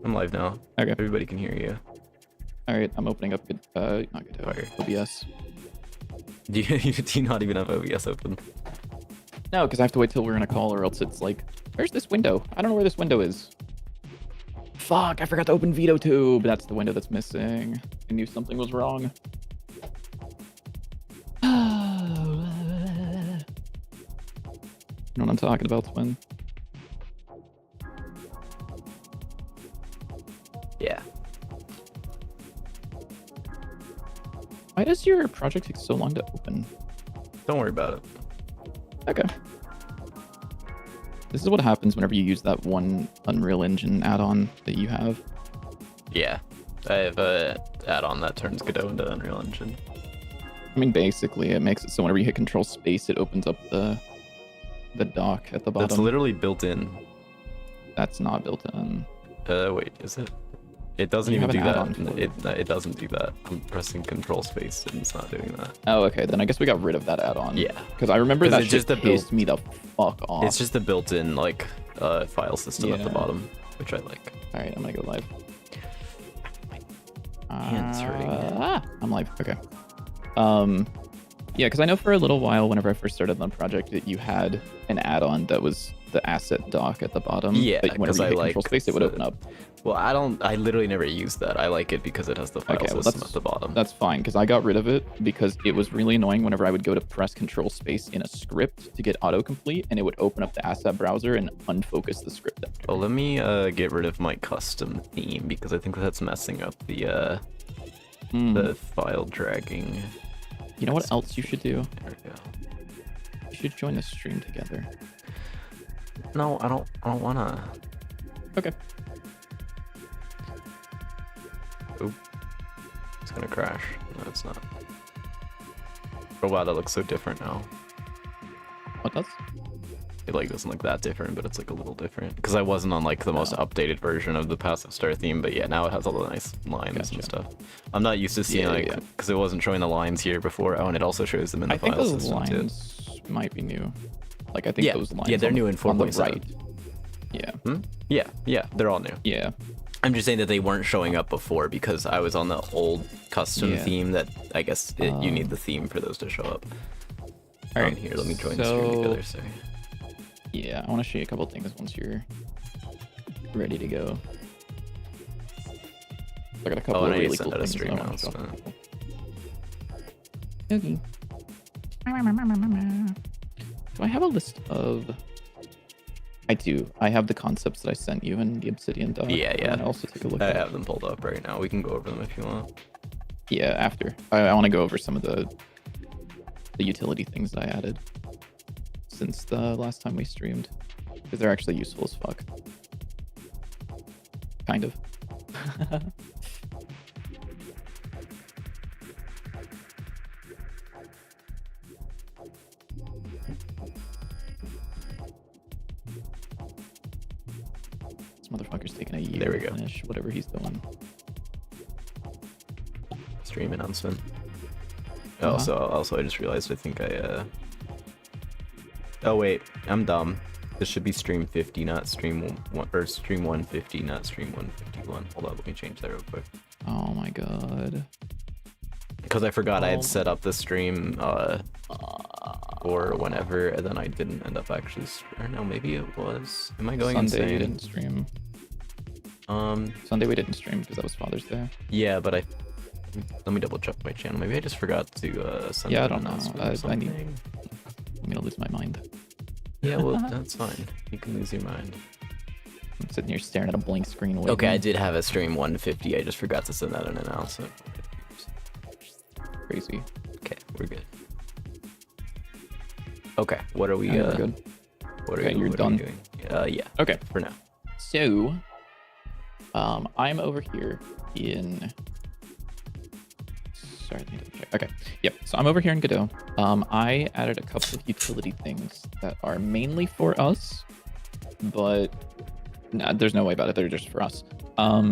I'm live now. Okay. Everybody can hear you. All right, I'm opening up not good, OBS. Do you not even have OBS open? No, because I have to wait till we're in a call, or else it's like, where's this window? I don't know where this window is. Fuck, I forgot to open VideoTube. That's the window that's missing. I knew something was wrong. You know what I'm talking about, Twin? Yeah. Why does your project take so long to open? Don't worry about it. Okay. This is what happens whenever you use that one Unreal Engine add-on that you have. Yeah. I have a add-on that turns Godot into Unreal Engine. I mean, basically, it makes it so whenever you hit Control Space, it opens up the dock at the bottom. That's literally built in. That's not built in. Wait, is it? It doesn't You even do have that. an It doesn't do that. I'm pressing Control Space and it's not doing that. Oh, okay. Then I guess we got rid of that add-on. Yeah. Because I remember that it's just just a pissed me the fuck off. It's just the built-in like file system at the Yeah. bottom, which I like. All right, I'm gonna go live. Hands hurting. I'm live. Okay. Yeah, because I know for a little while, whenever I first started on the project, that you had an add-on that was the asset dock at the bottom. Yeah, that whenever 'cause you I hit like Control Space, it would open up. Well, I literally never use that. I like it because it has the file Okay, well, system at the bottom. That's fine, because I got rid of it because it was really annoying whenever I would go to press Control Space in a script to get autocomplete, and it would open up the asset browser and unfocus the script after. Well, let me get rid of my custom theme because I think that's messing up the file dragging. You know what else you should do? There we go. You should join the stream together. No, I don't wanna. Okay. Oop. It's gonna crash. No, it's not. Oh wow, that looks so different now. What does? It like doesn't look that different, but it's like a little different. Because I wasn't on like the most updated version of the passive star theme, but yeah, now it has all the nice lines Gotcha. and stuff. I'm not used to seeing because it wasn't showing the lines here before. Oh, and it also shows them in the I think file those system too. lines might be new. Like I think those lines. Yeah, they're on new the- in on the 4.7. right. Yeah. Yeah, they're all new. Yeah. I'm just saying that they weren't showing up before because I was on the old custom theme that I guess you need the theme for those to show up. All right. Here, let me join the stream together. So. Yeah, I want to show you a couple things once you're ready to go. I got a couple Oh, of and I need really to cool send out a things stream I wanna show. announcement. Okay. Do I have a list of... I do. I have the concepts that I sent you in the Obsidian doc. Yeah. And I'll also take a look I at have them pulled up right now. We can go over them if you want. Yeah, after. I want to go over some of the utility things that I added since the last time we streamed, because they're actually useful as fuck. Kind of. This motherfucker's taking a year There we to go. finish whatever he's doing. Stream announcement. Oh, also I just realized I think I Oh wait, I'm dumb. This should be stream 50, not stream one or stream 150, not stream 151. Hold on, let me change that real quick. Oh my god. Because I forgot I had set up the stream for whenever, and then I didn't end up actually. Or no, maybe it was. Am I going Sunday insane? we didn't stream. Sunday we didn't stream because that was Father's Day. Yeah, but let me double check my channel. Maybe I just forgot to send. Yeah, I an don't know. announcement or I need. something. I'm gonna lose my mind. Yeah, well, that's fine. You can lose your mind. I'm sitting here staring at a blank screen. Okay, I waiting. did have a stream 150. I just forgot to send out an announcement. crazy. Okay, we're good. Okay, what are we? Alright, we're good. What are, Okay, you're what are we done. doing? Yeah. Okay. For now. So, I'm over here in. Sorry, let me double check. Okay. Yep. So I'm over here in Godot. I added a couple of utility things that are mainly for us, but there's no way about it. They're just for us.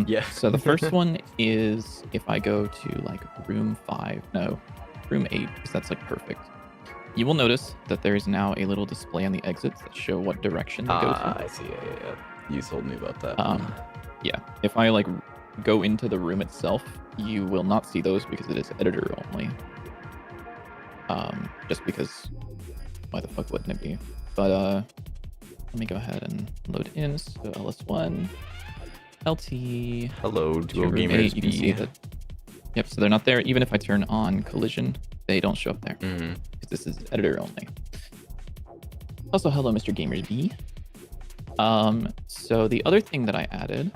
Yeah. So the first one is if I go to like room 5, no, room 8, because that's like perfect. You will notice that there is now a little display on the exits that show what direction they go to. I see. Yeah. You told me about that. Yeah. If I like go into the room itself, you will not see those because it is editor only. Just because why the fuck wouldn't it be? But let me go ahead and load in. So LS1, LT. Hello, Duo room Gamers 8, you can see that. Yep. So they're not there. Even if I turn on collision, they don't show up there because this is editor only. Also, hello, Mr. Gamers B. So the other thing that I added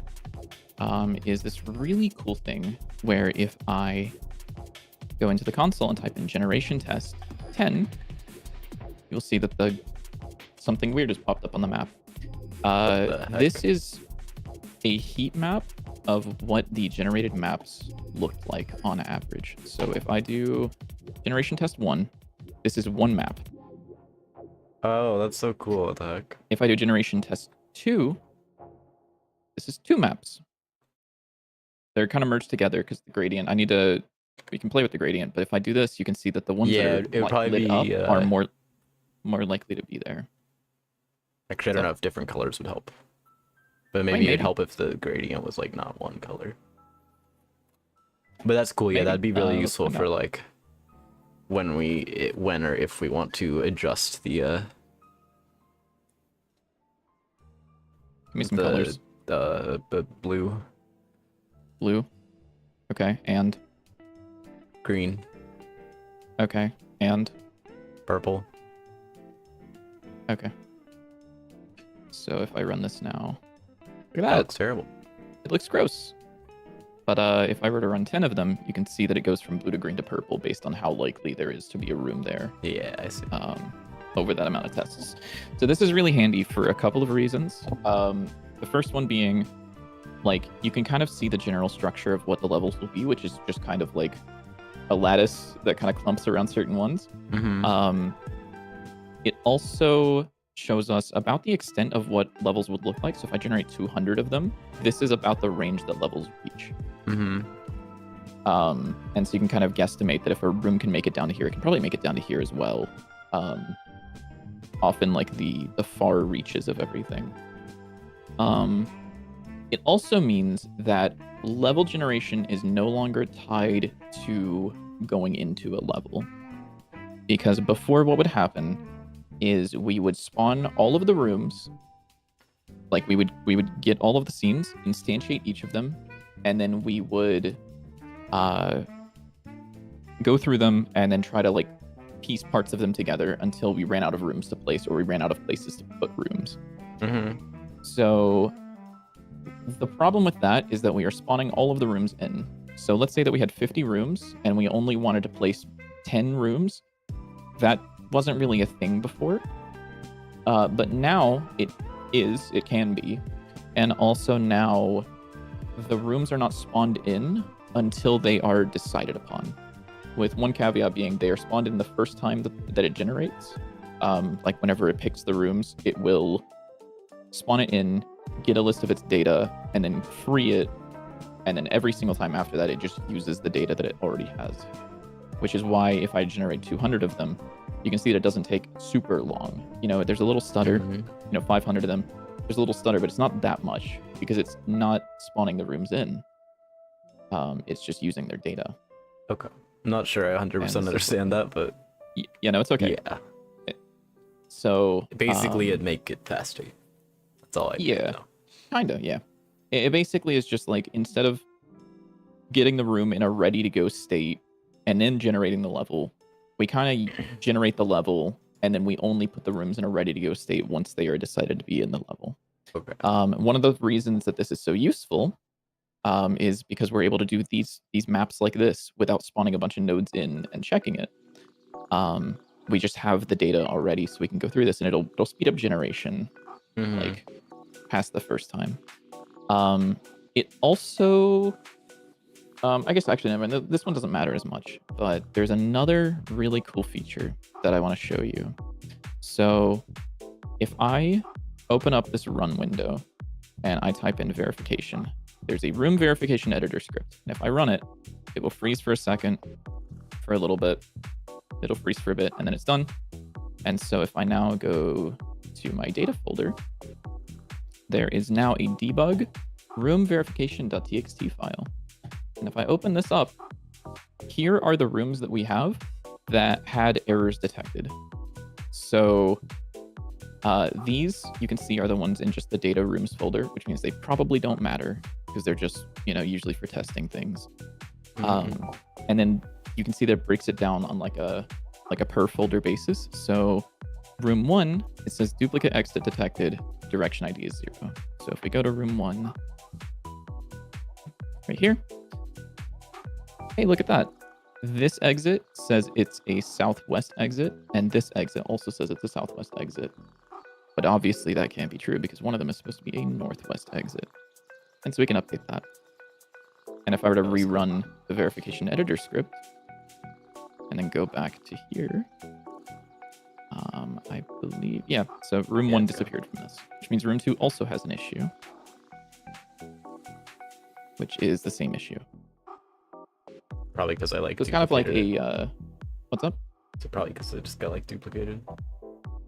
is this really cool thing where if I go into the console and type in generation test 10, you'll see that something weird has popped up on the map. This is a heat map of what the generated maps looked like on average. So if I do generation test 1, this is one map. Oh, that's so cool. What the heck? If I do generation test 2, this is 2 maps. They're kind of merged together because the gradient, we can play with the gradient, but if I do this, you can see that the ones that it would are probably lit be, up are more likely to be there. Actually, I don't So- know if different colors would help. But maybe maybe. it'd help if the gradient was like not one color. But that's cool. Yeah, Maybe. that'd be really Let's useful find for out. like when or if we want to adjust the Give me some colors. the blue, Blue. Okay, and green, okay, and purple. okay. So if I run this now, look at That that. looks terrible. It looks gross. But if I were to run 10 of them, you can see that it goes from blue to green to purple based on how likely there is to be a room there Yeah, I see. over that amount of tests. So this is really handy for a couple of reasons. The first one being, like, you can kind of see the general structure of what the levels will be, which is just kind of like a lattice that kind of clumps around certain ones. It also shows us about the extent of what levels would look like. So if I generate 200 of them, this is about the range that levels reach. And so you can kind of guesstimate that if a room can make it down to here, it can probably make it down to here as well. Often like the far reaches of everything. It also means that level generation is no longer tied to going into a level. Because before, what would happen is we would spawn all of the rooms. Like we would get all of the scenes, instantiate each of them, and then we would go through them and then try to like piece parts of them together until we ran out of rooms to place or we ran out of places to put rooms. So the problem with that is that we are spawning all of the rooms in. So let's say that we had 50 rooms and we only wanted to place 10 rooms. That wasn't really a thing before. But now it can be. And also now the rooms are not spawned in until they are decided upon. With one caveat being they are spawned in the first time that it generates. Like whenever it picks the rooms, it will spawn it in, get a list of its data, and then free it. And then every single time after that, it just uses the data that it already has. Which is why if I generate 200 of them, you can see that it doesn't take super long. You know, there's a little stutter, 500 of them. There's a little stutter, but it's not that much because it's not spawning the rooms in. It's just using their data. Okay. I'm not sure I 100% understand that, but Yeah, no, it's okay. yeah. So Basically, it'd make it faster. That's all I need to know. Kinda, yeah. It basically is just like instead of getting the room in a ready to go state and then generating the level, we kind of generate the level and then we only put the rooms in a ready to go state once they are decided to be in the level. Okay. One of the reasons that this is so useful is because we're able to do these maps like this without spawning a bunch of nodes in and checking it. We just have the data already, so we can go through this, and it'll speed up generation like past the first time. It also, I guess actually, never mind, this one doesn't matter as much, but there's another really cool feature that I want to show you. So if I open up this run window and I type in verification, there's a room verification editor script. And if I run it, it will freeze for a second, for a little bit. It'll freeze for a bit, and then it's done. And so if I now go to my data folder, there is now a debug room verification.txt file. And if I open this up, here are the rooms that we have that had errors detected. So these you can see are the ones in just the data rooms folder, which means they probably don't matter because they're just, usually for testing things. And then you can see that it breaks it down on like a per folder basis. So room 1, it says duplicate exit detected, direction ID is 0. So if we go to room 1, right here, hey, look at that. This exit says it's a southwest exit, and this exit also says it's a southwest exit. But obviously that can't be true because one of them is supposed to be a northwest exit. And so we can update that. And if I were to rerun the verification editor script and then go back to here, I believe, yeah, so room 1 disappeared from this, which means room 2 also has an issue, which is the same issue. Probably because I it's kind of like a, what's up? So probably because it just got like duplicated.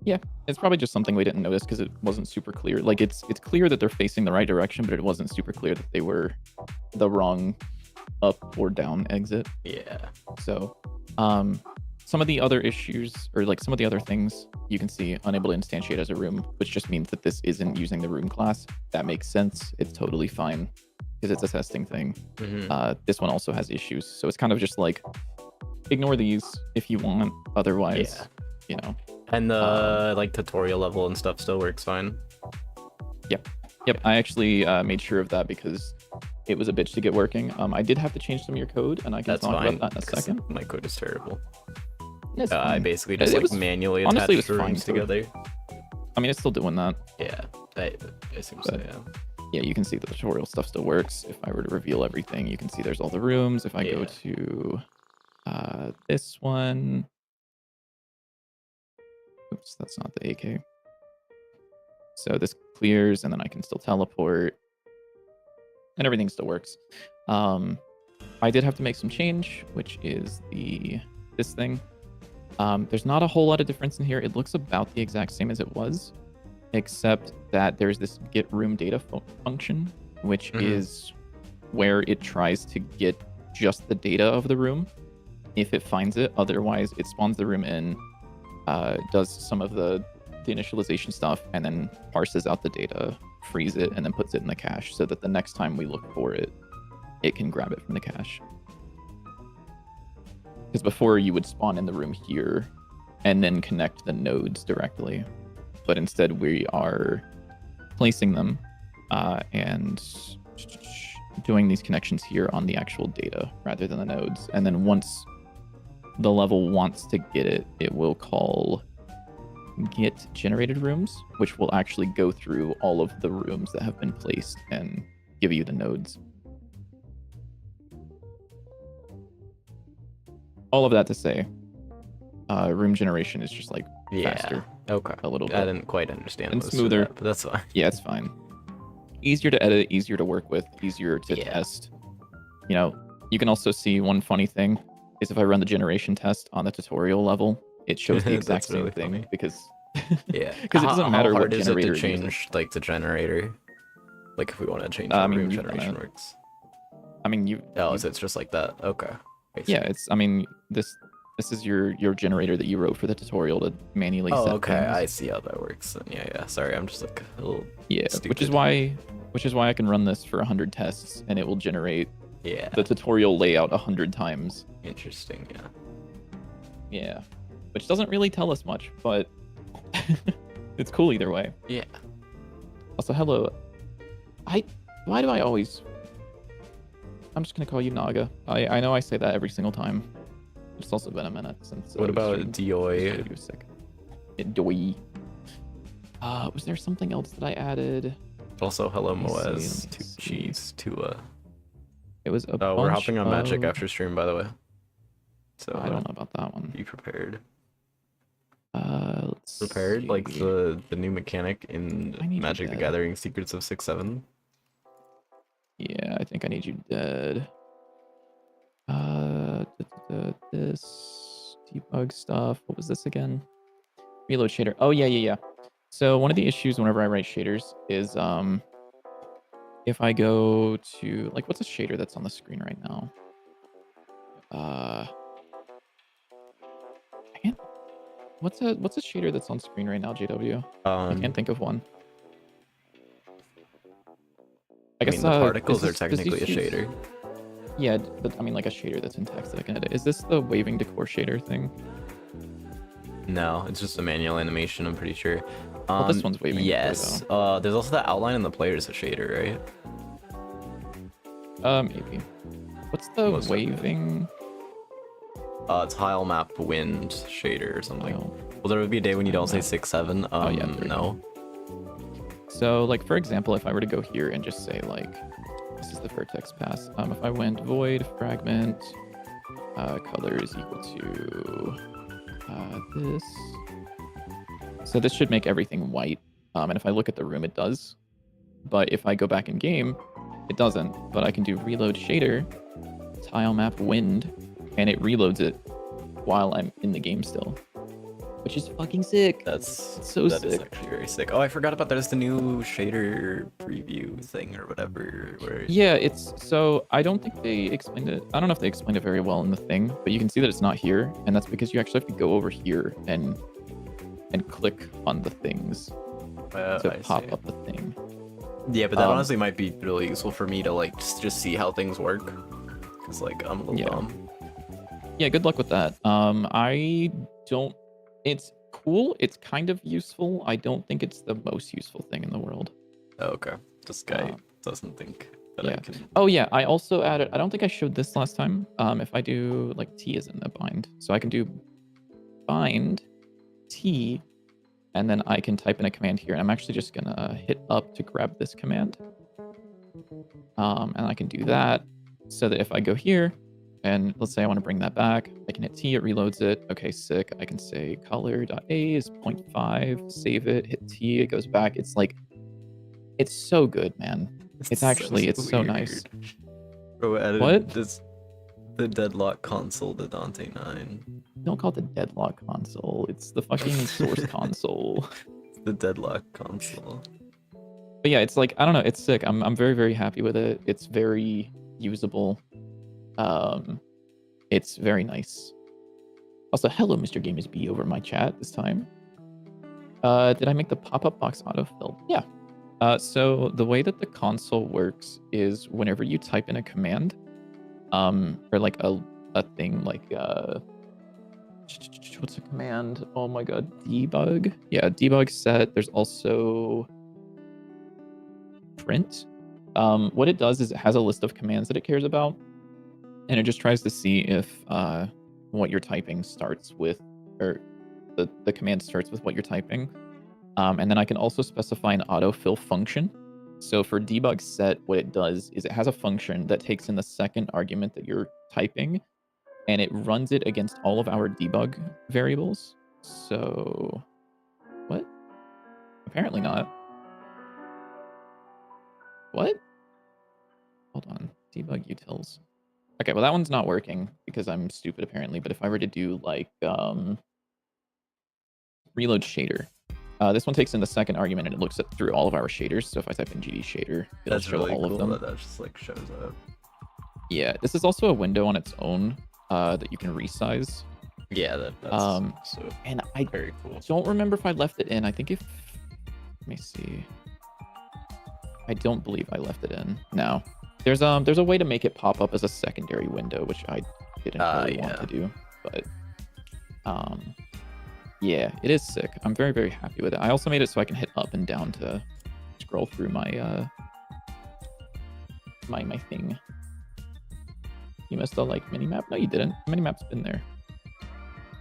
Yeah, it's probably just something we didn't notice because it wasn't super clear. Like it's clear that they're facing the right direction, but it wasn't super clear that they were the wrong up or down exit. Yeah. So, some of the other issues, or like some of the other things, you can see unable to instantiate as a room, which just means that this isn't using the room class. That makes sense. It's totally fine because it's a testing thing. This one also has issues, so it's kind of just like ignore these if you want. Otherwise, And the like tutorial level and stuff still works fine. Yep. I actually made sure of that because it was a bitch to get working. I did have to change some of your code, and I can talk about that in a second. My code is terrible. I basically just manually attached the rooms together. I mean, it's still doing that. Yeah, I assume so, yeah. Yeah, you can see the tutorial stuff still works. If I were to reveal everything, you can see there's all the rooms. If I go to this one, oops, that's not the AK. So this clears, and then I can still teleport, and everything still works. I did have to make some change, which is this thing. There's not a whole lot of difference in here. It looks about the exact same as it was, except that there's this get room data function, which is where it tries to get just the data of the room if it finds it. Otherwise, it spawns the room in, does some of the initialization stuff, and then parses out the data, frees it, and then puts it in the cache so that the next time we look for it, it can grab it from the cache. Because before you would spawn in the room here and then connect the nodes directly. But instead we are placing them and doing these connections here on the actual data rather than the nodes. And then once the level wants to get it, it will call get generated rooms, which will actually go through all of the rooms that have been placed and give you the nodes. All of that to say, room generation is just like faster. Okay. A little bit. I didn't quite understand. And smoother. But that's fine. Yeah, it's fine. Easier to edit, easier to work with, easier to test. You can also see one funny thing is if I run the generation test on the tutorial level, it shows the exact same really thing funny. because Yeah. because it doesn't matter what hard is it generator to you're using. change like the generator? Like if we want to change how room generation works. I mean, so it's just like that. Okay. Yeah, this is your generator that you wrote for the tutorial to manually set okay. things. I see how that works. And yeah. Sorry, I'm just like a little stupid. which is why I can run this for 100 tests and it will generate the tutorial layout 100 times. Interesting, Yeah, which doesn't really tell us much, but it's cool either way. Yeah. Also, hello. Why do I always I'm just gonna call you Naga. I know I say that every single time. It's also been a minute since. What about Dioi? Doi. Was there something else that I added? Also, hello Let me see, Moaz. let me see. Cheese. Tua. It was a Oh, we're bunch hopping on Magic of- after stream, by the way. So I don't know about that one. be prepared. Let's Prepared? see. Like the new mechanic in I need you Magic the dead. Gathering Secrets of 6-7? Yeah, I think I need you dead. This debug stuff. What was this again? Reload shader. Oh yeah. So one of the issues whenever I write shaders is if I go to like what's a shader that's on the screen right now? I can't. What's a shader that's on screen right now, JW? I can't think of one. I guess mean, the particles is are this- technically a does these use- shader. Yeah, but I mean like a shader that's in text that I can edit. Is this the waving decor shader thing? No, it's just a manual animation, I'm pretty sure. Well, this one's waving decor, Yes. There's also the outline in the player is a shader, right? Maybe. What's the Most definitely. waving? Tile map wind shader or something. Tile? Well, there would be a day when you don't say map. 6-7. Oh, yeah, there we no. So, like, for example, if I were to go here and just say, like, this is the vertex pass. If I went void fragment, color is equal to this. So this should make everything white. And if I look at the room, it does. But if I go back in game, it doesn't. But I can do reload shader, tile map wind, and it reloads it while I'm in the game still. Which is fucking sick. That's so that is sick. actually very sick. Oh, I forgot about that. It's the new shader preview thing or whatever. Where Yeah, it's so I don't think they explained it. I don't know if they explained it very well in the thing, but you can see that it's not here, and that's because you actually have to go over here and click on the things to I pop see. up the thing. Yeah, but that Um, honestly might be really useful for me to like just see how things work. Cause like I'm a little Yeah. dumb. Yeah, good luck with that. I don't. It's cool. It's kind of useful. I don't think it's the most useful thing in the world. Oh, okay. This guy Um, doesn't think that I yeah. can. Oh yeah, I also added. I don't think I showed this last time. If I do like T is in the bind, so I can do bind T, and then I can type in a command here. And I'm actually just gonna hit up to grab this command. And I can do that so that if I go here, and let's say I want to bring that back, I can hit T, it reloads it. Okay, sick. I can say color.a is 0.5, save it, hit T, it goes back. It's like, it's so good, man. It's actually, it's so nice. Bro, added What? the Deadlock console to Dante 9. Don't call it the Deadlock console. It's the fucking source console. It's the Deadlock console. But yeah, it's like, I don't know, it's sick. I'm very, very happy with it. It's very usable. It's very nice. Also, hello, Mr. Gamers B over my chat this time. Did I make the pop-up box autofill? Yeah. So the way that the console works is whenever you type in a command, or like a thing like what's a command? Oh my god, debug. Yeah, debug set. There's also print. What it does is it has a list of commands that it cares about, and it just tries to see if what you're typing starts with, or the command starts with what you're typing. And then I can also specify an autofill function. So for debug set, what it does is it has a function that takes in the second argument that you're typing, and it runs it against all of our debug variables. So, what? Apparently not. What? Hold on. Debug utils. Okay, well that one's not working because I'm stupid apparently. But if I were to do like reload shader, this one takes in the second argument and it looks through all of our shaders. So if I type in GD shader, it'll That's show really all cool of them. that just like shows up. Yeah, this is also a window on its own that you can resize. Yeah, that's so And I very cool. don't remember if I left it in. I think if, let me see. I don't believe I left it in. No. There's a way to make it pop up as a secondary window, which I didn't really want to do. But yeah, it is sick. I'm very, very happy with it. I also made it so I can hit up and down to scroll through my my thing. You missed the like minimap? No, you didn't. Minimap's been there.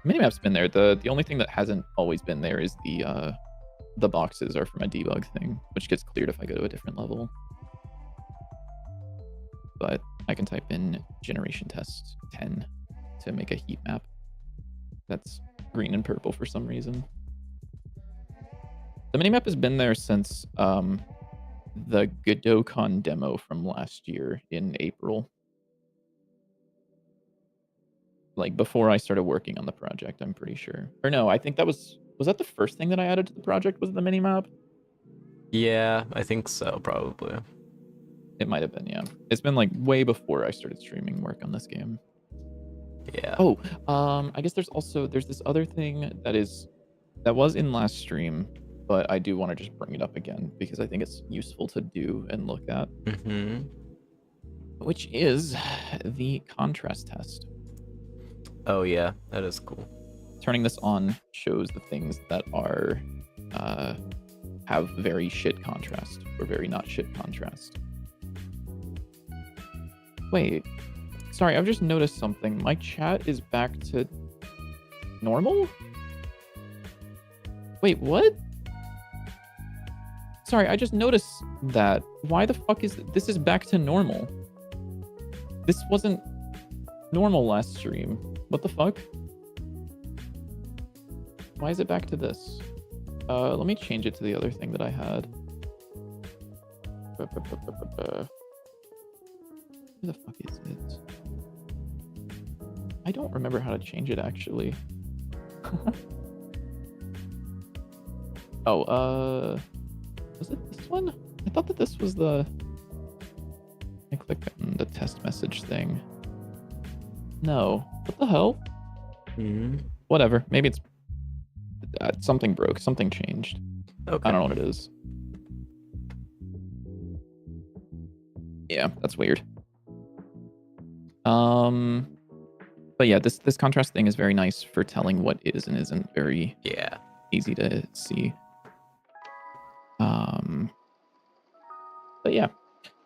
Minimap's been there. The only thing that hasn't always been there is the boxes are for my debug thing, which gets cleared if I go to a different level. But I can type in generation test 10 to make a heat map. That's green and purple for some reason. The minimap has been there since the GodoCon demo from last year in April. Like before I started working on the project, I'm pretty sure. Or no, I think that was that the first thing that I added to the project, was the minimap? Yeah, I think so, probably. It might have been, yeah. It's been like way before I started streaming work on this game. Yeah. Oh, I guess there's this other thing that was in last stream, but I do want to just bring it up again because I think it's useful to do and look at. Mm-hmm. Which is the contrast test. Oh yeah, that is cool. Turning this on shows the things that are have very shit contrast or very not shit contrast. Wait, sorry, I've just noticed something. My chat is back to normal? Wait, what? Sorry, I just noticed that. Why the fuck this is back to normal? This wasn't normal last stream. What the fuck? Why is it back to this? Let me change it to the other thing that I had. Where the fuck is it? I don't remember how to change it actually. Oh, was it this one? I thought that this was I click on the test message thing. No. What the hell? Mm-hmm. Whatever. Maybe it's something broke. Something changed. Okay. I don't know what it is. Yeah, that's weird. But yeah, this contrast thing is very nice for telling what is and isn't very easy to see. But yeah.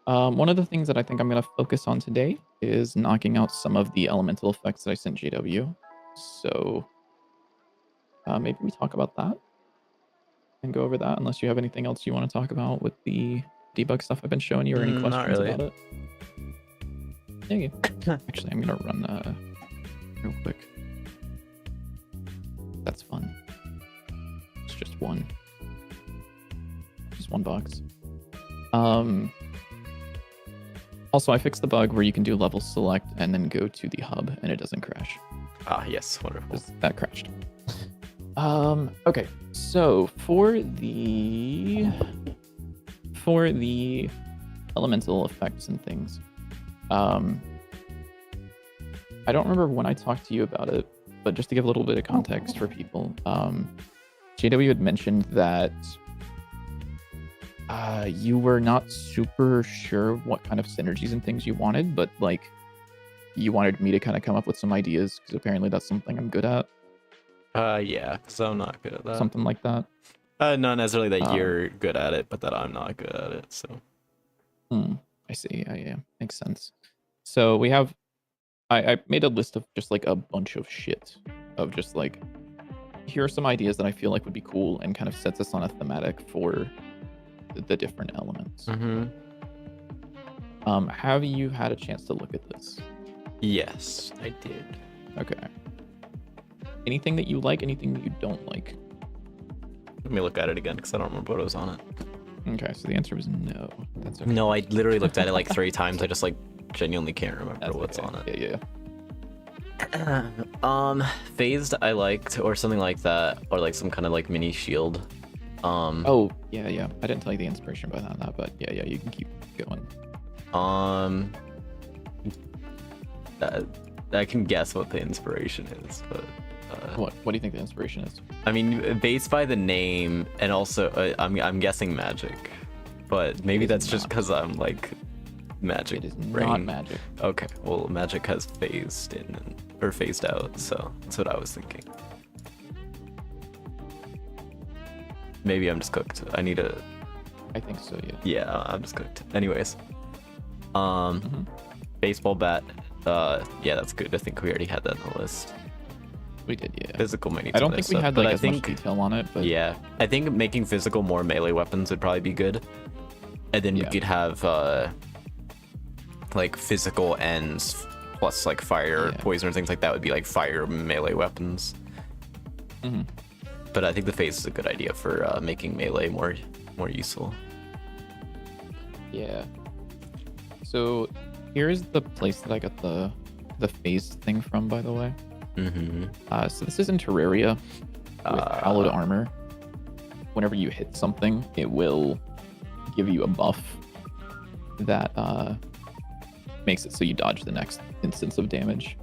One of the things that I think I'm going to focus on today is knocking out some of the elemental effects that I sent JW. So maybe we talk about that and go over that, unless you have anything else you want to talk about with the debug stuff I've been showing you, or any questions not really. about it. Yeah. Actually, I'm going to run real quick. That's fun. It's just one. Just one box. Also, I fixed the bug where you can do level select and then go to the hub and it doesn't crash. Ah, yes, wonderful. That crashed. Okay, so for the elemental effects and things, I don't remember when I talked to you about it, but just to give a little bit of context for people, JW had mentioned that you were not super sure what kind of synergies and things you wanted, but like you wanted me to kind of come up with some ideas because apparently that's something I'm good at. Yeah, because I'm not good at that. Something like that. Not necessarily that you're good at it, but that I'm not good at it. So. I see. Yeah, makes sense. So we have. I made a list of just like a bunch of shit of just like, here are some ideas that I feel like would be cool and kind of sets us on a thematic for the different elements. Mm-hmm. Have you had a chance to look at this? Yes, I did. Okay. Anything that you like, anything that you don't like? Let me look at it again because I don't remember what was on it. Okay, so the answer was no. That's okay. No, I literally looked at it like 3 times. I just like genuinely can't remember what's on it. Yeah. Phased I liked, or something like that, or like some kind of like mini shield. Oh yeah. I didn't tell you the inspiration behind that, but yeah, you can keep going. I can guess what the inspiration is, but what do you think the inspiration is? I mean, based by the name, and also I'm guessing magic, but maybe that's just because I'm like magic. It is brain. not magic. Okay, well, magic has phased in or phased out, so that's what I was thinking. Maybe I'm just cooked. I need a. I think so. Yeah. Yeah, I'm just cooked. Anyways, baseball bat Yeah, that's good. I think we already had that on the list. We did, yeah. Physical might need I don't some think nice we stuff, had but like I as think, much detail on it, but yeah, I think making physical more melee weapons would probably be good, and then we Yeah. could have like physical ends plus like fire or Yeah. poison or things like that would be like fire melee weapons. Mhm. But I think the phase is a good idea for making melee more useful. Yeah. So here's the place that I got the phase thing from, by the way. Mm-hmm. So this is in Terraria with hallowed armor. Whenever you hit something, it will give you a buff that makes it so you dodge the next instance of damage,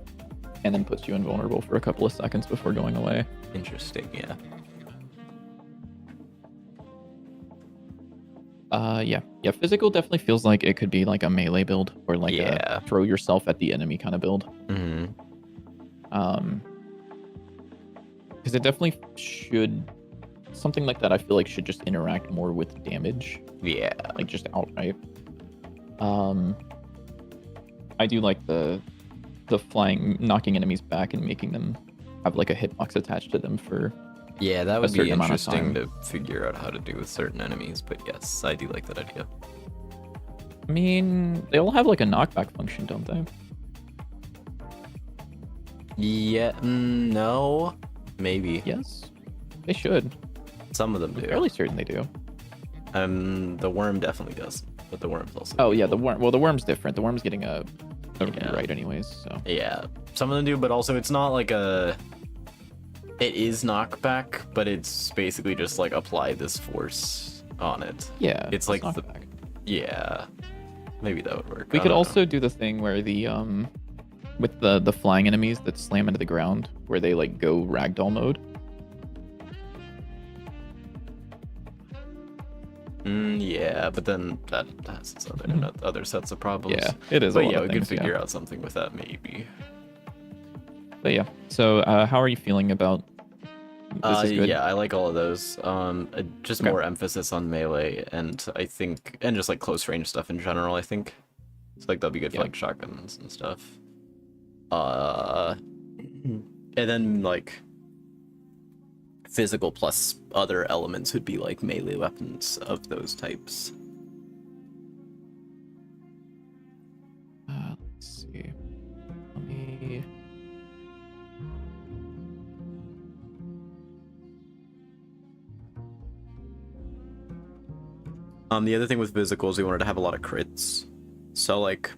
and then puts you invulnerable for a couple of seconds before going away. Interesting, yeah. Yeah. Physical definitely feels like it could be like a melee build or like Yeah. a throw yourself at the enemy kind of build. Mm-hmm. Because it definitely should, something like that I feel like should just interact more with damage, Yeah. like just outright. I do like the flying, knocking enemies back and making them have like a hitbox attached to them for Yeah, that would be certain amount of interesting time. to figure out how to do with certain enemies, but yes, I do like that idea. I mean, they all have like a knockback function, don't they? Yeah, no, maybe. Yes, they should. Some of them I'm do. fairly certain they do. The worm definitely does, but the worm's also. Oh yeah, the evil. worm. Well, the worm's different. The worm's getting a Yeah. rewrite anyways. So Yeah, some of them do, but also it's not like a. It is knockback, but it's basically just like apply this force on it. yeah, It's like the- knockback. Yeah, maybe that would work. We I could don't know. also do the thing where the with the flying enemies that slam into the ground, where they like go ragdoll mode. Yeah, but then that has its other sets of problems. Yeah, it is. a But lot yeah, of we things, could figure yeah. out something with that maybe. But yeah, so how are you feeling about this? Is good. Yeah, I like all of those. Just Okay. more emphasis on melee, and I think, and just like close range stuff in general. I think it's like that'll be good Yeah. for like shotguns and stuff. And then like physical plus other elements would be like melee weapons of those types. Let's see. Let me. The other thing with physicals, we wanted to have a lot of crits. So like,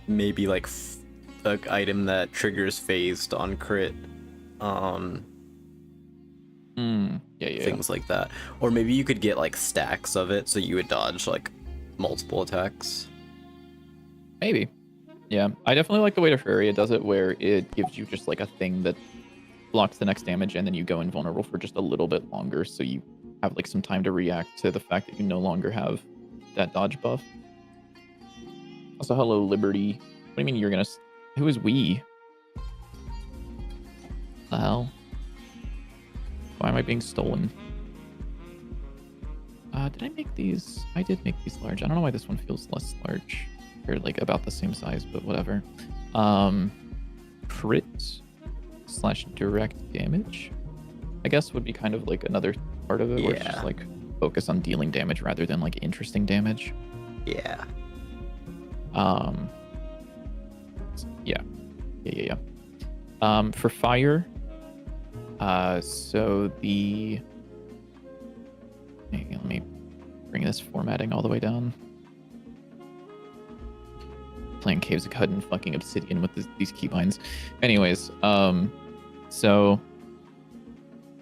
maybe like a item that triggers phased on crit. Yeah. Things like that. Or maybe you could get like stacks of it, so you would dodge like multiple attacks. Maybe. Yeah, I definitely like the way Terraria does it, where it gives you just like a thing that blocks the next damage, and then you go invulnerable for just a little bit longer, so you have like some time to react to the fact that you no longer have that dodge buff. Also, hello, Liberty. What do you mean you're gonna? Who is we? The hell? Why am I being stolen? Did I make these? I did make these large. I don't know why this one feels less large. They're like about the same size, but whatever. Crit / direct damage, I guess, would be kind of like another part of it, where it's Yeah. just like focus on dealing damage rather than like interesting damage. Yeah. Yeah. For fire, so the. Hang on, let me bring this formatting all the way down. Playing Caves of Cud and fucking Obsidian with these keybinds. Anyways, so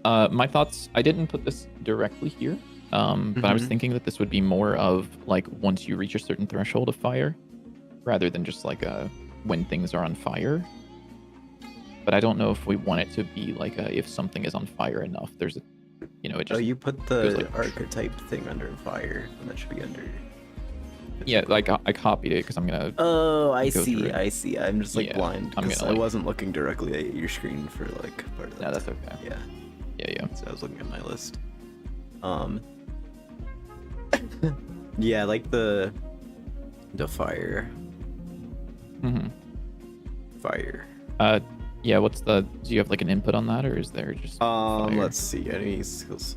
my thoughts. I didn't put this directly here, but I was Mhm. thinking that this would be more of like once you reach a certain threshold of fire, rather than just like when things are on fire. But I don't know if we want it to be like if something is on fire enough. There's a, it Oh, just you put goes the like- archetype thing under fire, and that should be under. yeah. Like I copied it because I'm gonna. Oh, I go see. through it. I see. I'm just like Yeah, blind I'm because gonna, I like- wasn't looking directly at your screen for like part of that. No, that's time. okay. Yeah. Yeah. So I was looking at my list. Yeah, I like the fire. fire. Yeah. What's the? Do you have like an input on that, or is there just? Fire? Let's see. Any skills?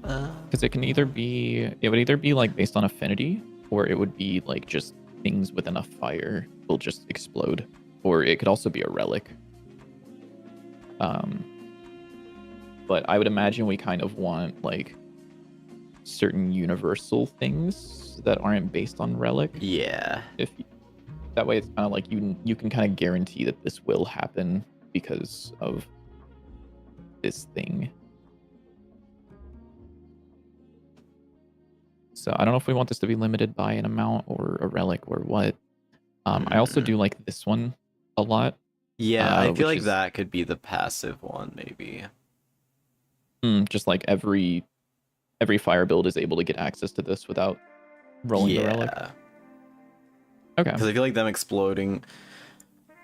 Because it can either be, it would either be like based on affinity, or it would be like just things with enough fire will just explode, or it could also be a relic. But I would imagine we kind of want like certain universal things that aren't based on relic. Yeah. If that way, it's kind of like you can kind of guarantee that this will happen because of this thing. So I don't know if we want this to be limited by an amount or a relic or what. I also do like this one a lot. Yeah, I feel like that could be the passive one, maybe. Just like every fire build is able to get access to this without rolling the relic. Okay. Because I feel like them exploding.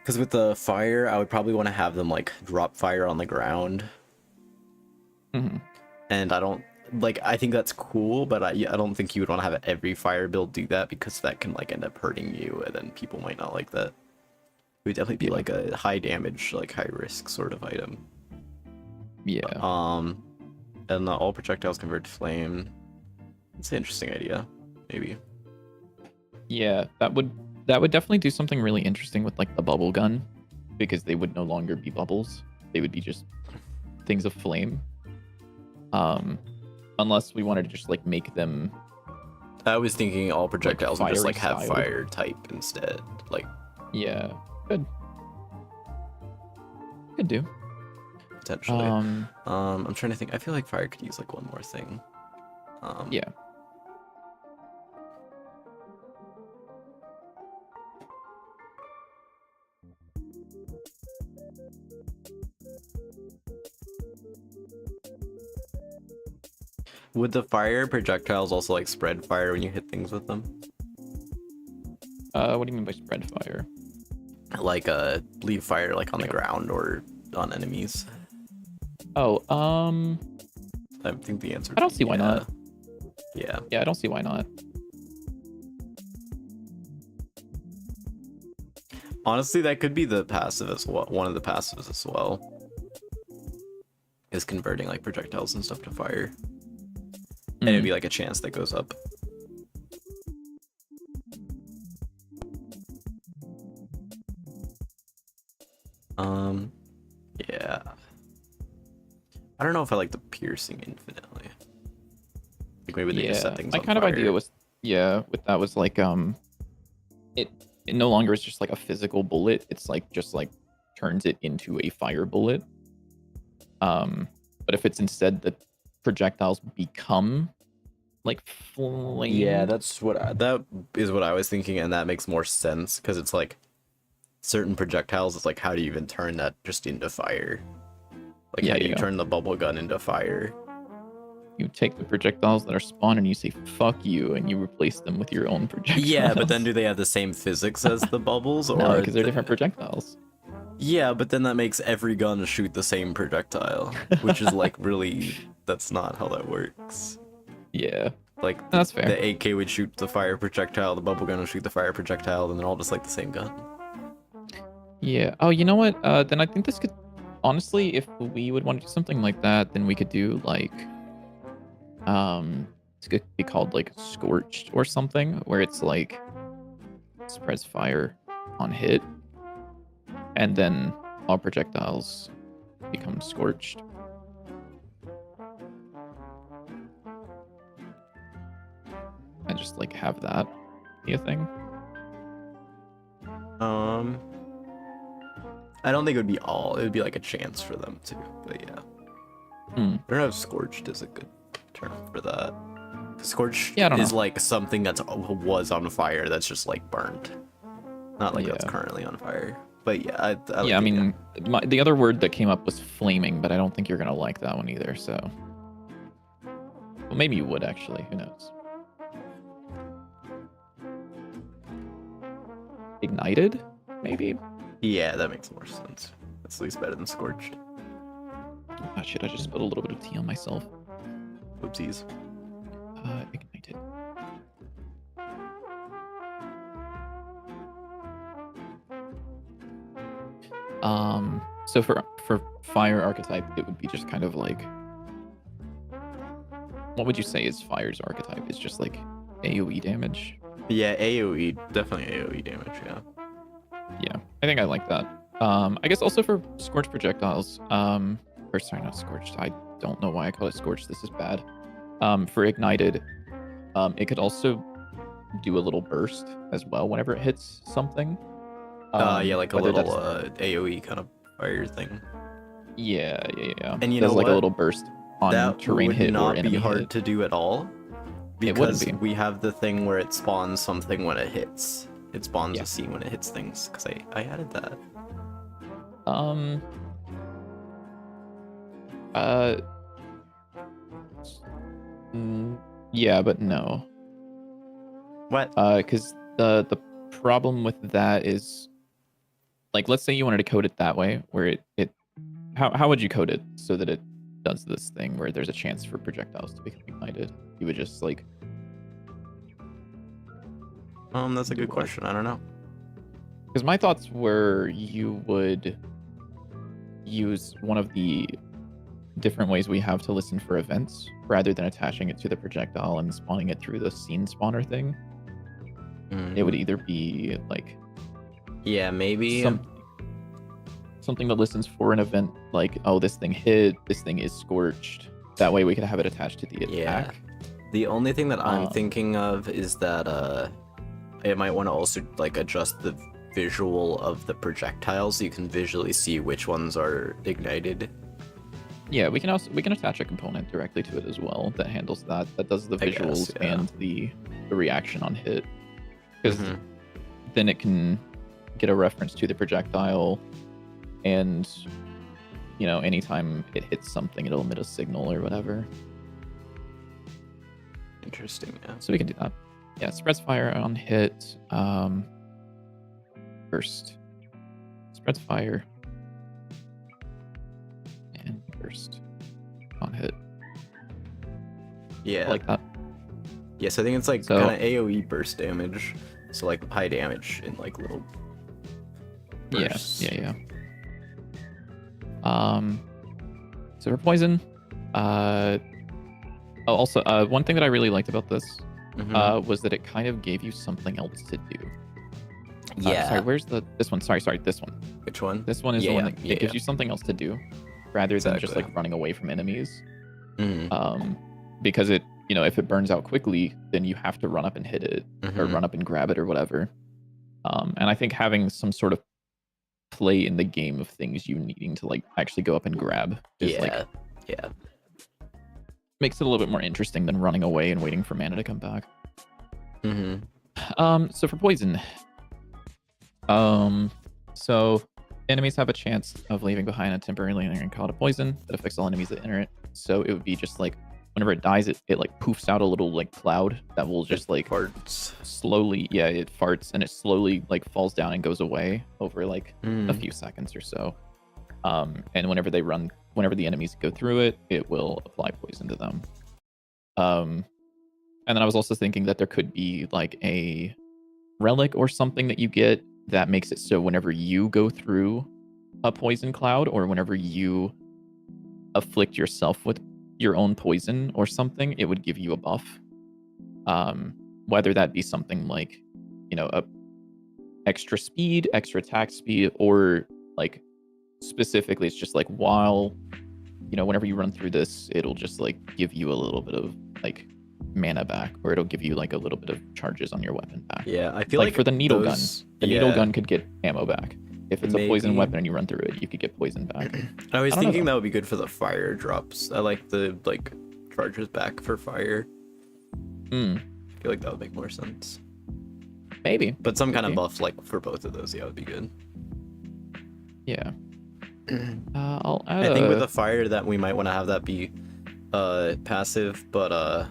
Because with the fire, I would probably want to have them like drop fire on the ground. And I don't like. I think that's cool, but I don't think you would want to have every fire build do that, because that can like end up hurting you, and then people might not like that. It would definitely be like a high damage, like high risk sort of item. Yeah. And all projectiles convert to flame. It's an interesting idea, maybe. Yeah, that would definitely do something really interesting with like the bubble gun, because they would no longer be bubbles. They would be just things of flame. Unless we wanted to just like make them. I was thinking all projectiles would just like have styled. fire type instead. Like. Yeah. Good. Could do. Potentially. I'm trying to think. I feel like fire could use like one more thing. Yeah. Would the fire projectiles also like spread fire when you hit things with them? What do you mean by spread fire? Like leave fire like on the ground or on enemies. Oh, I think the answer. I don't see why not. Yeah. Yeah, I don't see why not. Honestly, that could be the passive as well. One of the passives as well is converting like projectiles and stuff to fire. And it'd be like a chance that goes up. Yeah. I don't know if I like the piercing infinitely. Like maybe they just set things my on kind fire. of idea was with that was like it no longer is just like a physical bullet. It's like just like turns it into a fire bullet. But if it's instead that projectiles become like flame. Yeah, that is what I was thinking, and that makes more sense because it's like certain projectiles. It's like, how do you even turn that just into fire? Like, how do you turn the bubble gun into fire? You take the projectiles that are spawned and you say "fuck you" and you replace them with your own projectiles. Yeah, but then do they have the same physics as the bubbles, or no? Because they're different projectiles. Yeah, but then that makes every gun shoot the same projectile, which is like really, that's not how that works. Yeah. Like, that's fair. The AK would shoot the fire projectile, the bubble gun would shoot the fire projectile, and they're all just like the same gun. Yeah. Oh, you know what? Then I think this could, honestly, if we would want to do something like that, then we could do like, it could be called like Scorched or something, where it's like spreads fire on hit, and then all projectiles become scorched. And just like have that be a thing. I don't think it would be all. It would be like a chance for them to, but yeah. I don't know if Scorched is a good term for that. Scorched is like something that was on fire that's just like burned, not like that's currently on fire. But yeah, I mean, the other word that came up was flaming, but I don't think you're gonna like that one either. So, well, maybe you would actually. Who knows? Ignited, maybe. Yeah, that makes more sense. That's at least better than Scorched. Oh shit! I just spilled a little bit of tea on myself. Oopsies. Ignited. So for fire archetype, it would be just kind of like, what would you say is fire's archetype? It's just like AoE damage. Yeah, AoE, definitely AoE damage. Yeah. Yeah, I think I like that. I guess also for scorched projectiles. Or sorry, not scorched. I don't know why I call it scorched. This is bad. For ignited, it could also do a little burst as well whenever it hits something. Yeah, like a little AoE kind of fire thing. Yeah. And you Does know like what? a little burst on That terrain would hit not or enemy be hard hit. to do at all, It wouldn't because be. we have the thing where it spawns something when it hits. It spawns Yeah. a scene when it hits things. Because I added that. Yeah, but no. What? Because the problem with that is, like, let's say you wanted to code it that way, where it how would you code it so that it does this thing where there's a chance for projectiles to become ignited? You would just like, That's a good what? question. I don't know. because my thoughts were you would use one of the different ways we have to listen for events rather than attaching it to the projectile and spawning it through the scene spawner thing. It would either be like Yeah, maybe. something that listens for an event, like, oh, this thing hit, this thing is scorched. That way we could have it attached to the attack. The only thing that I'm thinking of is that it might want to also like adjust the visual of the projectiles so you can visually see which ones are ignited. Yeah, we can attach a component directly to it as well that handles that does the I guess, visuals yeah. and the reaction on hit, because Mhm. then it can get a reference to the projectile, and anytime it hits something, it'll emit a signal or whatever. Interesting, yeah. So we can do that. Yeah, spreads fire on hit. Burst. Spreads fire. And burst on hit. Yeah. I like that. Yes, I think it's like So- kind of AoE burst damage. So like high damage in like little bursts. Yeah. So for poison, also, one thing that I really liked about this Mhm. was that it kind of gave you something else to do. Yeah. Sorry, where's this one? Sorry, this one. Which one? This one is the one that it gives you something else to do, rather than just Exactly. like running away from enemies. Mhm. Because it, if it burns out quickly, then you have to run up and hit it, or Mhm. run up and grab it or whatever. And I think having some sort of play in the game of things you needing to like actually go up and grab is like Yeah. makes it a little bit more interesting than running away and waiting for mana to come back. Mhm. So for poison, so enemies have a chance of leaving behind a temporarily lingering cloud of poison that affects all enemies that enter it. So it would be just like whenever it dies, it like poofs out a little like cloud that will just like Farts. slowly, yeah, it farts and it slowly like falls down and goes away over like a Mm. few seconds or so. And whenever the enemies go through it, it will apply poison to them. And then I was also thinking that there could be like a relic or something that you get that makes it so whenever you go through a poison cloud, or whenever you afflict yourself with your own poison or something, it would give you a buff. Whether that be something like, a extra speed, extra attack speed, or like specifically it's just like while, whenever you run through this, it'll just like give you a little bit of like mana back, or it'll give you like a little bit of charges on your weapon back. Yeah, I feel Like for the needle gun, those- the needle gun could get ammo back. If it's a poison Maybe. weapon and you run through it, you could get poison back. I was I don't know, thinking though. that would be good for the fire drops. I like the like charges back for fire. Hmm, I feel like that would make more sense. maybe. But some kind of Maybe. buff like for both of those, yeah, would be good. Yeah. I'll add I think with a- the fire that we might want to have that be passive, but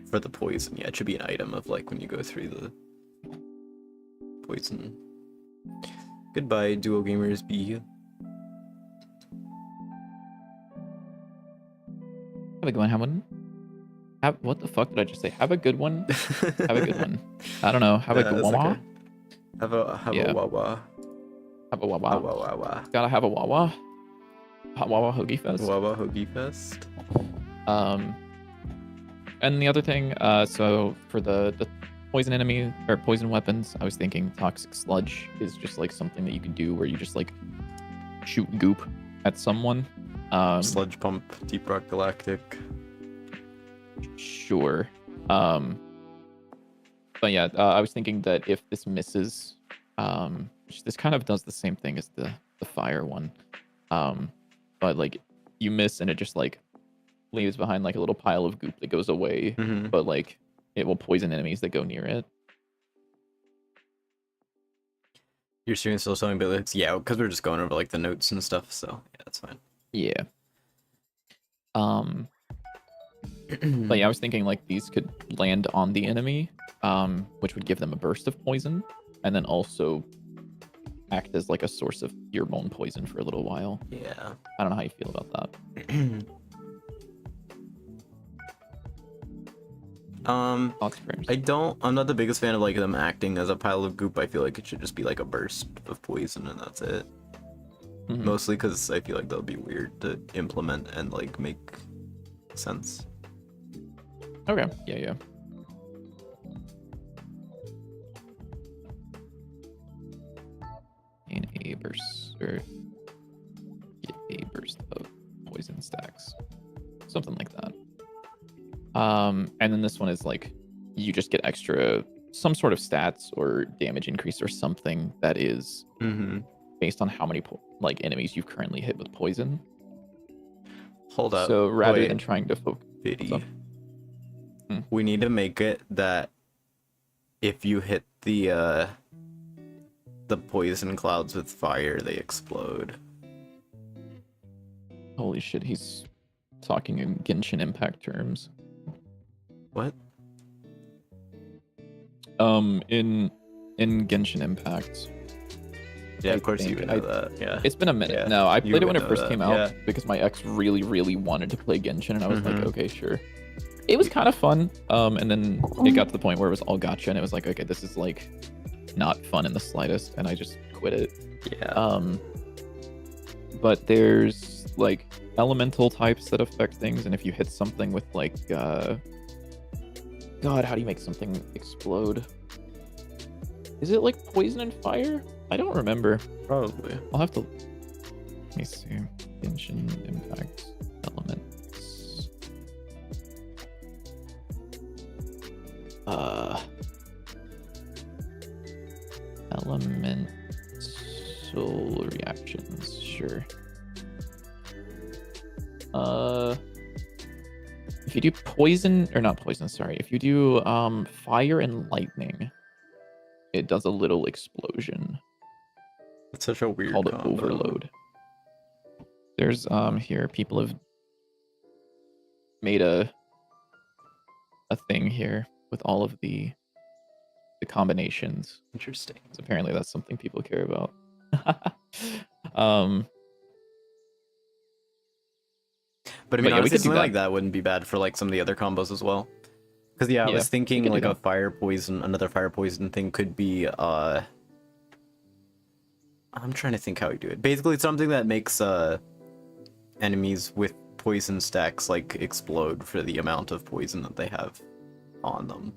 for the poison, yeah, it should be an item of like when you go through the poison. Goodbye, duo gamers. Be have a good one. What the fuck did I just say? Have a good one. Have a good one. I don't know. Have a Yeah, good that's one. okay. Have Yeah. a wawa. Have a Wawa. Wawa. Gotta have a Wawa. Hot Wawa Hoagie Fest. Wawa Hoagie Fest. And the other thing, so for the poison enemy or poison weapons, I was thinking Toxic Sludge is just like something that you can do where you just like shoot goop at someone. Sludge Pump, Deep Rock Galactic. Sure. But yeah, I was thinking that if this misses, this kind of does the same thing as the fire one. But like you miss and it just like leaves behind like a little pile of goop that goes away, but like it will poison enemies that go near it. You're still showing bits, yeah, because we're just going over like the notes and stuff, so yeah, that's fine. Yeah. But yeah, I was thinking like these could land on the enemy, which would give them a burst of poison, and then also act as like a source of your own poison for a little while. Yeah. I don't know how you feel about that. Thoughts, prayers? I'm not the biggest fan of like them acting as a pile of goop. I feel like it should just be like a burst of poison and that's it. Mostly because I feel like that'll be weird to implement and like make sense. Okay, yeah. In a burst, or get a burst of poison stacks. Something like that. And then this one is like, you just get extra, some sort of stats or damage increase or something that is based on how many like enemies you've currently hit with poison. Hold up. So rather than trying to focus... We need to make it that if you hit the poison clouds with fire, they explode. Holy shit, he's talking in Genshin Impact terms. What? In Genshin Impact. Yeah, of course you would know that. Yeah. It's been a minute. Yeah, no, I played it when it first that. came out Yeah. because my ex really, really wanted to play Genshin, and I was like, okay, sure. It was kind of fun. And then it got to the point where it was all gacha, and it was like, okay, this is like not fun in the slightest, and I just quit it. Yeah. But there's like elemental types that affect things, and if you hit something with like God, how do you make something explode? Is it like poison and fire? I don't remember. Probably. I'll have to... Let me see. Genshin Impact elements. Elemental reactions. Sure. If you do poison, or not poison, sorry. If you do fire and lightning, it does a little explosion. It's such a weird called combo. Overload. There's here people have made a thing here with all of the combinations. Interesting. So apparently that's something people care about. But I mean, yeah, honestly, we could do something that. like that wouldn't be bad for like some of the other combos as well. Because yeah, I was thinking like a fire poison, another fire poison thing could be I'm trying to think how we do it. Basically, something that makes enemies with poison stacks like explode for the amount of poison that they have on them.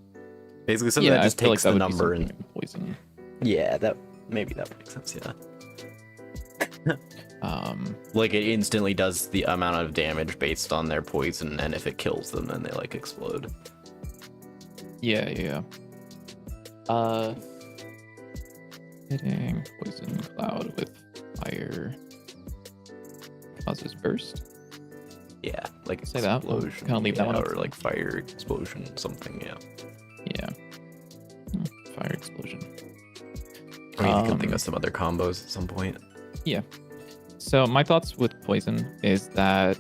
Basically, something that just takes the number and poison. Yeah, that maybe that makes sense. Yeah. Like it instantly does the amount of damage based on their poison, and if it kills them, then they like explode. Yeah. Hitting poison cloud with fire causes burst. Yeah, like say that. We'll explosion. kind of leave that one up. Or like fire explosion, something. Yeah. Fire explosion. I mean, you can think of some other combos at some point. Yeah. So my thoughts with poison is that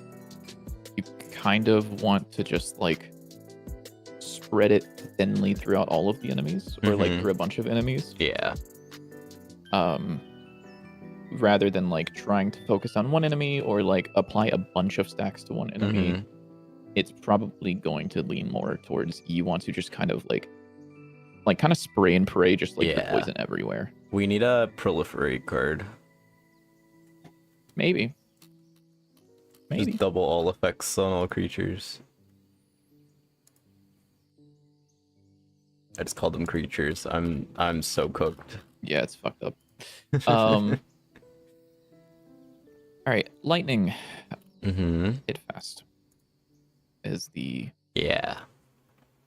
you kind of want to just like spread it thinly throughout all of the enemies, or like through a bunch of enemies. Yeah. Rather than like trying to focus on one enemy or like apply a bunch of stacks to one enemy, it's probably going to lean more towards you want to just kind of like kind of spray and pray, just like the poison everywhere. We need a proliferate card. Maybe. Just double all effects on all creatures. I just called them creatures. I'm so cooked. Yeah, it's fucked up. All right, lightning. Hit fast is the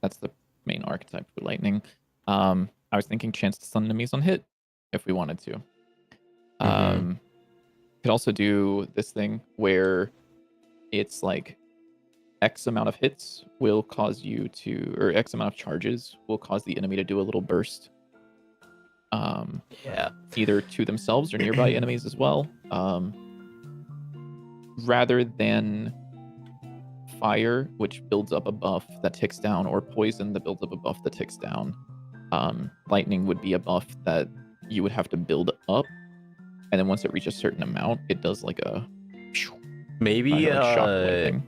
that's the main archetype for lightning. I was thinking chance to stun enemies on hit if we wanted to. Could also do this thing where it's like X amount of hits will cause you to, or X amount of charges will cause the enemy to do a little burst. Either to themselves or nearby enemies as well. Rather than fire, which builds up a buff that ticks down, or poison that builds up a buff that ticks down, lightning would be a buff that you would have to build up, and then once it reaches a certain amount, it does like a maybe kind of like shockwave thing.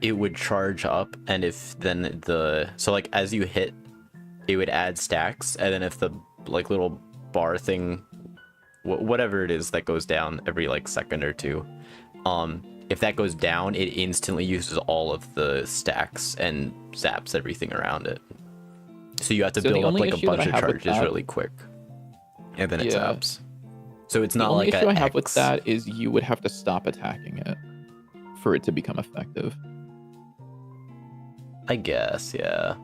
It would charge up, and if then so like as you hit, it would add stacks, and then if the like little bar thing, whatever it is that goes down every like second or two, if that goes down, it instantly uses all of the stacks and zaps everything around it. So you have to build up like a bunch of charges really quick, and then it zaps. So it's not like the only issue I have with that is you would have to stop attacking it for it to become effective. I guess, yeah.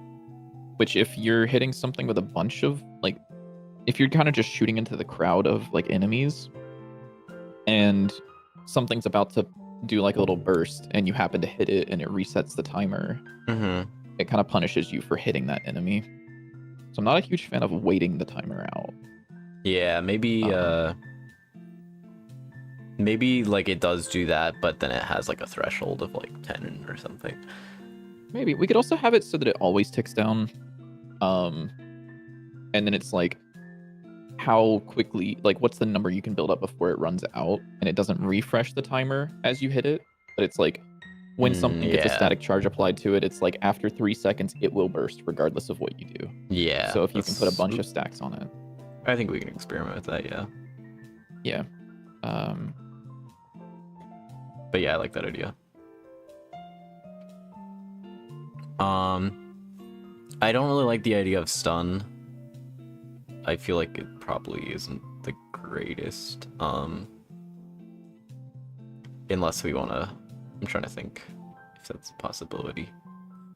Which if you're hitting something with a bunch of like, if you're kind of just shooting into the crowd of like enemies, and something's about to do like a little burst, and you happen to hit it, and it resets the timer, it kind of punishes you for hitting that enemy. So I'm not a huge fan of waiting the timer out. Yeah, maybe maybe like it does do that, but then it has like a threshold of like 10 or something. Maybe we could also have it so that it always ticks down, and then it's like how quickly, like what's the number you can build up before it runs out, and it doesn't refresh the timer as you hit it, but it's like when something gets a static charge applied to it, it's like after 3 seconds it will burst regardless of what you do. Yeah. So if you can put a bunch of stacks on it, I think we can experiment with that. Yeah. Yeah. But yeah, I like that idea. I don't really like the idea of stun. I feel like it probably isn't the greatest. Unless we wanna, I'm trying to think if that's a possibility.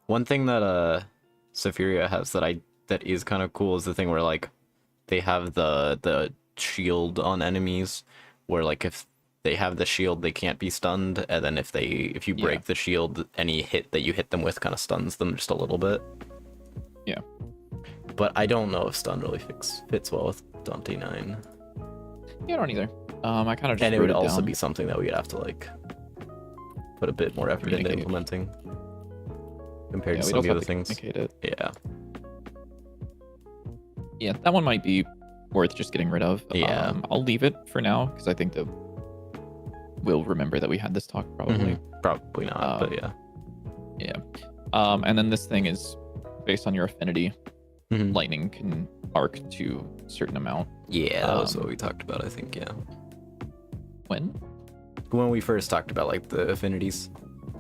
One thing that Safiria has that is kind of cool is the thing where like they have the shield on enemies, where like if they have the shield they can't be stunned, and then if you break the shield, any hit that you hit them with kind of stuns them just a little bit. Yeah. But I don't know if stun really fits well with Dante 9. Yeah, I don't either. I kind of just and it would also down. be something that we'd have to like put a bit more effort into implementing compared to some of the other things. It. Yeah. Yeah, that one might be worth just getting rid of. Yeah. I'll leave it for now because I think that we'll remember that we had this talk probably. Probably not, but yeah. Yeah. And then this thing is based on your affinity. Lightning can arc to a certain amount. Yeah, that was what we talked about, I think, yeah. When we first talked about like the affinities.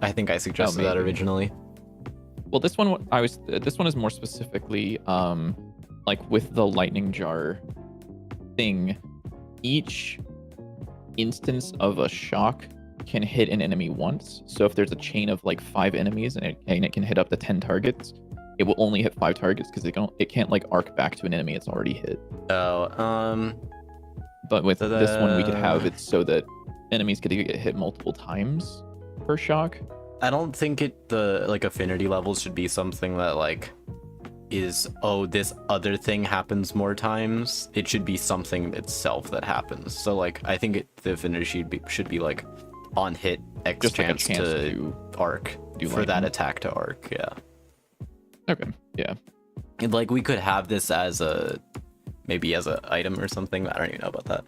I think I suggested that originally. Well, this one is more specifically like with the lightning jar thing, each instance of a shock can hit an enemy once. So if there's a chain of like 5 enemies and it can hit up to 10 targets, it will only hit 5 targets because it can't like arc back to an enemy it's already hit. But with this one, we could have it so that enemies could get hit multiple times per shock. I don't think the like affinity levels should be something that like is, oh, this other thing happens more times. It should be something itself that happens. So like I think the affinity should be like on hit X just chance, like to arc for that attack to arc. Yeah. Okay. Yeah. And like we could have this as maybe as a item or something. I don't even know about that.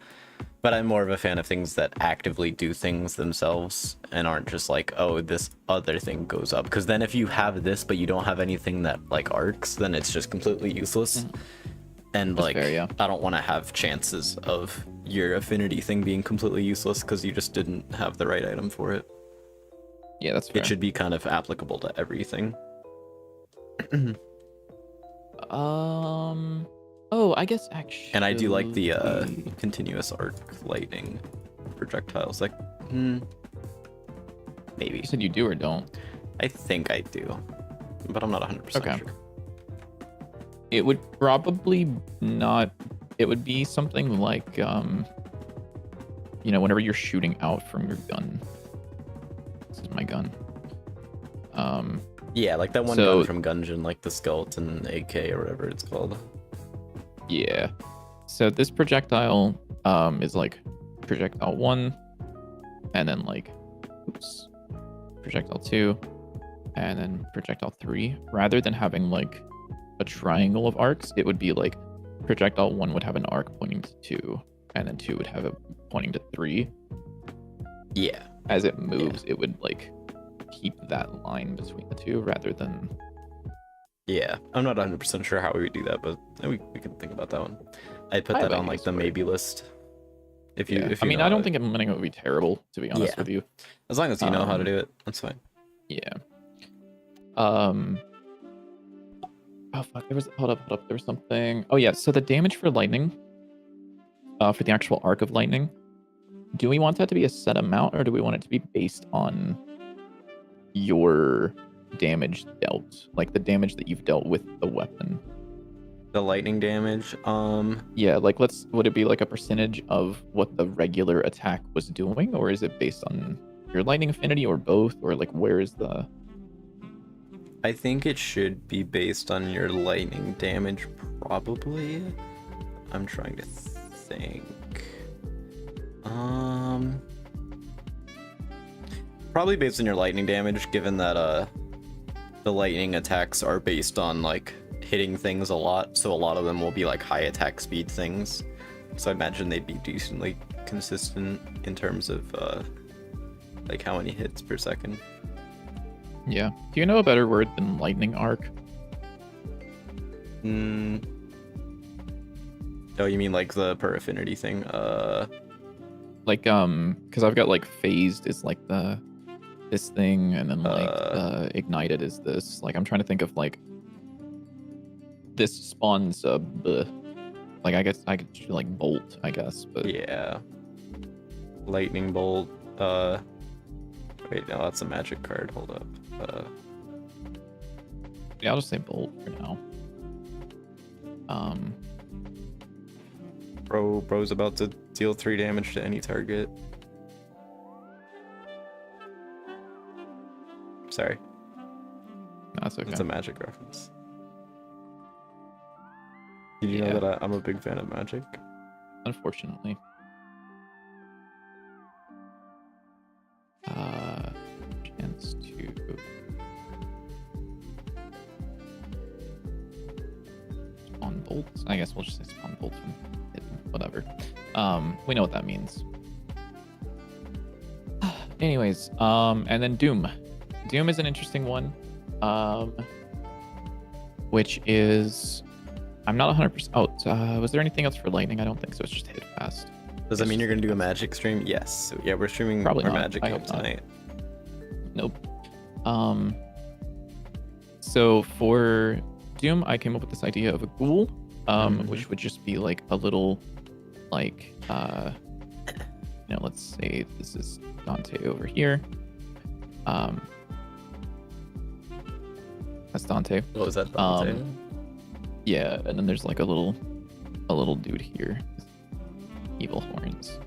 But I'm more of a fan of things that actively do things themselves and aren't just like, oh, this other thing goes up. Because then if you have this, but you don't have anything that like arcs, then it's just completely useless. And that's like, fair, yeah. I don't want to have chances of your affinity thing being completely useless because you just didn't have the right item for it. Yeah, that's fair. It should be kind of applicable to everything. Oh, I guess actually. And I do like the continuous arc lightning projectiles. Like, maybe. You said you do or don't? I think I do, but I'm not 100% Okay. sure. It would probably not. It would be something like, whenever you're shooting out from your gun. This is my gun. Yeah, like that one so- gun from Gungeon, like the skeleton AK or whatever it's called. Yeah. So this projectile is like projectile 1, and then like, projectile 2, and then projectile 3. Rather than having like a triangle of arcs, it would be like projectile 1 would have an arc pointing to 2, and then 2 would have it pointing to 3. Yeah. As it moves, it would like keep that line between the two rather than. Yeah, I'm not 100% sure how we would do that, but we can think about that one. I'd put I that have on like ideas the for it. maybe list. If you, Yeah. if you I mean, know I don't how think implementing it would be terrible, to be honest Yeah. with you. as long as you know how to do it, that's fine. Yeah. Oh fuck! Hold up. There was something. Oh yeah. So the damage for lightning, for the actual arc of lightning, do we want that to be a set amount, or do we want it to be based on your damage dealt, like the damage that you've dealt with the weapon? The lightning damage, Yeah, like would it be like a percentage of what the regular attack was doing, or is it based on your lightning affinity, or both, or like where is the? I think it should be based on your lightning damage, probably. I'm trying to think. Probably based on your lightning damage, given that the lightning attacks are based on like hitting things a lot, so a lot of them will be like high attack speed things. So I imagine they'd be decently consistent in terms of like how many hits per second. Yeah. Do you know a better word than lightning arc? Oh, you mean like the per affinity thing? Like because I've got like phased is like this thing, and then like ignited is this. Like I'm trying to think of like this spawns like I guess I could do like bolt, I guess, but Yeah. Lightning bolt. Wait, no, that's a magic card. Hold up. yeah, I'll just say bolt for now. Bro's about to deal 3 damage to any target. Sorry, No, that's okay. it's a magic reference. Did you Yeah. know that I'm a big fan of magic? Unfortunately. Chance to spawn bolts. I guess we'll just say spawn bolts from hidden, whatever. We know what that means. Anyways, and then Doom. Doom is an interesting one. Which is, I'm not 100%. Oh, was there anything else for lightning? I don't think so. It's just hit fast. Does that It's mean you're just gonna do a hit fast. magic stream? Yes. So, yeah, we're streaming Probably our not. magic I game hope not. tonight. Nope. So for Doom, I came up with this idea of a ghoul, which would just be like a little, like, let's say this is Dante over here. That's Dante. What was that? Dante? Yeah, and then there's like a little dude here, evil horns.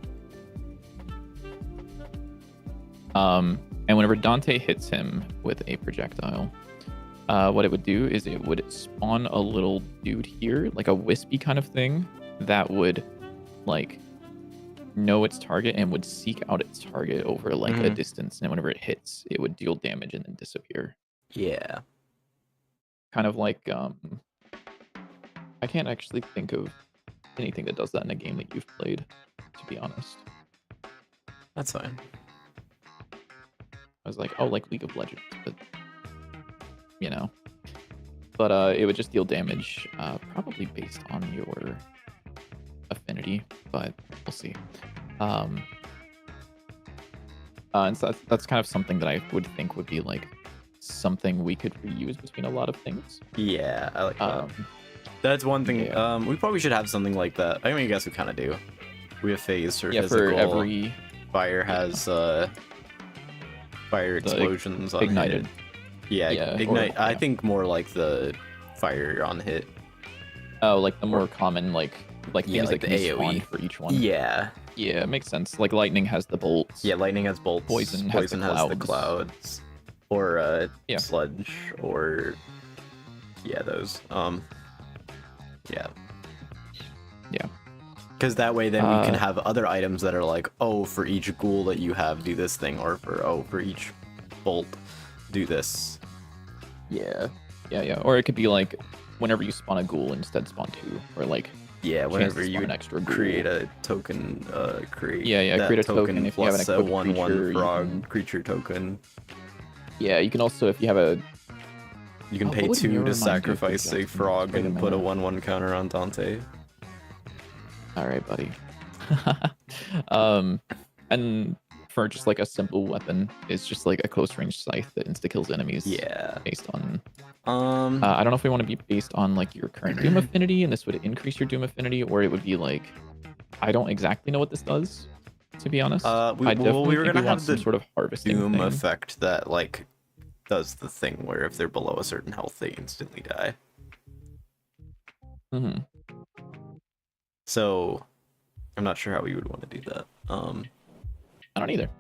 And whenever Dante hits him with a projectile, what it would do is it would spawn a little dude here, like a wispy kind of thing, that would like know its target and would seek out its target over like a distance. And whenever it hits, it would deal damage and then disappear. Yeah. Kind of like I can't actually think of anything that does that in a game that you've played, to be honest. That's fine. I was like, oh, like League of Legends, but But it would just deal damage, probably based on your affinity. but we'll see. And so that's kind of something that I would think would be like something we could reuse between a lot of things. Yeah, I like that. That's one thing. Yeah. We probably should have something like that. I mean, I guess we kind of do. We have phase for physical. For every fire has fire explosions on ignited. Hit. Yeah, ignite. I think more like the fire on hit. Oh, like the more common like things like that the can AoE spawn for each one. Yeah. Yeah, it makes sense. Like lightning has the bolts. Yeah, lightning has bolts. Poison has the clouds. Or Yeah. sludge or those. Yeah. Yeah. Because that way then we can have other items that are like, oh, for each ghoul that you have, do this thing, or for each bolt, do this. Yeah. Or it could be like whenever you spawn a ghoul, instead spawn 2, or like whenever you an extra ghoul. create a token, create create a token if you have an plus a equipped 1/1 frog creature, creature token. Yeah, you can also, if you have a You can pay what would 2 Mirror to Mind do for sacrifice a Jackson? frog Wait a and put a minute. 1/1 counter on Dante. All right, buddy. And for just like a simple weapon, it's just like a close range scythe that insta kills enemies. Yeah. Based on I I don't know if we want to be based on like your current Doom affinity, and this would increase your Doom affinity, or it would be like, I don't exactly know what this does, to be honest. we were think gonna we have want the some sort of harvesting Doom thing. effect that like does the thing where if they're below a certain health, they instantly die. Hmm. So I'm not sure how we would want to do that. I don't either.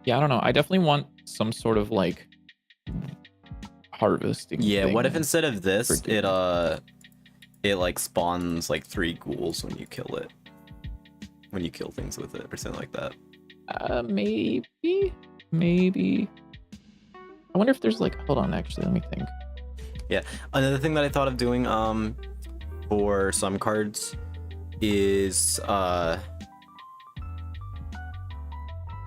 Yeah, I don't know. I definitely want some sort of like harvesting. Yeah, thing what if instead of this, for Doom. it like spawns like 3 ghouls when you kill it, when you kill things with it or something like that. Maybe. I wonder if there's like, hold on, actually, let me think. Another thing that I thought of doing for some cards is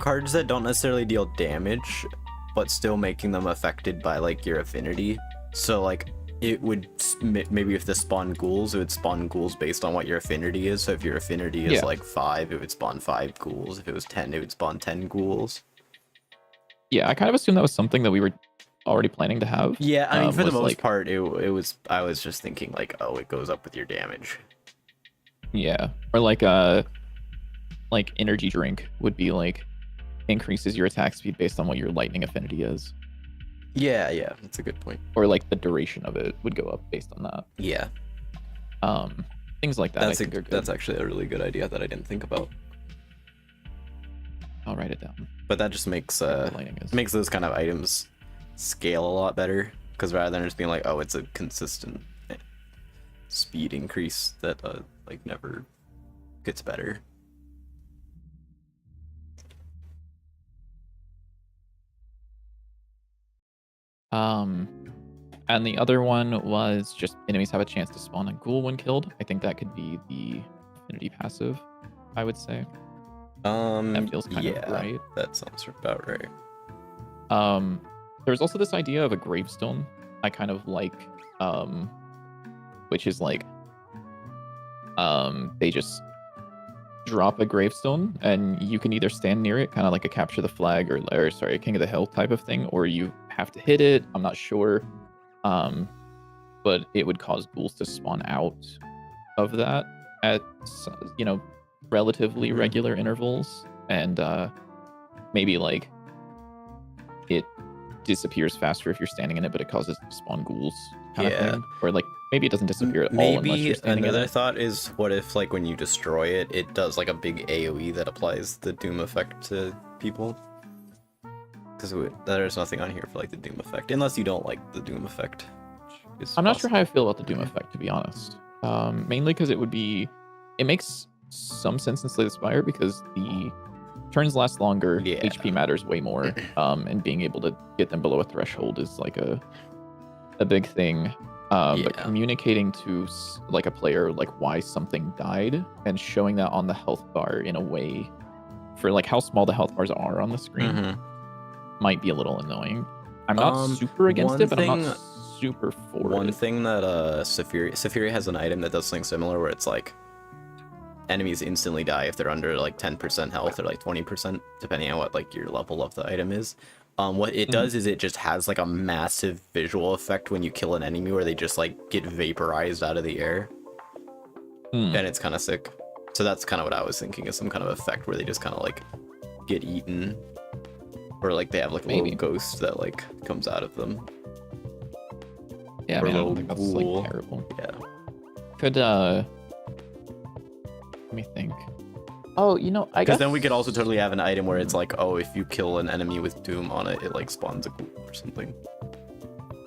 cards that don't necessarily deal damage but still making them affected by like your affinity. So like it would maybe if this spawned ghouls, it would spawn ghouls based on what your affinity is. So if your affinity is like 5, it would spawn 5 ghouls. If it was 10, it would spawn 10 ghouls. Yeah, I kind of assumed that was something that we were already planning to have. Yeah, I mean, for the was, most like- part, it was. I was just thinking like, oh, it goes up with your damage. Yeah, or like energy drink would be like increases your attack speed based on what your lightning affinity is, Yeah, that's a good point. or like the duration of it would go up based on that. Yeah, Things like that. that's I think are good. that's actually a really good idea that I didn't think about. I'll write it down. But that just makes Whatever the lighting is. makes those kind of items scale a lot better, because rather than just being like, oh, it's a consistent speed increase that like never gets better. And the other one was just enemies have a chance to spawn a ghoul when killed. I think that could be the affinity passive, I would say. That feels kind of right. That sounds about right. There's also this idea of a gravestone I kind of like, which is like, they just drop a gravestone and you can either stand near it, kind of like a capture the flag or sorry, a King of the Hill type of thing, or you have to hit it. I'm not sure. But it would cause ghouls to spawn out of that at, relatively regular intervals, and maybe like it disappears faster if you're standing in it, but it causes it to spawn ghouls kind of thing. Or like maybe it doesn't disappear at all unless Maybe you're standing in another it. thought is, what if like when you destroy it, it does like a big AoE that applies the Doom effect to people? Because there's nothing on here for like the Doom effect, unless you don't like the Doom effect. I'm not sure how I feel about the Doom effect, to be honest. Mainly because it makes some sense in Slay the Spire because the turns last longer, Yeah. HP matters way more, and being able to get them below a threshold is like a big thing. But Yeah. communicating to like a player like why something died and showing that on the health bar in a way for like how small the health bars are on the screen Mhm. might be a little annoying. I'm not super against one it, but I'm thing not super for One it. thing that Saphiri has an item that does something similar where it's like enemies instantly die if they're under like 10% health or like 20%, depending on what like your level of the item is. What it does is it just has like a massive visual effect when you kill an enemy where they just like get vaporized out of the air. And it's kind of sick. So that's kind of what I was thinking, is some kind of effect where they just kind of like get eaten, or like they have like a little ghost that like comes out of them. Yeah, I mean, I don't think that's like terrible. Yeah. Could let me think. Oh, you know, I guess. Because then we could also totally have an item where it's like, oh, if you kill an enemy with Doom on it, it like spawns a ghoul or something.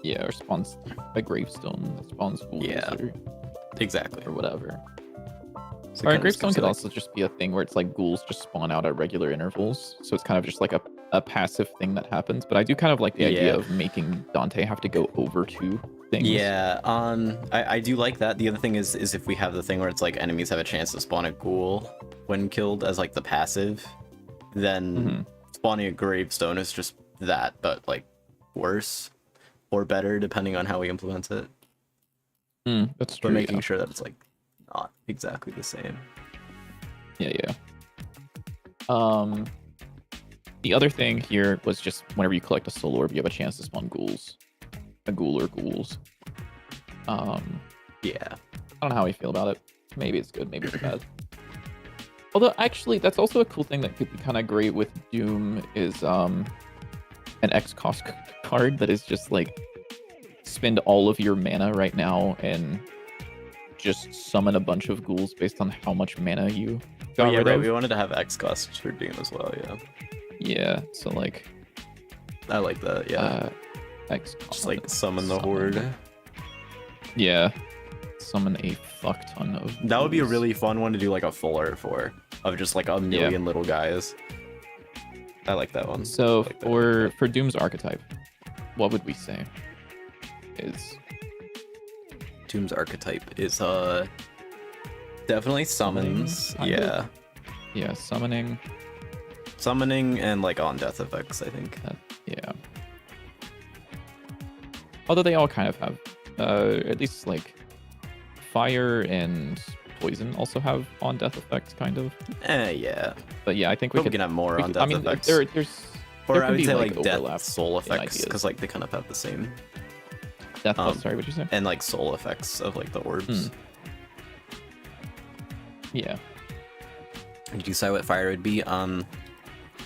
Yeah, or spawns a gravestone that spawns ghouls. Yeah. Or whatever. So Or a gravestone could also just be a thing where it's like ghouls just spawn out at regular intervals. So it's kind of just like a passive thing that happens. But I do kind of like the idea of making Dante have to go over to things. Yeah, I do like that. The other thing is if we have the thing where it's like enemies have a chance to spawn a ghoul when killed as like the passive, then spawning a gravestone is just that, but like worse or better depending on how we implement it. That's true. But making sure that it's like not exactly the same. Yeah. The other thing here was just whenever you collect a soul orb, you have a chance to spawn ghouls. A ghoul or ghouls. Yeah. I don't know how I feel about it. Maybe it's good, maybe it's bad. Although, actually, that's also a cool thing that could be kind of great with Doom is an X cost card that is just like spend all of your mana right now and just summon a bunch of ghouls based on how much mana you got rid of. We wanted to have X costs for Doom as well, yeah. Yeah, so like... I like that, yeah. X just like summon the horde. Yeah. Summon a fuck ton of ghouls. That would be a really fun one to do like a full art for, of just like a million little guys. I like that one. So for Doom's archetype, what would we say is... Doom's archetype is definitely summons. Yeah. Yeah, summoning. Summoning and like on death effects, I think. Yeah. Although they all kind of have, at least like fire and poison also have on death effects, kind of. Yeah. But yeah, I think we can have more on death effects. Or I would say like overlap death soul effects, because like they kind of have the same. Death. Sorry, what'd you say? And like soul effects of like the orbs. Yeah. Did you decide what fire would be?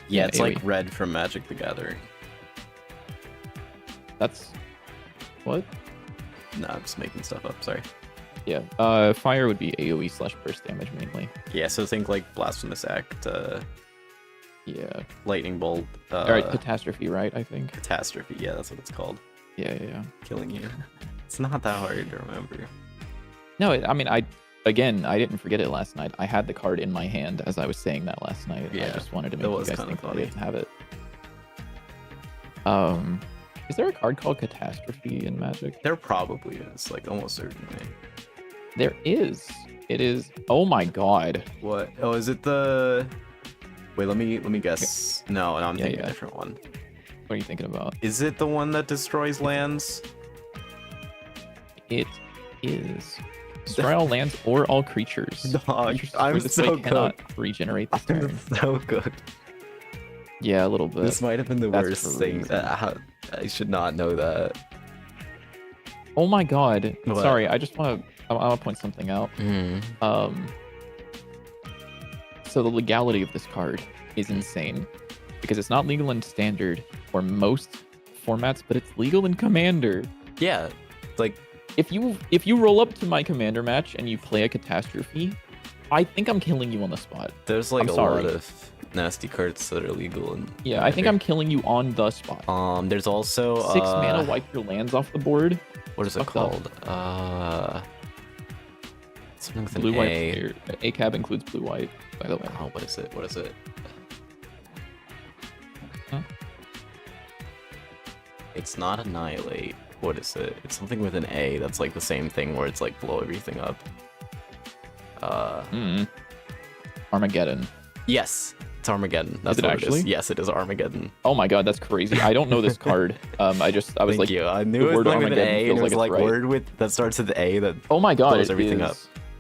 Yeah, it's AoE. Like red from Magic the Gathering. That's what? No, I'm just making stuff up. Sorry. Yeah. Fire would be AoE / burst damage mainly. Yeah. So think like Blasphemous Act. Yeah. Lightning Bolt. All right. Catastrophe, right? I think. Catastrophe. Yeah, that's what it's called. Yeah. Killing you. It's not that hard to remember. No, I mean, I didn't forget it last night. I had the card in my hand as I was saying that last night. Yeah, I just wanted to make you guys think that I didn't have it. Is there a card called Catastrophe in Magic? There probably is, like almost certainly. There is. It is. Oh my god. What? Oh, is it the? Wait, let me guess. No, I'm thinking a different one. What are you thinking about? Is it the one that destroys lands? It is. Destroy all lands or all creatures. Dog, I'm so good. Cannot regenerate this turn. So good. Yeah, a little bit. This might have been the worst thing. I should not know that. Oh my god. What? Sorry, I want to point something out. So the legality of this card is insane because it's not legal in standard or most formats, but it's legal in Commander. Yeah, like if you roll up to my Commander match and you play a Catastrophe, I think I'm killing you on the spot. There's like a lot of nasty cards that are legal in Commander. I think I'm killing you on the spot. There's also 6 mana wipe your lands off the board. What is it called? Something with blue an A. White. ACAB includes blue white, by the way. Oh, what is it? Huh? It's not Annihilate. What is it? It's something with an A that's like the same thing where it's like blow everything up. Armageddon. Yes. It's Armageddon. That's Is it what actually? it is. Yes, it is Armageddon. Oh my god, that's crazy. I don't know this card. I was Thank like, you. I the knew it was word going with an Armageddon A, feels and it was like like it's right. word with that starts with the A that Oh my god, blows it everything is. up.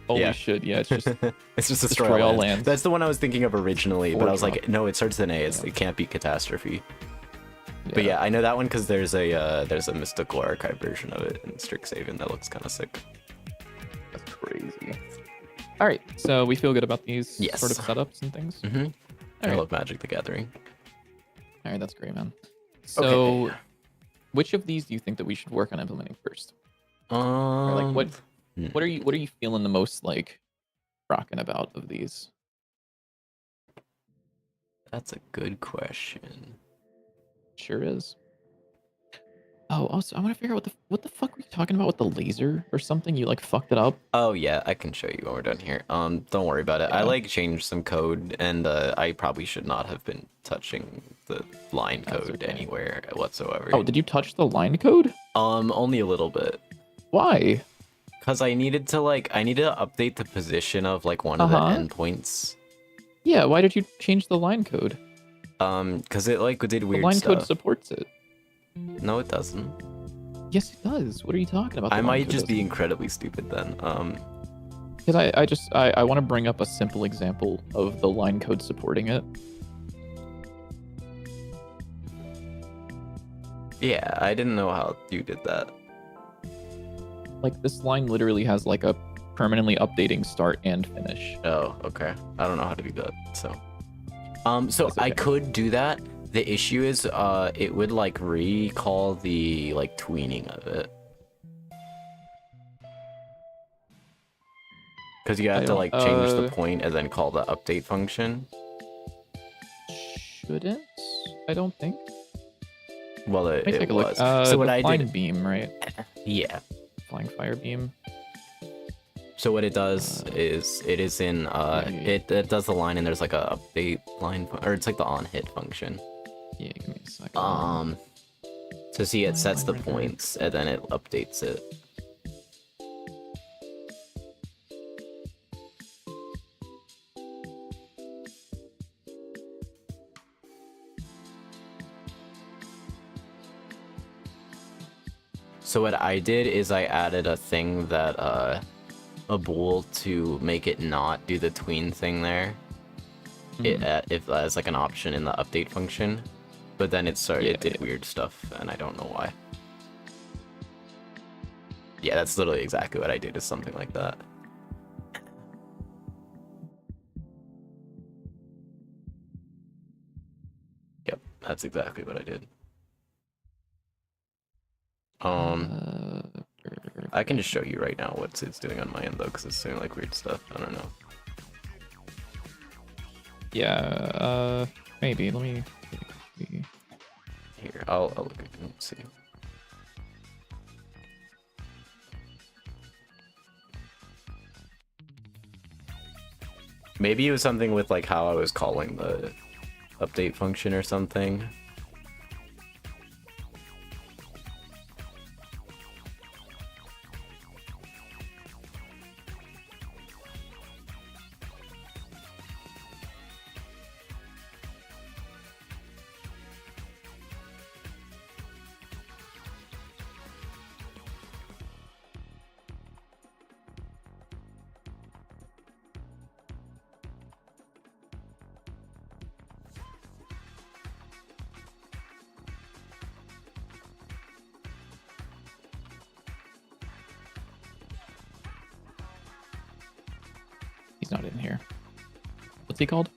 Holy Yeah. shit, yeah, it's just It's just Destroy all lands. That's the one I was thinking of originally, but I was like, Drop. no, it starts with an A. It can't be Catastrophe. But yeah, I know that one because there's a Mystical Archive version of it in Strixhaven that looks kind of sick. That's crazy. All right, so we feel good about these Yes. sort of setups and things. Mm-hmm. I right. love Magic the Gathering. All right, that's great, man. So, which of these do you think that we should work on implementing first? Or like, what are you feeling the most like rocking about of these? That's a good question. Sure is. Oh, also, I want to figure out what the fuck were you talking about with the laser or something? You like fucked it up. Oh yeah, I can show you when we're done here. Don't worry about it. I Yeah. like changed some code, and I probably should not have been touching the line That's code okay. anywhere whatsoever. Oh, did you touch the line code? Only a little bit. Why? Cause I needed to update the position of like one of the endpoints. Yeah, why did you change the line code? Cause it like did The weird line stuff. code supports it. No, it doesn't. Yes, it does. What are you talking about? I might just be incredibly stupid then. Because I want to bring up a simple example of the line code supporting it. Yeah, I didn't know how you did that. Like this line literally has like a permanently updating start and finish. Oh, okay. I don't know how to do that. So That's okay. I could do that. The issue is it would like recall the like tweening of it. Because you have to like change the point and then call the update function. Shouldn't? I don't think. Well, Let me it take a look. was. So what the I flying did, beam, right? yeah. Flying fire beam. So what it does is it is in it does the line and there's like a update line or it's like the on hit function. Yeah, give me a second. So see, it sets the Right. points and then it updates it. So what I did is I added a thing that a bool to make it not do the tween thing there. If as like an option in the update function, but then it did weird stuff and I don't know why. Yeah, that's literally exactly what I did, is something like that. Yep, that's exactly what I did. I can just show you right now what it's doing on my end though, because it's doing like weird stuff. I don't know. Yeah, maybe. Let me see. Here, I'll look at it and see. Maybe it was something with like how I was calling the update function or something. He's not in here. What's he called?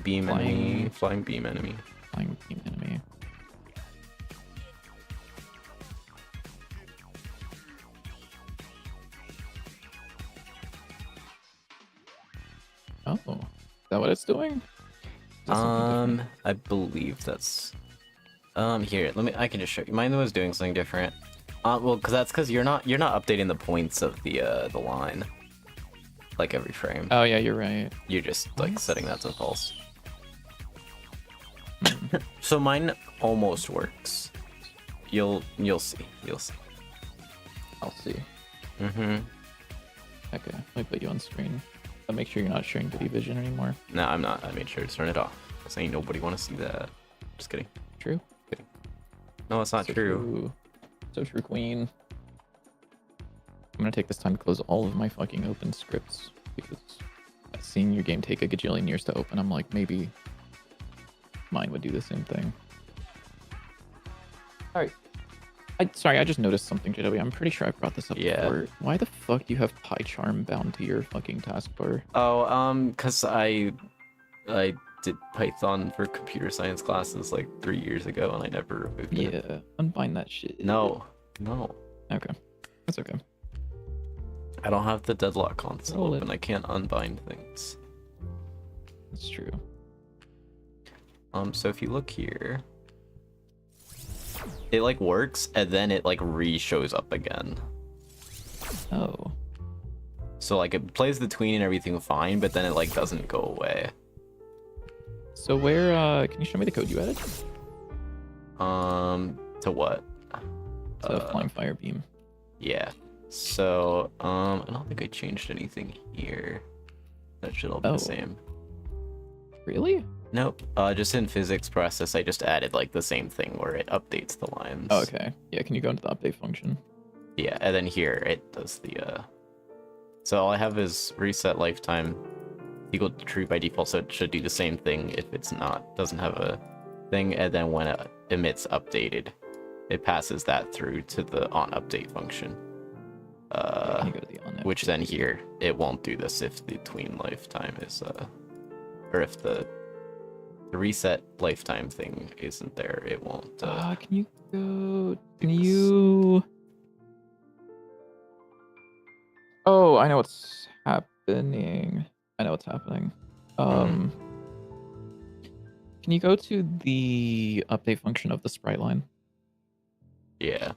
Beam enemy, flying beam enemy. Flying beam enemy. Oh, is that what it's doing? I believe that's here, I can just show you. Mine was doing something different. Well, because you're not updating the points of the line like every frame. Oh yeah, you're right. You're just like setting that to false. So mine almost works. You'll see. I'll see. Mm-hmm. Okay, let me put you on screen. I'll make sure you're not sharing video vision anymore. No, I'm not. I made sure to turn it off. Cause ain't nobody want to see that. Just kidding. True. No, it's not So true. So true, Queen. I'm gonna take this time to close all of my fucking open scripts because seeing your game take a gajillion years to open, I'm like, maybe mine would do the same thing. All right. Sorry, I just noticed something, JW. I'm pretty sure I brought this up before. Why the fuck do you have PyCharm bound to your fucking taskbar? Oh, cause I did Python for computer science classes like 3 years ago, and I never removed it. Yeah, unbind that shit. No. Okay, that's okay. I don't have the deadlock console Roll it. open. I can't unbind things. That's true. So if you look here, it like works, and then it like re-shows up again. Oh. So like it plays the tween and everything fine, but then it like doesn't go away. So where? Can you show me the code you added? To what? To Flying Fire Beam. Yeah. So I don't think I changed anything here. That should all be the same. Really? Nope. Just in physics process, I just added like the same thing where it updates the lines. Oh, okay. Yeah. Can you go into the update function? Yeah, and then here it does the. So all I have is reset lifetime equal to true by default, so it should do the same thing if it's not doesn't have a thing, and then when it emits updated, it passes that through to the on update function. Can you go to the on Which then here it won't do this if the tween lifetime is or if the reset lifetime thing isn't there, it won't. Can you go? Can you? Oh, I know what's happening. Can you go to the update function of the sprite line? Yeah.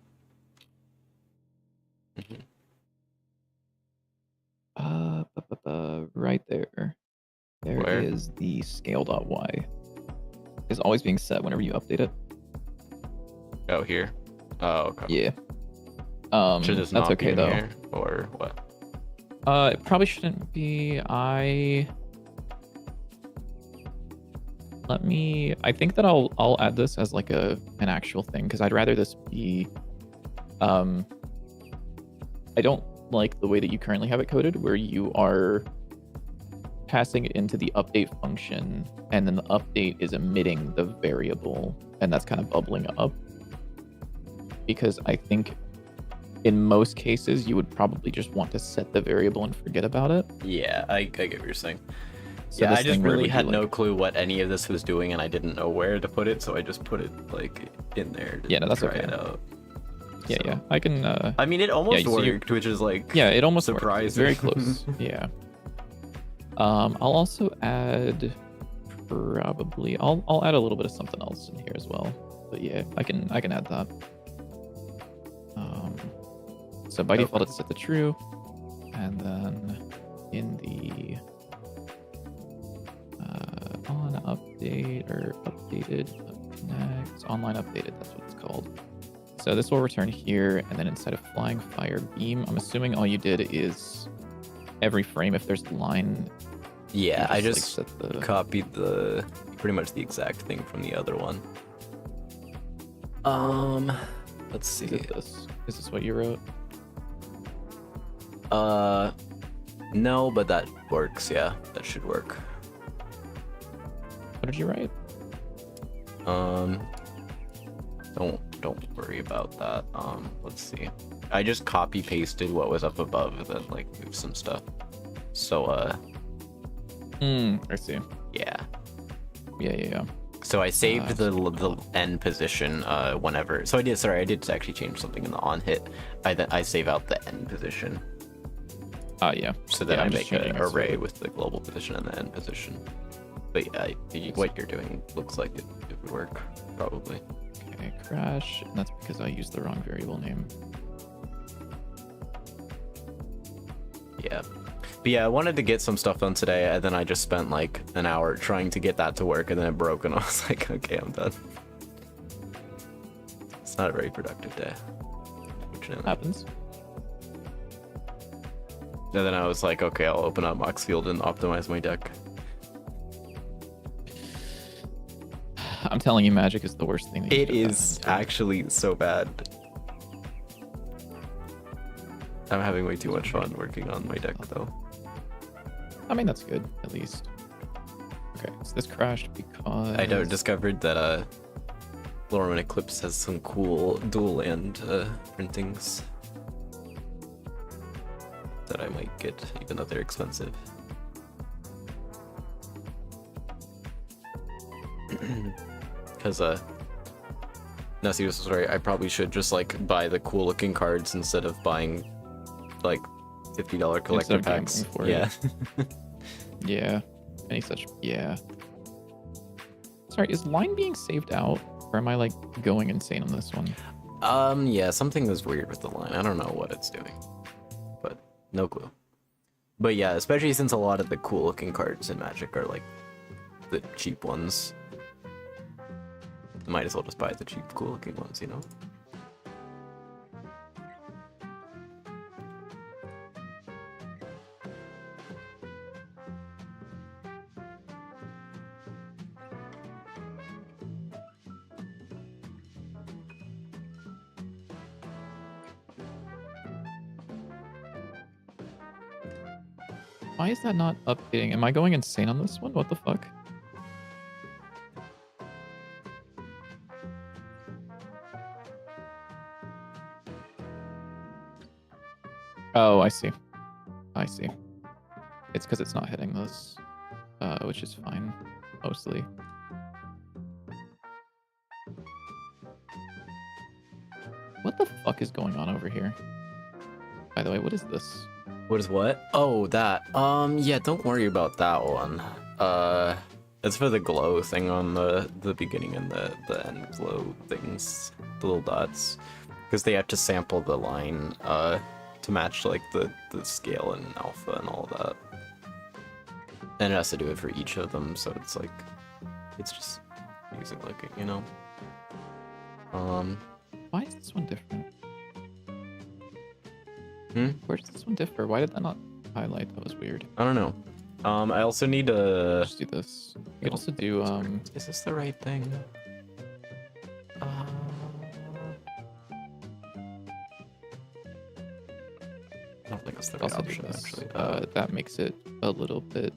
Right there. There Where? is the scale.y. Is always being set whenever you update it. Oh, here. Oh, okay. Yeah. Should this that's not okay be in though. here, or what? It probably shouldn't be. I think that I'll add this as like an actual thing because I'd rather this be. I don't like the way that you currently have it coded, where you are passing it into the update function, and then the update is emitting the variable, and that's kind of bubbling up. Because I think in most cases, you would probably just want to set the variable and forget about it. Yeah, I get what you're saying. So yeah, this I just thing where it really would be had no like- clue what any of this was doing, and I didn't know where to put it, so I just put it like in there to Yeah, no, that's try okay. it out. Yeah, So- yeah. I can. I mean, it almost so you're- worked, which is like Yeah, it almost worked. It's surprising. very close. Yeah. I'll also add probably. I'll add a little bit of something else in here as well. But yeah, I can add that. So by default it's set to true, and then in the on update or updated next online updated, that's what it's called. So this will return here, and then inside of Flying Fire Beam, I'm assuming all you did is every frame, if there's a line. Yeah, I like, just set the. copied pretty much the exact thing from the other one. Let's see. Is it this? Is this what you wrote? No, but that works. Yeah, that should work. What did you write? Don't worry about that. Let's see. I just copy pasted what was up above and then like moved some stuff. So I see. yeah. Yeah. So I saved so the end position whenever. So I did actually change something in the on hit. I save out the end position. Yeah. So then Yeah, I I'm just make changing an it so array that- with the global position and the end position. But yeah, what you're doing looks like it would work, probably. Okay, crash. And that's because I used the wrong variable name. Yeah. But yeah, I wanted to get some stuff done today, and then I just spent like an hour trying to get that to work, and then it broke, and I was like, okay, I'm done. It's not a very productive day, unfortunately. Happens. And then I was like, okay, I'll open up Moxfield and optimize my deck. I'm telling you, magic is the worst thing. That you It could have is done. actually so bad. I'm having way too much fun working on my deck though. I mean, that's good, at least. Okay, so this crashed because... I discovered that Lorwyn Eclipse has some cool dual land printings that I might get, even though they're expensive. Because no, seriously, sorry, I probably should just like buy the cool looking cards instead of buying like $50 collector of gambling packs. for Yeah. Yeah. Any such... Yeah. Sorry, is line being saved out? Or am I like going insane on this one? Yeah, something is weird with the line. I don't know what it's doing, but no clue. But yeah, especially since a lot of the cool looking cards in Magic are like the cheap ones. Might as well just buy the cheap, cool looking ones, you know? Why is that not updating? Am I going insane on this one? What the fuck? Oh, I see. I see. It's because it's not hitting this, which is fine, mostly. What the fuck is going on over here? By the way, what is this? What is what? Oh, that. Yeah, don't worry about that one. It's for the glow thing on the beginning and the end glow things, the little dots, because they have to sample the line to match like the scale and alpha and all that, and it has to do it for each of them. So it's like, it's just music looking, you know. Why is this one different? Hmm? Where does this one differ? Why did that not highlight? That was weird. I don't know. I also need to. Just do this. You could also do Is this the right thing? I don't think that's the right also do option, this. actually. That makes it a little bit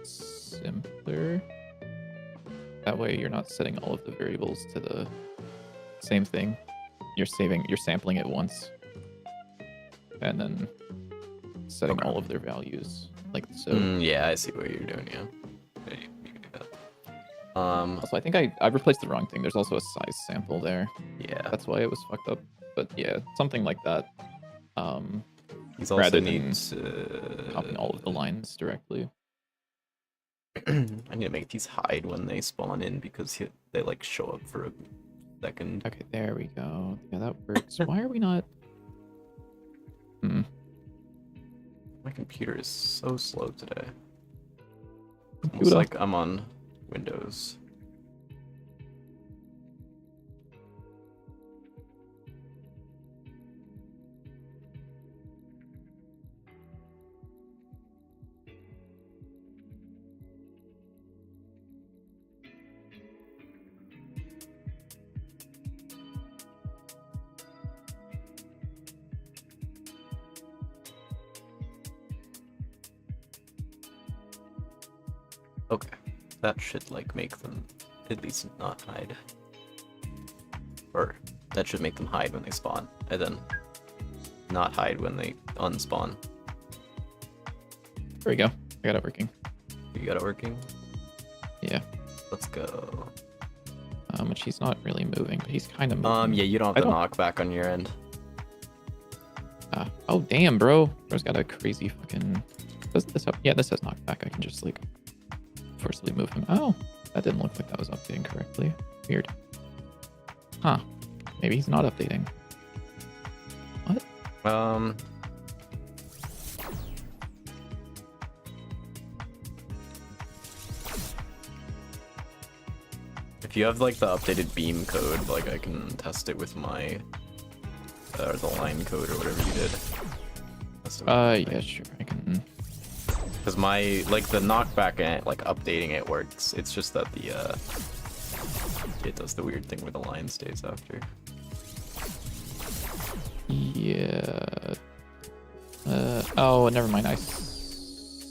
simpler. That way you're not setting all of the variables to the same thing. You're sampling it once. And then setting all of their values like so. Yeah, I see what you're doing, yeah. You can do that. Also, I think I replaced the wrong thing. There's also a size sample there. Yeah. That's why it was fucked up. But yeah, something like that. He's also rather needs copying all of the lines directly. I need to make these hide when they spawn in because they like show up for a second. Okay, there we go. Yeah, that works. Why are we not? My computer is so slow today. Almost Computer. like I'm on Windows. Okay, that should like make them at least not hide. Or that should make them hide when they spawn, and then not hide when they unspawn. There we go. I got it working. You got it working? Yeah. Let's go. Which he's not really moving, but he's kind of moving. Yeah, you don't have the knockback on your end. Oh damn, bro. Bro's got a crazy fucking. Does this have... Yeah, this has knockback. I can just like forcibly move him. Oh, that didn't look like that was updating correctly. Weird. Huh. Maybe he's not updating. What? If you have like the updated beam code, like I can test it with my or the line code or whatever you did. Yeah, sure. I can. Because my like the knockback and like updating it works. It's just that the It does the weird thing where the line stays after. Yeah. Oh, never mind.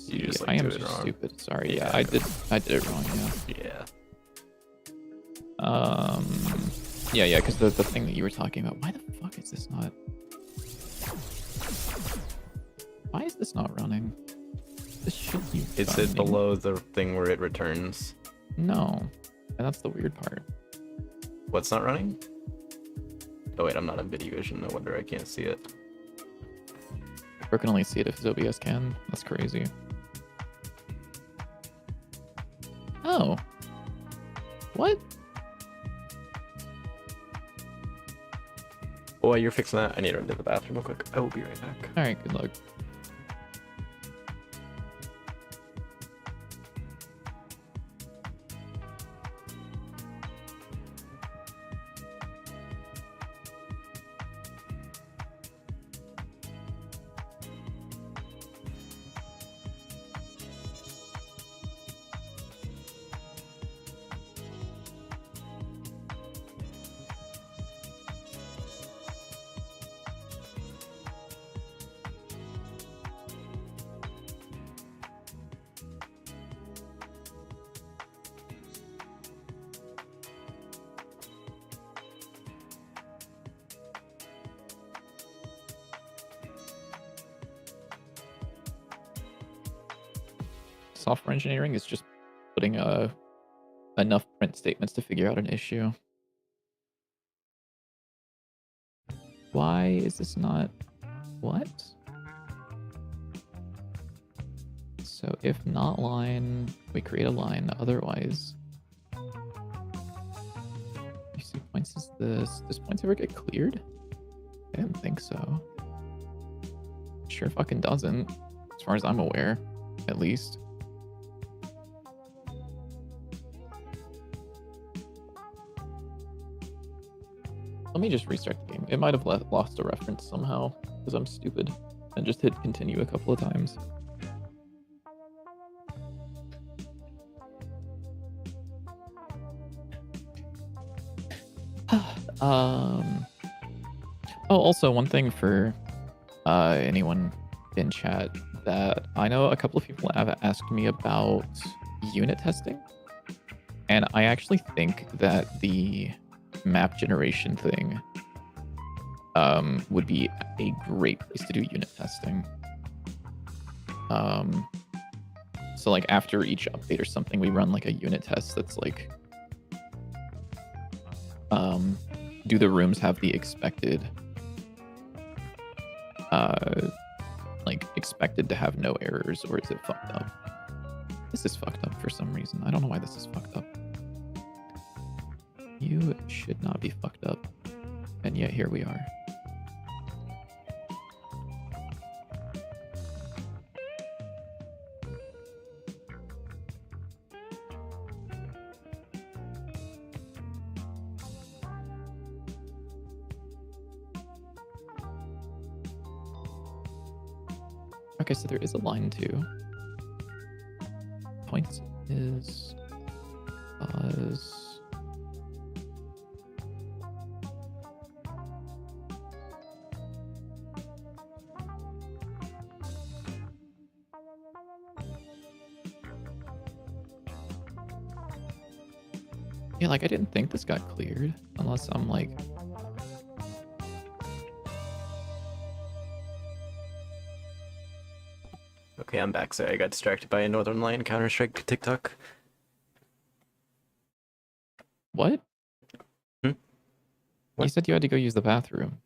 You just, like, I am did it just wrong. stupid. Sorry. Yeah, Yeah, I did it wrong. Yeah. Yeah. Because the thing that you were talking about. Why the fuck is this not? Why is this not running? This should be. Is it running. below the thing where it returns? No, and that's the weird part. What's not running? Oh wait, I'm not in video vision. No wonder I can't see it. I can only see it if OBS can. That's crazy. Oh. What? Oh, while you're fixing that, I need to run to the bathroom real quick. I will be right back. All right. Good luck. Software engineering is just putting enough print statements to figure out an issue. Why is this not? What? So if not line, we create a line. Otherwise, you see points is this. Does points ever get cleared? I didn't think so. Sure fucking doesn't, as far as I'm aware, at least. Let me just restart the game. It might have lost a reference somehow because I'm stupid and just hit continue a couple of times. Oh, also one thing for anyone in chat that I know a couple of people have asked me about unit testing, and I actually think that the map generation thing would be a great place to do unit testing. So like after each update or something, we run like a unit test that's like, do the rooms have the expected, like expected to have no errors, or is it fucked up? This is fucked up for some reason. I don't know why this is fucked up. You should not be fucked up. And yet here we are. Okay, so there is a line too. Points is yeah, like I didn't think this got cleared unless I'm like, Okay, I'm back. Sorry, I got distracted by a Northern Lion Counter-Strike TikTok. what? Hmm? What? You said you had to go use the bathroom.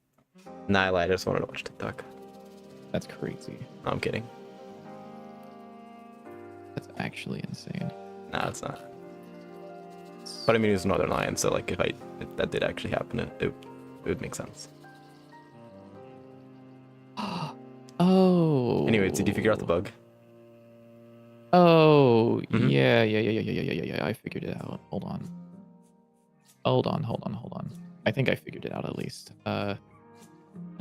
Nah, I lied. I just wanted to watch TikTok. That's crazy. No, I'm kidding. That's actually insane. Nah, it's not. But I mean, it was Northern Lion, so like if that did actually happen, it would make sense. Oh. Anyway, did you figure out the bug? Oh, Mhm. yeah. I figured it out. Hold on. I think I figured it out at least. I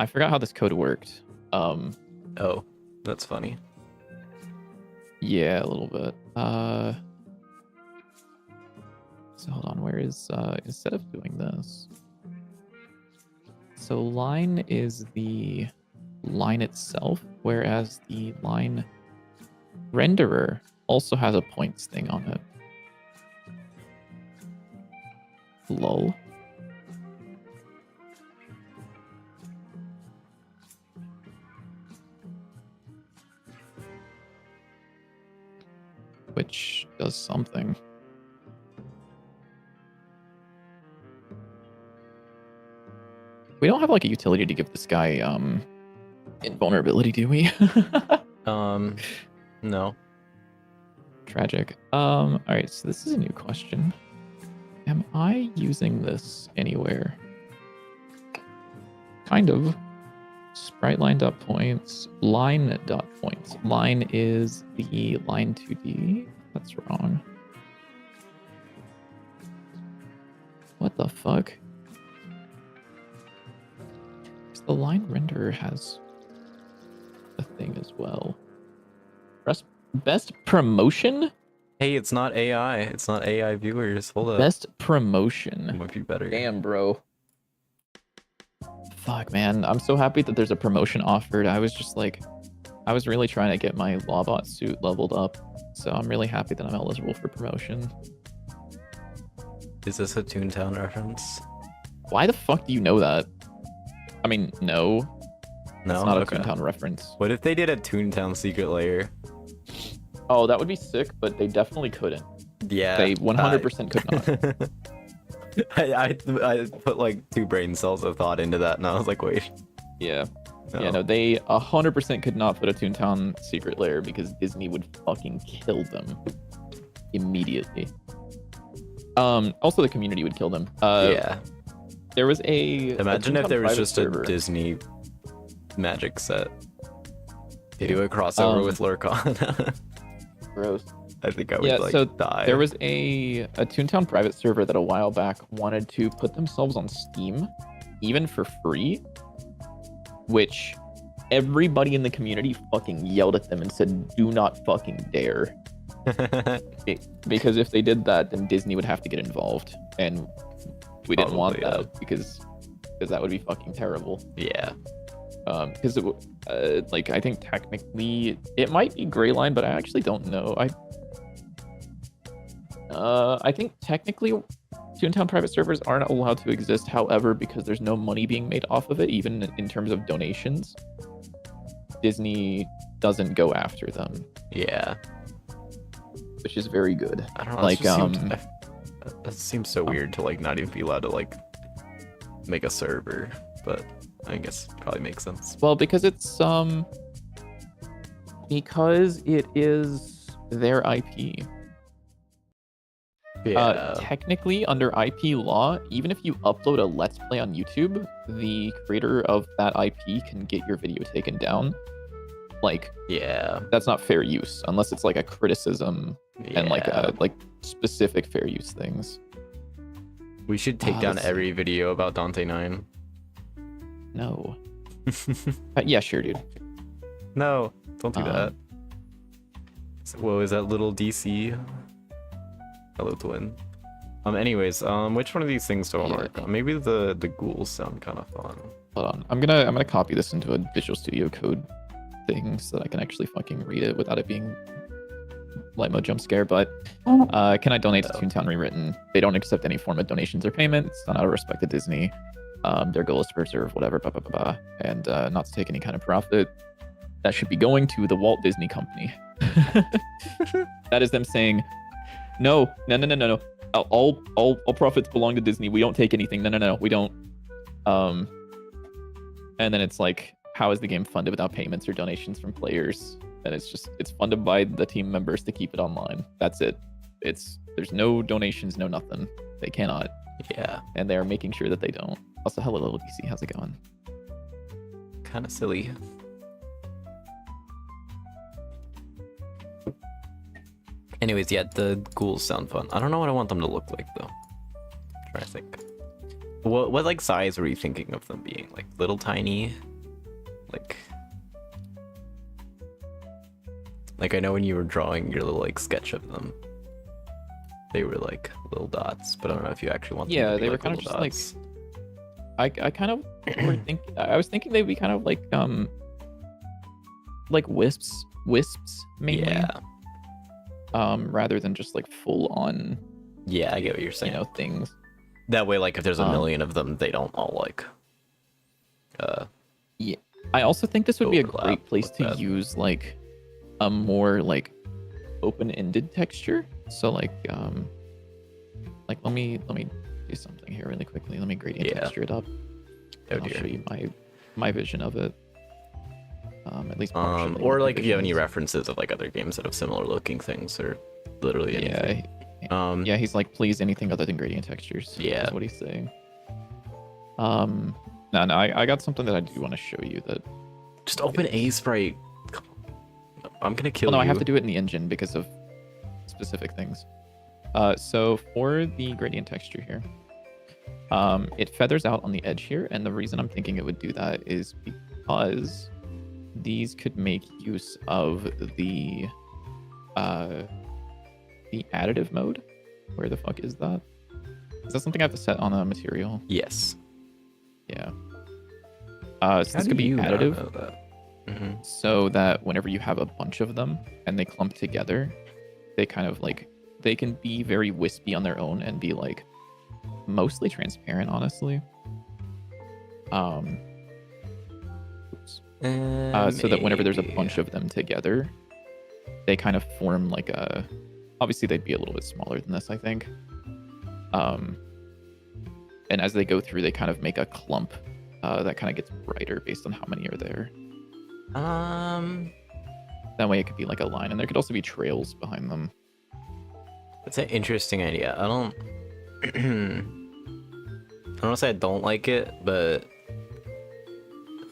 forgot how this code worked. Oh, that's funny. Yeah, a little bit. So hold on, where is instead of doing this? So line is the line itself, whereas the line renderer also has a points thing on it. Lol. Which does something. We don't have like a utility to give this guy invulnerability, do we? No. Tragic. All right, so this is a new question. Am I using this anywhere? Kind of. Sprite line dot points, line dot points. Line is the line 2D. That's wrong. What the fuck? The line renderer has a thing as well. Best promotion? Hey, it's not AI. It's not AI viewers. Hold up. Best promotion. Might be better. Damn, bro. Fuck, man. I'm so happy that there's a promotion offered. I was just like, I was really trying to get my Lawbot suit leveled up. So I'm really happy that I'm eligible for promotion. Is this a Toontown reference? Why the fuck do you know that? I mean, no. No, it's not okay. a Toontown reference. What if they did a Toontown secret layer? Oh, that would be sick, but they definitely couldn't. Yeah. They 100% could not. I put like 2 brain cells of thought into that, and I was like, wait. Yeah. No. Yeah, no, they 100% could not put a Toontown secret layer because Disney would fucking kill them immediately. Also, the community would kill them. Yeah. There was a... Imagine if there was just server. a Disney magic set. They do a crossover with Lurkon. Gross. I think I would die. There was a Toontown private server that a while back wanted to put themselves on Steam, even for free, which everybody in the community fucking yelled at them and said, do not fucking dare. Because if they did that, then Disney would have to get involved. And we didn't want that because that would be fucking terrible. Yeah. Because like I think technically it might be Gray Line, but I actually don't know. I think technically Toontown private servers aren't allowed to exist. However, because there's no money being made off of it, even in terms of donations, Disney doesn't go after them. Yeah. Which is very good. I don't know. Like that seems so weird to like not even be allowed to like make a server, but I guess it probably makes sense. Well, because it is their IP. Yeah. Technically, under IP law, even if you upload a Let's Play on YouTube, the creator of that IP can get your video taken down. Like, yeah, that's not fair use unless it's like a criticism and like specific fair use things. We should take down every video about Dante 9. No. Yeah, sure, dude. No, don't do that. Whoa, is that little DC? Hello, twin. Anyways, which one of these things do I want to work on? Maybe the ghouls sound kind of fun. Hold on, I'm gonna copy this into a Visual Studio Code thing so that I can actually fucking read it without it being light mode jump scare. But can I donate to Toontown Rewritten? They don't accept any form of donations or payments. Not out of respect to Disney. Their goal is to preserve whatever, and not to take any kind of profit. That should be going to the Walt Disney Company. That is them saying, no. All profits belong to Disney. We don't take anything. No, we don't. And then it's like, how is the game funded without payments or donations from players? And it's funded by the team members to keep it online. That's it. There's no donations, no nothing. They cannot. Yeah. And they're making sure that they don't. Also, hello, little DC. How's it going? Kind of silly. Anyways, yeah, the ghouls sound fun. I don't know what I want them to look like though. I'm trying to think. What like size were you thinking of them being? Like little tiny? Like I know when you were drawing your little like sketch of them. they were like little dots, but I don't know if you actually want them Yeah, to be they were like kind of little just dots. I kind of I was thinking they'd be kind of like wisps mainly. Yeah. Rather than just like full on, Yeah, I get what you're saying. things. That way, like if there's a million of them, they don't all like. Yeah, I also think this would be a Overlap great place with to that. use like a more like open-ended texture. So like let me do something here really quickly. Let me gradient Yeah. texture it up. Oh And I'll dear. show you my vision of it. At least partially Or what the like if you have vision any is. references of like other games that have similar looking things or literally anything. Yeah, he's like, please anything other than gradient textures. Yeah. Is what he's saying. No, I got something that I do want to show you that. Just open A Sprite. I'm gonna kill Well, no, you. I have to do it in the engine because of specific things. So for the gradient texture here, it feathers out on the edge here, and the reason I'm thinking it would do that is because these could make use of the additive mode. Where the fuck is that? Is that something I have to set on a material? Yes. Yeah. So How this do could be you not additive, know that? Mm-hmm. so that whenever you have a bunch of them and they clump together, they kind of like they can be very wispy on their own and be like mostly transparent, honestly. Oops. So that whenever there's a bunch of them together, they kind of form like a. Obviously, they'd be a little bit smaller than this, I think. And as they go through, they kind of make a clump that kind of gets brighter based on how many are there. That way, it could be like a line, and there could also be trails behind them. That's an interesting idea. I don't. I don't want to say I don't like it, but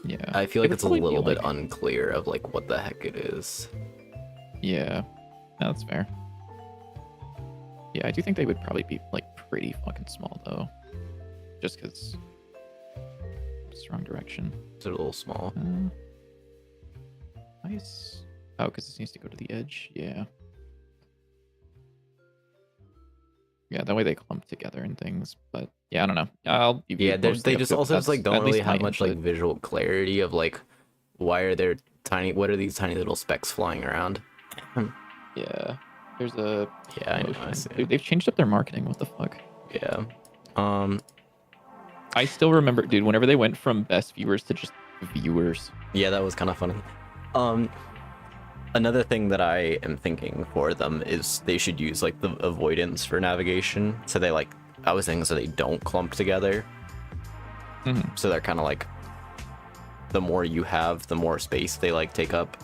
Yeah, I feel it like would it's a probably be little bit like- unclear of like what the heck it is. Yeah, no, that's fair. Yeah, I do think they would probably be like pretty fucking small though, just because strong direction. It's a little small. Nice. Oh, because this needs to go to the edge. Yeah. Yeah, that way they clump together and things. But yeah, I don't know. I'll give you Yeah, mostly they up just to it, also but just like that's don't at really least my have much like input. visual clarity of like why are there tiny. What are these tiny little specks flying around? Yeah. There's a Yeah, I know. I motion. see. Dude, they've changed up their marketing. What the fuck? Yeah. I still remember, dude, whenever they went from best viewers to just viewers. Yeah, that was kind of funny. Another thing that I am thinking for them is they should use like the avoidance for navigation. So they like, I was thinking so they don't clump together. Mhm. So they're kind of like, the more you have, the more space they like take up.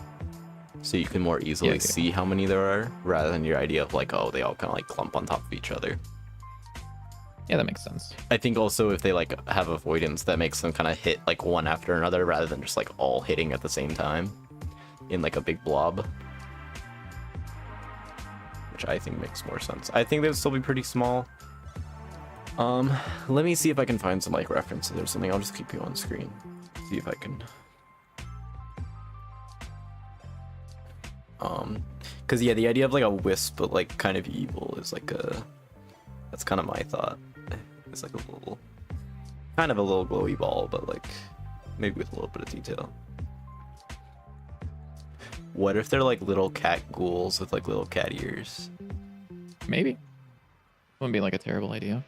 So you can more easily Yeah. see how many there are, rather than your idea of like, oh, they all kind of like clump on top of each other. Yeah, that makes sense. I think also if they like have avoidance, that makes them kind of hit like one after another rather than just like all hitting at the same time in like a big blob, which I think makes more sense. I think they would still be pretty small. Let me see if I can find some like references or something. I'll just keep you on screen. See if I can. Because yeah, the idea of like a wisp but like kind of evil is like a. That's kind of my thought. It's like a little, kind of a little glowy ball, but like maybe with a little bit of detail. What if they're like little cat ghouls with like little cat ears? Maybe. Wouldn't be like a terrible idea.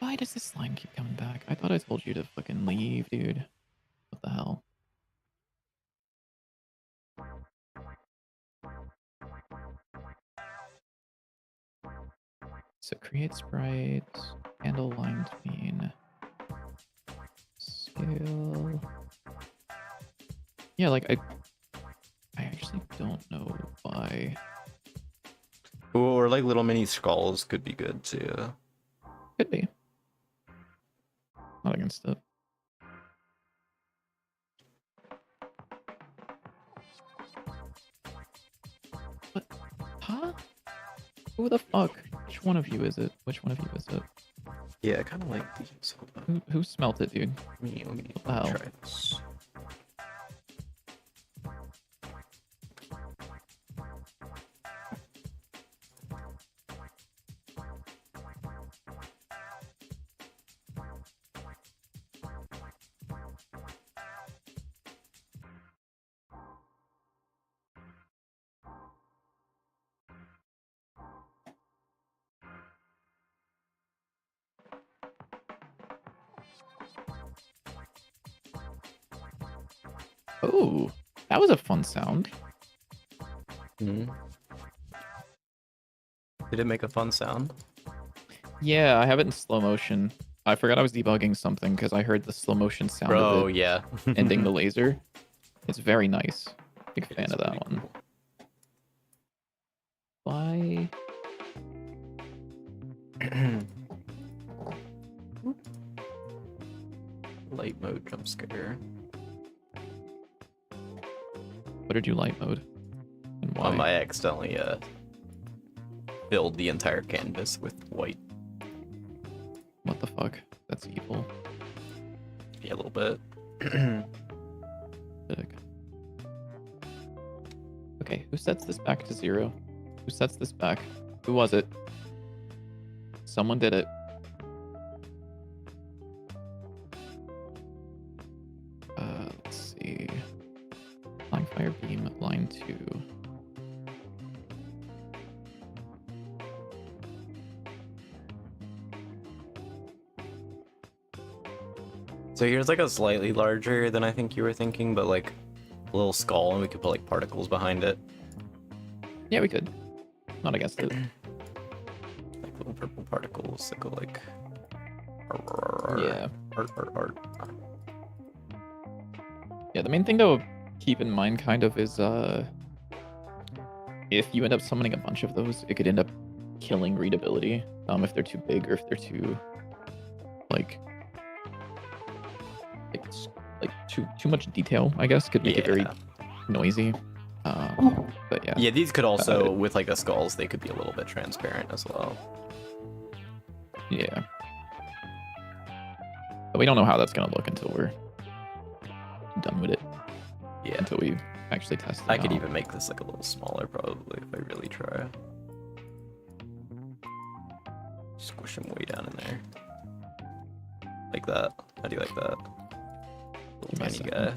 Why does this line keep coming back? I thought I told you to fucking leave, dude. What the hell? So create sprite, handle line tween, scale. Yeah, like I actually don't know why. Or like little mini skulls could be good too. Could be. Not against it. What? Huh? Who the fuck? Which one of you is it? Which one of you is it? Yeah, I kind of like these. Hold on. Who smelt it, dude? Let me Wow. try this. Oh, that was a fun sound. Hmm. Did it make a fun sound? Yeah, I have it in slow motion. I forgot I was debugging something because I heard the slow motion sound of it Yeah. ending the laser. It's very nice. Big It fan is of that pretty one. Why? cool. Light mode jump scare. What did you light mode? And why? I accidentally filled the entire canvas with white. What the fuck? That's evil. Yeah, a little bit. Sick. Okay, who sets this back to 0? Who sets this back? Who was it? Someone did it. Let's see. Line fire beam, line 2. So here's like a slightly larger than I think you were thinking, but like a little skull, and we could put like particles behind it. Yeah, we could. Not against it. Like little purple particles that go like. Yeah. Art. Yeah, the main thing to keep in mind kind of is if you end up summoning a bunch of those, it could end up killing readability. If they're too big or if they're too like too much detail, I guess, could make it very noisy. But yeah. Yeah, these could also, with like the skulls, they could be a little bit transparent as well. Yeah. But we don't know how that's gonna look until we're done with it. Yeah. Until we actually test it I could out. even make this like a little smaller probably if I really try. Squish him way down in there. Like that. How do you like that? Give me a Little tiny second. guy.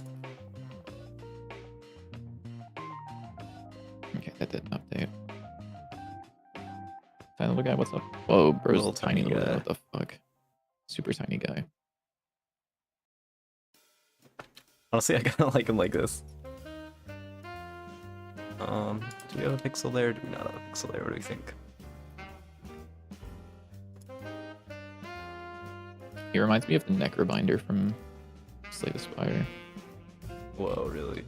Okay, that didn't update. Tiny little guy, what's up? Whoa, bro's Little a tiny tiny little guy. guy. What the fuck? Super tiny guy. Honestly, I kind of like him like this. Do we have a pixel there? Do we not have a pixel there? What do we think? He reminds me of the Necrobinder from Slay the Spire. Whoa, really?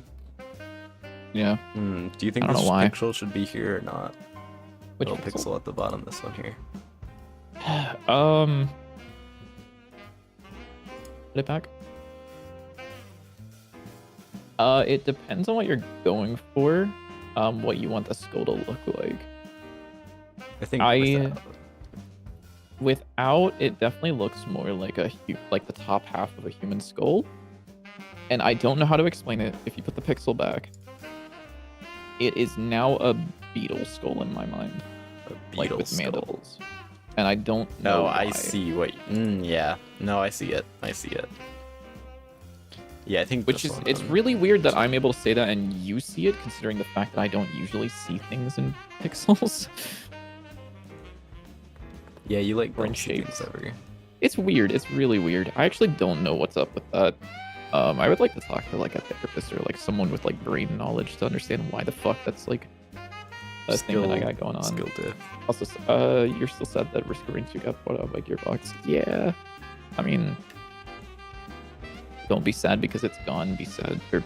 Yeah. Do you think I don't this know why. pixel should be here or not? Which Little pixel at the bottom, this one here. Put it back. It depends on what you're going for. What you want the skull to look like. I think Without, it definitely looks more like like the top half of a human skull. And I don't know how to explain it. If you put the pixel back, it is now a beetle skull in my mind, a like beetle with skull. mandibles. And I don't know. No, why. I see what. Yeah. No, I see it. I see it. Yeah, I think. Which this is, one, it's really weird that I'm able to say that and you see it, considering the fact that I don't usually see things in pixels. Yeah, you like or in don't see shapes. things ever. It's weird. It's really weird. I actually don't know what's up with that. I would like to talk to like a therapist or like someone with like brain knowledge to understand why the fuck that's like a thing that I got going on. Skill diff. Also, you're still sad that Risk of Rain 2 got bought out by Gearbox. Yeah, I mean, don't be sad because it's gone. Be sad, or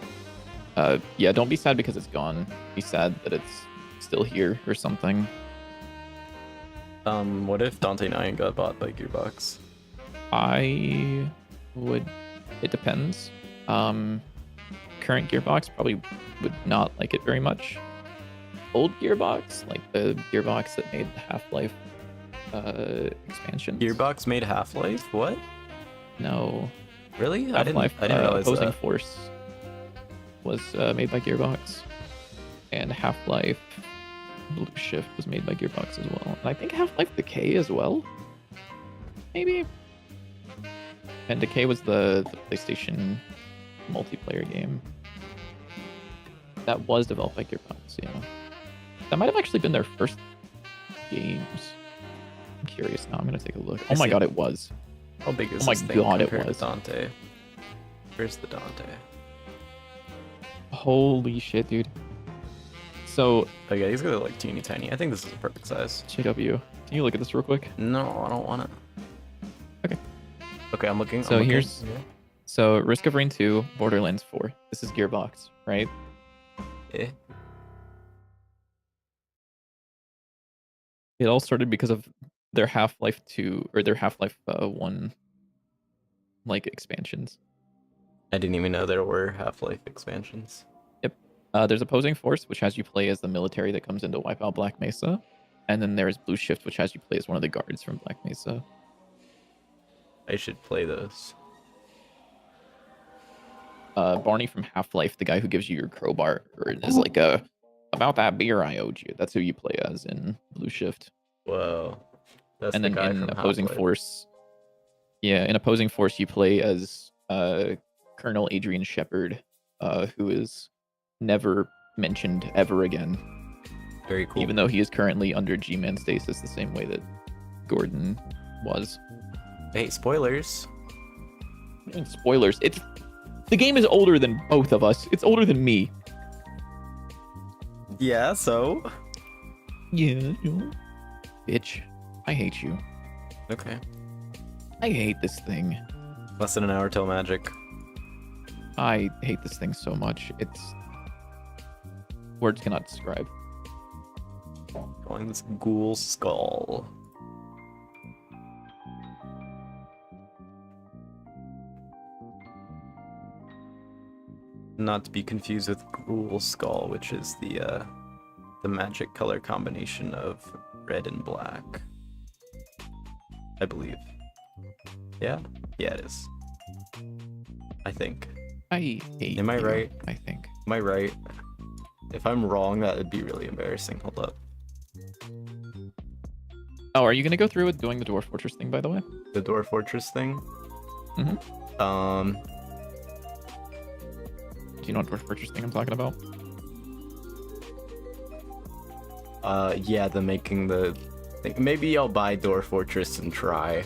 yeah, don't be sad because it's gone. Be sad that it's still here or something. What if Dante 9 got bought by Gearbox? I would. It depends. Current Gearbox probably would not like it very much. Old Gearbox, like the Gearbox that made the Half-Life expansion. Gearbox made Half-Life? What? No. Really? Half-Life I didn't realize Opposing that. Force was made by Gearbox, and Half-Life Blue Shift was made by Gearbox as well. And I think Half-Life Decay as well. Maybe. And Decay was the PlayStation multiplayer game that was developed by Gearbox. Yeah, that might have actually been their first games. I'm curious now. I'm gonna take a look. Oh my god, it was. How big is Oh my this thing god, it compared to was. Dante? Where's the Dante? Holy shit, dude. So, Oh yeah, these guys are like teeny tiny. I think this is the perfect size. JW, can you look at this real quick? No, I don't want it. Okay. Okay, I'm looking. So I'm looking. here's so Risk of Rain 2, Borderlands 4. This is Gearbox, right? Eh. It all started because of their Half-Life 2 or their Half-Life 1 like expansions. I didn't even know there were Half-Life expansions. Yep. There's Opposing Force, which has you play as the military that comes in to wipe out Black Mesa. And then there's Blue Shift, which has you play as one of the guards from Black Mesa. I should play those. Barney from Half-Life, the guy who gives you your crowbar, is like, about that beer I owed you. That's who you play as in Blue Shift. Whoa. That's And the then guy in from Opposing Half-Life. Force, in Opposing Force, you play as Colonel Adrian Shepard, who is never mentioned ever again. Very cool. Even though he is currently under G-Man status the same way that Gordon was. Hey, spoilers. Spoilers. The game is older than both of us. It's older than me. Yeah, so? Yeah. Bitch. I hate you. Okay. I hate this thing. Less than an hour till magic. I hate this thing so much. Words cannot describe. Going this ghoul skull. Not to be confused with ghoul skull, which is the magic color combination of red and black. I believe. Yeah? Yeah, it is. I think. I hate Am I you, right? I think. Am I right? If I'm wrong, that would be really embarrassing. Hold up. Oh, are you gonna go through with doing the Dwarf Fortress thing, by the way? The Dwarf Fortress thing? Mhm. Do you know what Dwarf Fortress thing I'm talking about? Yeah, the making the thing. Maybe I'll buy Dwarf Fortress and try.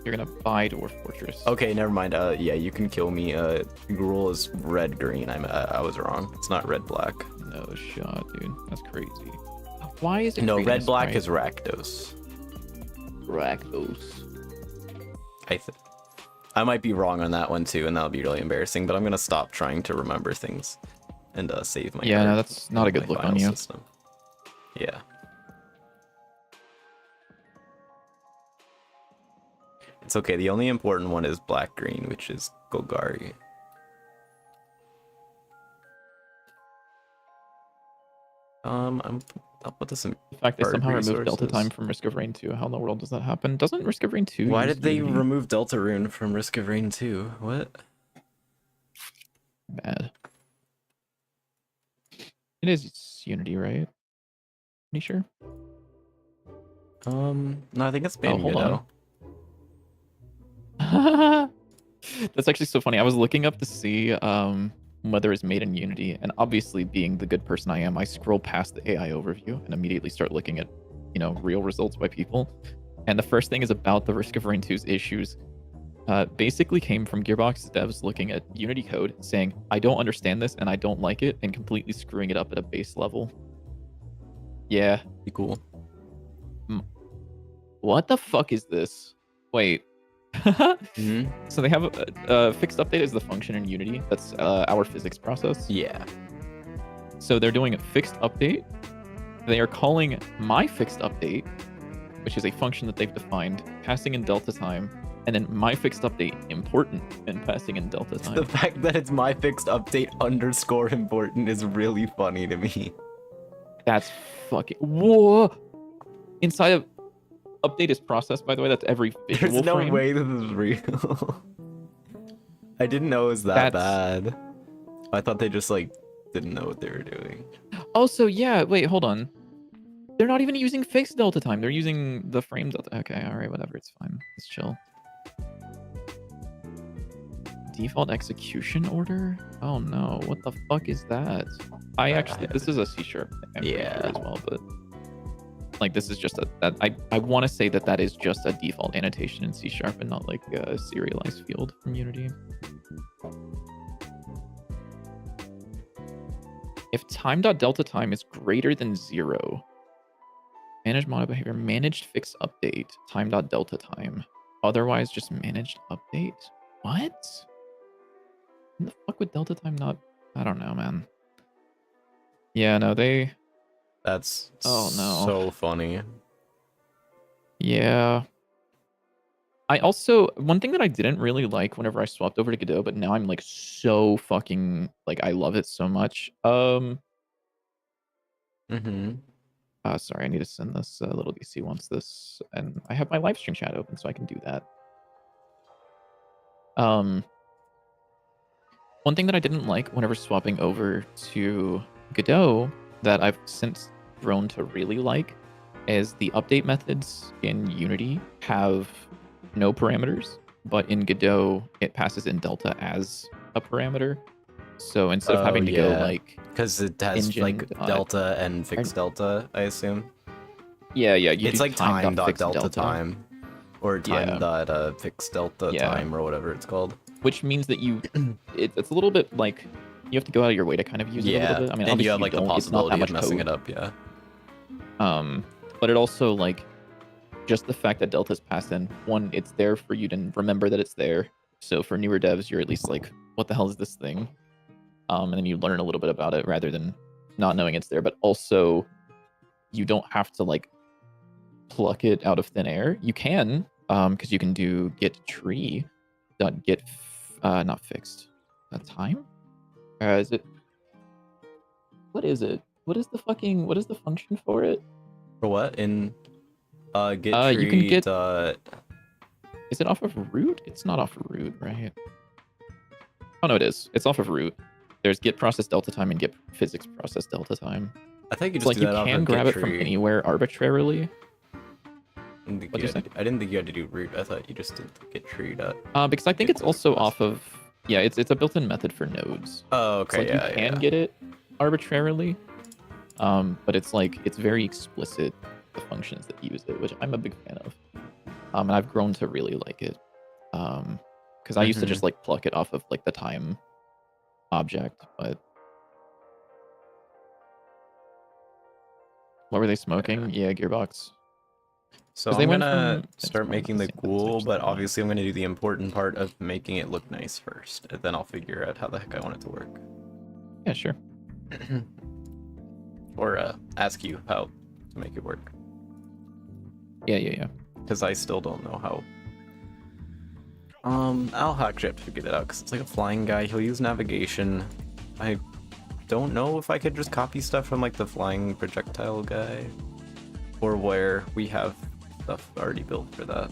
You're gonna buy Dwarf Fortress. Okay, never mind. Yeah, you can kill me. Gruul is red green. I was wrong. It's not red black. No shot, dude. That's crazy. Why is it? No, creating red a black sprite? is Rakdos. Rakdos. I might be wrong on that one too, and that'll be really embarrassing. But I'm gonna stop trying to remember things, and save my. Yeah, card no, that's not a in good my look on file you. system. Yeah. It's okay. The only important one is black green, which is Golgari. I'll put this in. The fact they Card somehow removed Delta resources. Time from Risk of Rain 2. How in the world does that happen? Doesn't Risk of Rain 2 Why use did they Unity? remove Deltarune from Risk of Rain 2? What? Bad. It is Unity, right? Pretty sure. No, I think it's Oh, hold Bandido. on. That's actually so funny. I was looking up to see whether it's made in Unity, and obviously, being the good person I am, I scroll past the AI overview and immediately start looking at, real results by people. And the first thing is about the Risk of Rain 2's issues. Basically came from Gearbox devs looking at Unity code, saying, "I don't understand this and I don't like it," and completely screwing it up at a base level. Yeah. Be cool. What the fuck is this? Wait. Mm-hmm. So they have a fixed update is the function in Unity. That's our physics process. Yeah. So they're doing a fixed update. They are calling my fixed update, which is a function that they've defined, passing in delta time, and then my fixed update important and passing in delta time. The fact that it's my fixed update _ important is really funny to me. That's fucking whoa. Inside of update is processed, by the way. That's every visual There's no frame. way this is real. I didn't know it was that bad. I thought they just didn't know what they were doing. Also, yeah, wait, hold on. They're not even using fixed delta time. They're using the frame delta. Okay, all right, whatever. It's fine. Let's chill. Default execution order? Oh no, what the fuck is that? This is a C# thing, I'm pretty Yeah. sure as well, but this is just I want to say that is just a default annotation in C# and not a serialized field from Unity. If time.delta time is greater than 0, manage model behavior, managed fix update, time.delta time. Otherwise, just managed update? What? When the fuck would delta time not... I don't know, man. Yeah, no, they... That's Oh, no. so funny. Yeah. I also... One thing that I didn't really like whenever I swapped over to Godot, but now I'm, like, so fucking... Like, I love it so much. Sorry, I need to send this. Little DC wants this, and I have my live stream chat open, so I can do that. One thing that I didn't like whenever swapping over to Godot that I've since grown to really like is the update methods in Unity have no parameters, but in Godot it passes in Delta as a parameter. So instead of having to go like, because it has engine like dot- delta and fixed delta, I assume. yeah, It's do like time dot fixed delta time, or time dot fixed delta time, or whatever it's called. Which means that you, it's a little bit like you have to go out of your way to kind of use it a little bit. I mean, and you have like the possibility of messing code. it up, yeah. But it also like just the fact that delta's passed in, one, it's there for you to remember that it's there. So for newer devs, you're at least like, what the hell is this thing? And then you learn a little bit about it rather than not knowing it's there. But also, you don't have to like pluck it out of thin air. You can, because you can do get tree dot get not fixed time. Is it? What is it? What is the function for it? For what in get tree you can get. dot... Is it off of root? It's not off of root, right? Oh no, it is. It's off of root. There's get process delta time and get physics process delta time. I think you just like do you that off can of grab get it from tree. anywhere arbitrarily. I didn't think you had to do root. I thought you just did get tree dot. Because I think it's also off of it's a built-in method for nodes. Oh, okay. So, like, you can get it arbitrarily, but it's like it's very explicit the functions that use it, which I'm a big fan of. And I've grown to really like it. Because I used to just like pluck it off of like the time object, but what were they smoking? Yeah, Gearbox. So I'm gonna start making the ghoul, but obviously I'm gonna do the important part of making it look nice first, and then I'll figure out how the heck I want it to work. Yeah, sure. Or ask you how to make it work. Yeah. Because I still don't know how. I'll hack to figure that out, because it's like a flying guy. He'll use navigation. I don't know if I could just copy stuff from like the flying projectile guy, or where we have stuff already built for that.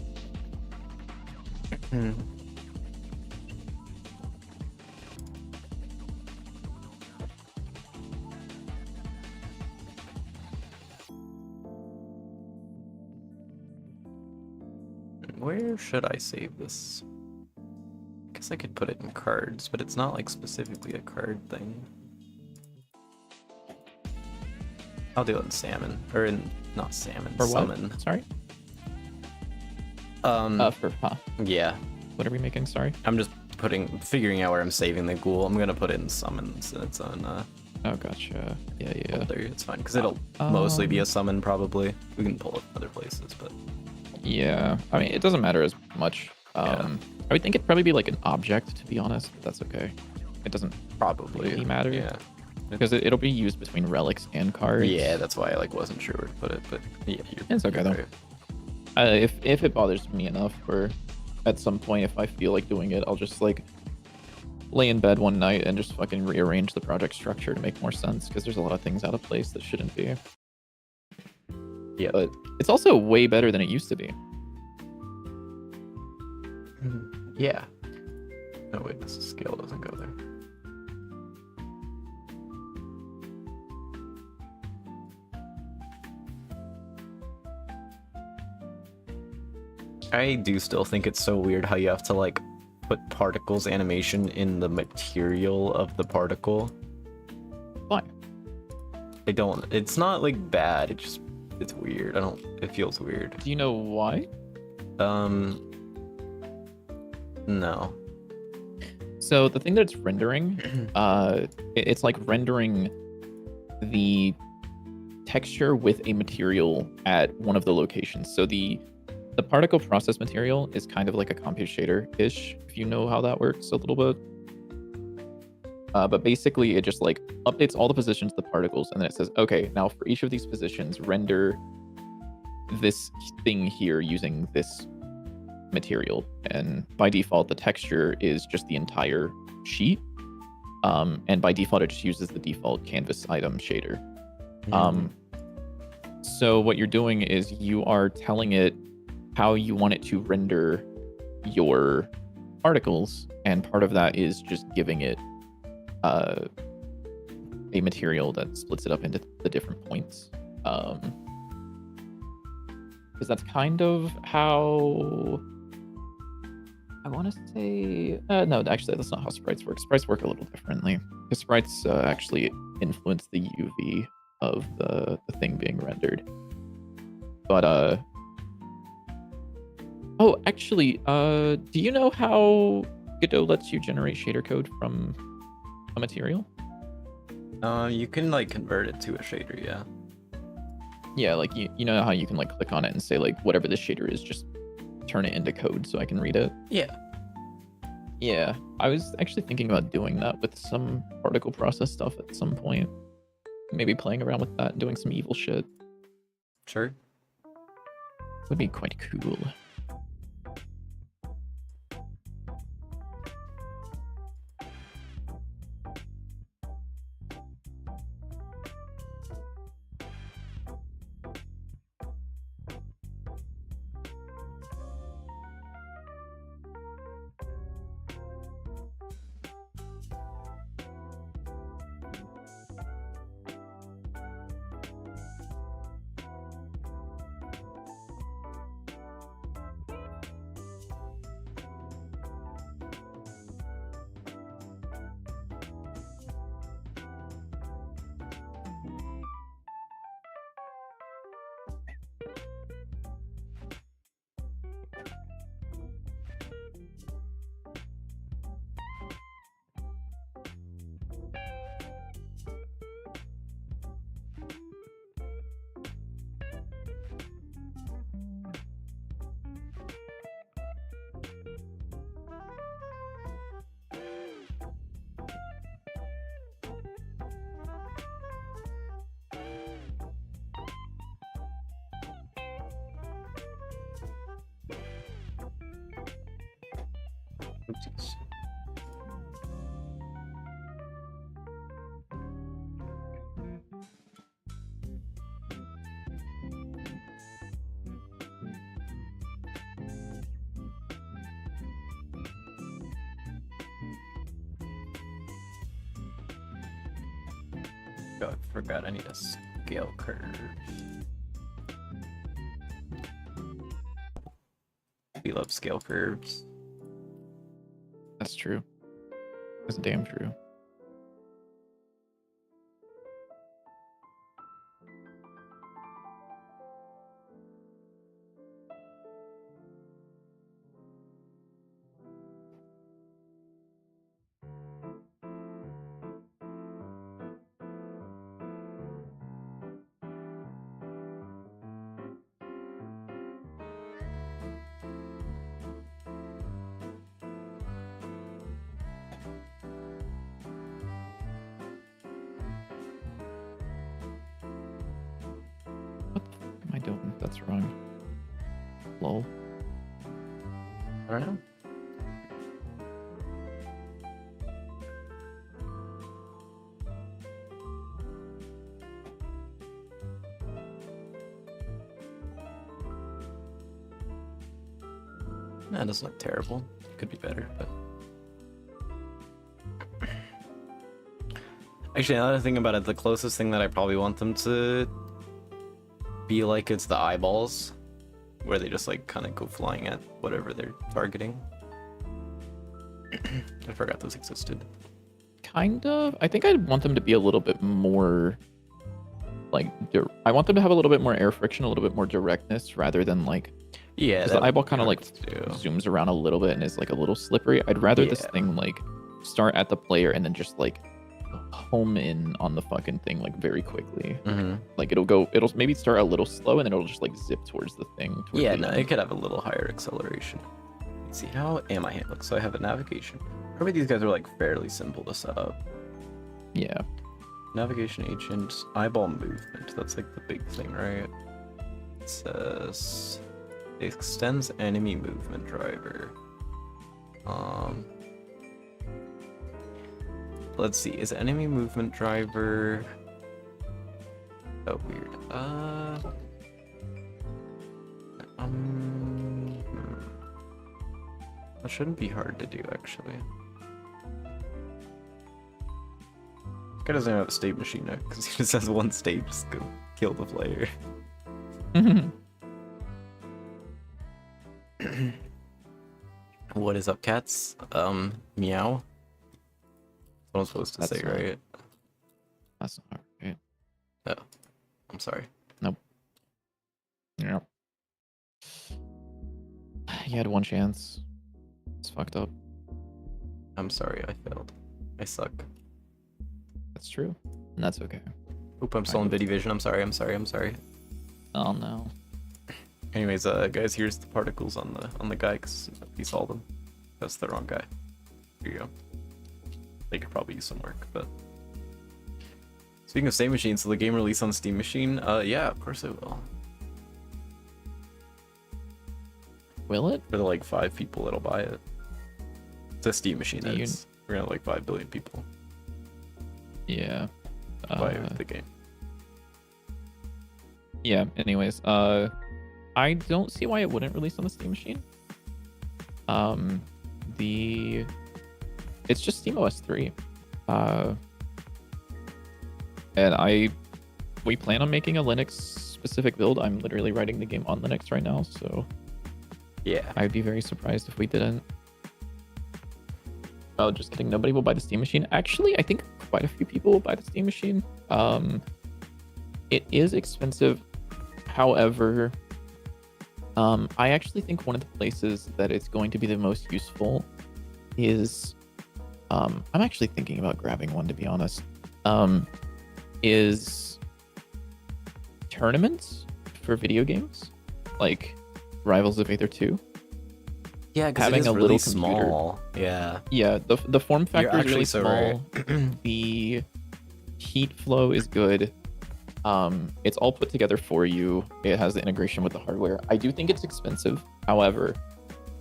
Where should I save this? I guess I could put it in cards, but it's not like specifically a card thing. I'll do it in salmon, or in not salmon, For summon. what? Sorry. Yeah. What are we making? Sorry. I'm just figuring out where I'm saving the ghoul. I'm gonna put it in summons, and it's on. Oh, gotcha. Yeah. There, it's fine because it'll mostly be a summon probably. We can pull it other places, but. Yeah, I mean it doesn't matter as much. I would think it'd probably be like an object, to be honest. But that's okay. It doesn't probably really matter. Yeah. Because it'll be used between relics and cards. Yeah, that's why I like wasn't sure where to put it, but yeah, it's okay though. If it bothers me enough, or at some point if I feel like doing it, I'll just like lay in bed one night and just fucking rearrange the project structure to make more sense. Because there's a lot of things out of place that shouldn't be. Yeah, but it's also way better than it used to be. Yeah. No wait, this scale doesn't go there. I do still think it's so weird how you have to like put particles animation in the material of the particle. Why? It's not like bad, it's weird. It feels weird. Do you know why? No. So the thing that it's rendering, it's like rendering the texture with a material at one of the locations. So the particle process material is kind of like a compute shader-ish, if you know how that works a little bit. But basically, it just like updates all the positions of the particles, and then it says, okay, now for each of these positions, render this thing here using this material. And by default, the texture is just the entire sheet. And by default, it just uses the default canvas item shader. So what you're doing is you are telling it how you want it to render your particles, and part of that is just giving it a material that splits it up into the different points. Because that's kind of how I want to say. No, actually, that's not how sprites work. Sprites work a little differently. Because sprites actually influence the UV of the thing being rendered. But oh, actually, do you know how Godot lets you generate shader code from a material? You can like convert it to a shader, yeah. Yeah, like you know how you can like click on it and say like whatever this shader is, just turn it into code so I can read it. Yeah. Yeah, I was actually thinking about doing that with some particle process stuff at some point. Maybe playing around with that and doing some evil shit. Sure. Would be quite cool. Oopsies. Oh, I forgot I need a scale curve. We love scale curves. That's true. That's damn true. What the fuck am I doing? That's wrong. Lol. I don't know. That doesn't look terrible. Could be better, but actually, another thing about it, the closest thing that I probably want them to be like is the eyeballs, where they just like kind of go flying at whatever they're targeting. I forgot those existed. Kind of. I think I'd want them to be a little bit more like I want them to have a little bit more air friction, a little bit more directness, rather than like, Yeah, because the eyeball kind of like too. zooms around a little bit and is like a little slippery. I'd rather this Yeah. thing like start at the player and then just like home in on the fucking thing like very quickly. Mm-hmm. Like it'll maybe start a little slow and then it'll just like zip towards the thing. Towards Yeah, the no, end. it could have a little higher acceleration. Let's see, how am I handling? So I have a navigation. Probably these guys are like fairly simple to set up. Yeah. Navigation agent, eyeball movement. That's like the big thing, right? It says it extends enemy movement driver. Let's see, is enemy movement driver... Oh, weird. That shouldn't be hard to do, actually. This guy doesn't have a state machine now, because he just has one state, just go kill the player. What is up, cats? Meow? That's what I'm supposed to That's say, not- right? That's not right. Oh, I'm sorry. Yeah. You had one chance. It's fucked up. I'm sorry, I failed. I suck. That's true. And that's okay. Oop, I'm still in Vidivision. I'm sorry. Oh no. Anyways, guys, here's the particles on the guy, because he saw them. That's the wrong guy. Here you go. They could probably use some work, but... Speaking of Steam Machine, so the game release on Steam Machine? Yeah, of course it will. Will it? For the, like, 5 people that'll buy it. It's a Steam Machine, Do you- that's... We're gonna have, like, 5 billion people Yeah. buy the game. Yeah, anyways, I don't see why it wouldn't release on the Steam Machine. It's just SteamOS 3. And we plan on making a Linux specific build. I'm literally writing the game on Linux right now, so Yeah. I'd be very surprised if we didn't. Oh, just kidding. Nobody will buy the Steam Machine. Actually, I think quite a few people will buy the Steam Machine. It is expensive. However, I actually think one of the places that it's going to be the most useful is, I'm actually thinking about grabbing one, to be honest, is tournaments for video games, like Rivals of Aether 2. Yeah, because Having it is a really little computer. small. Yeah. Yeah, the form factor is actually really so small. right. The heat flow is good. It's all put together for you. It has the integration with the hardware. I do think it's expensive. However,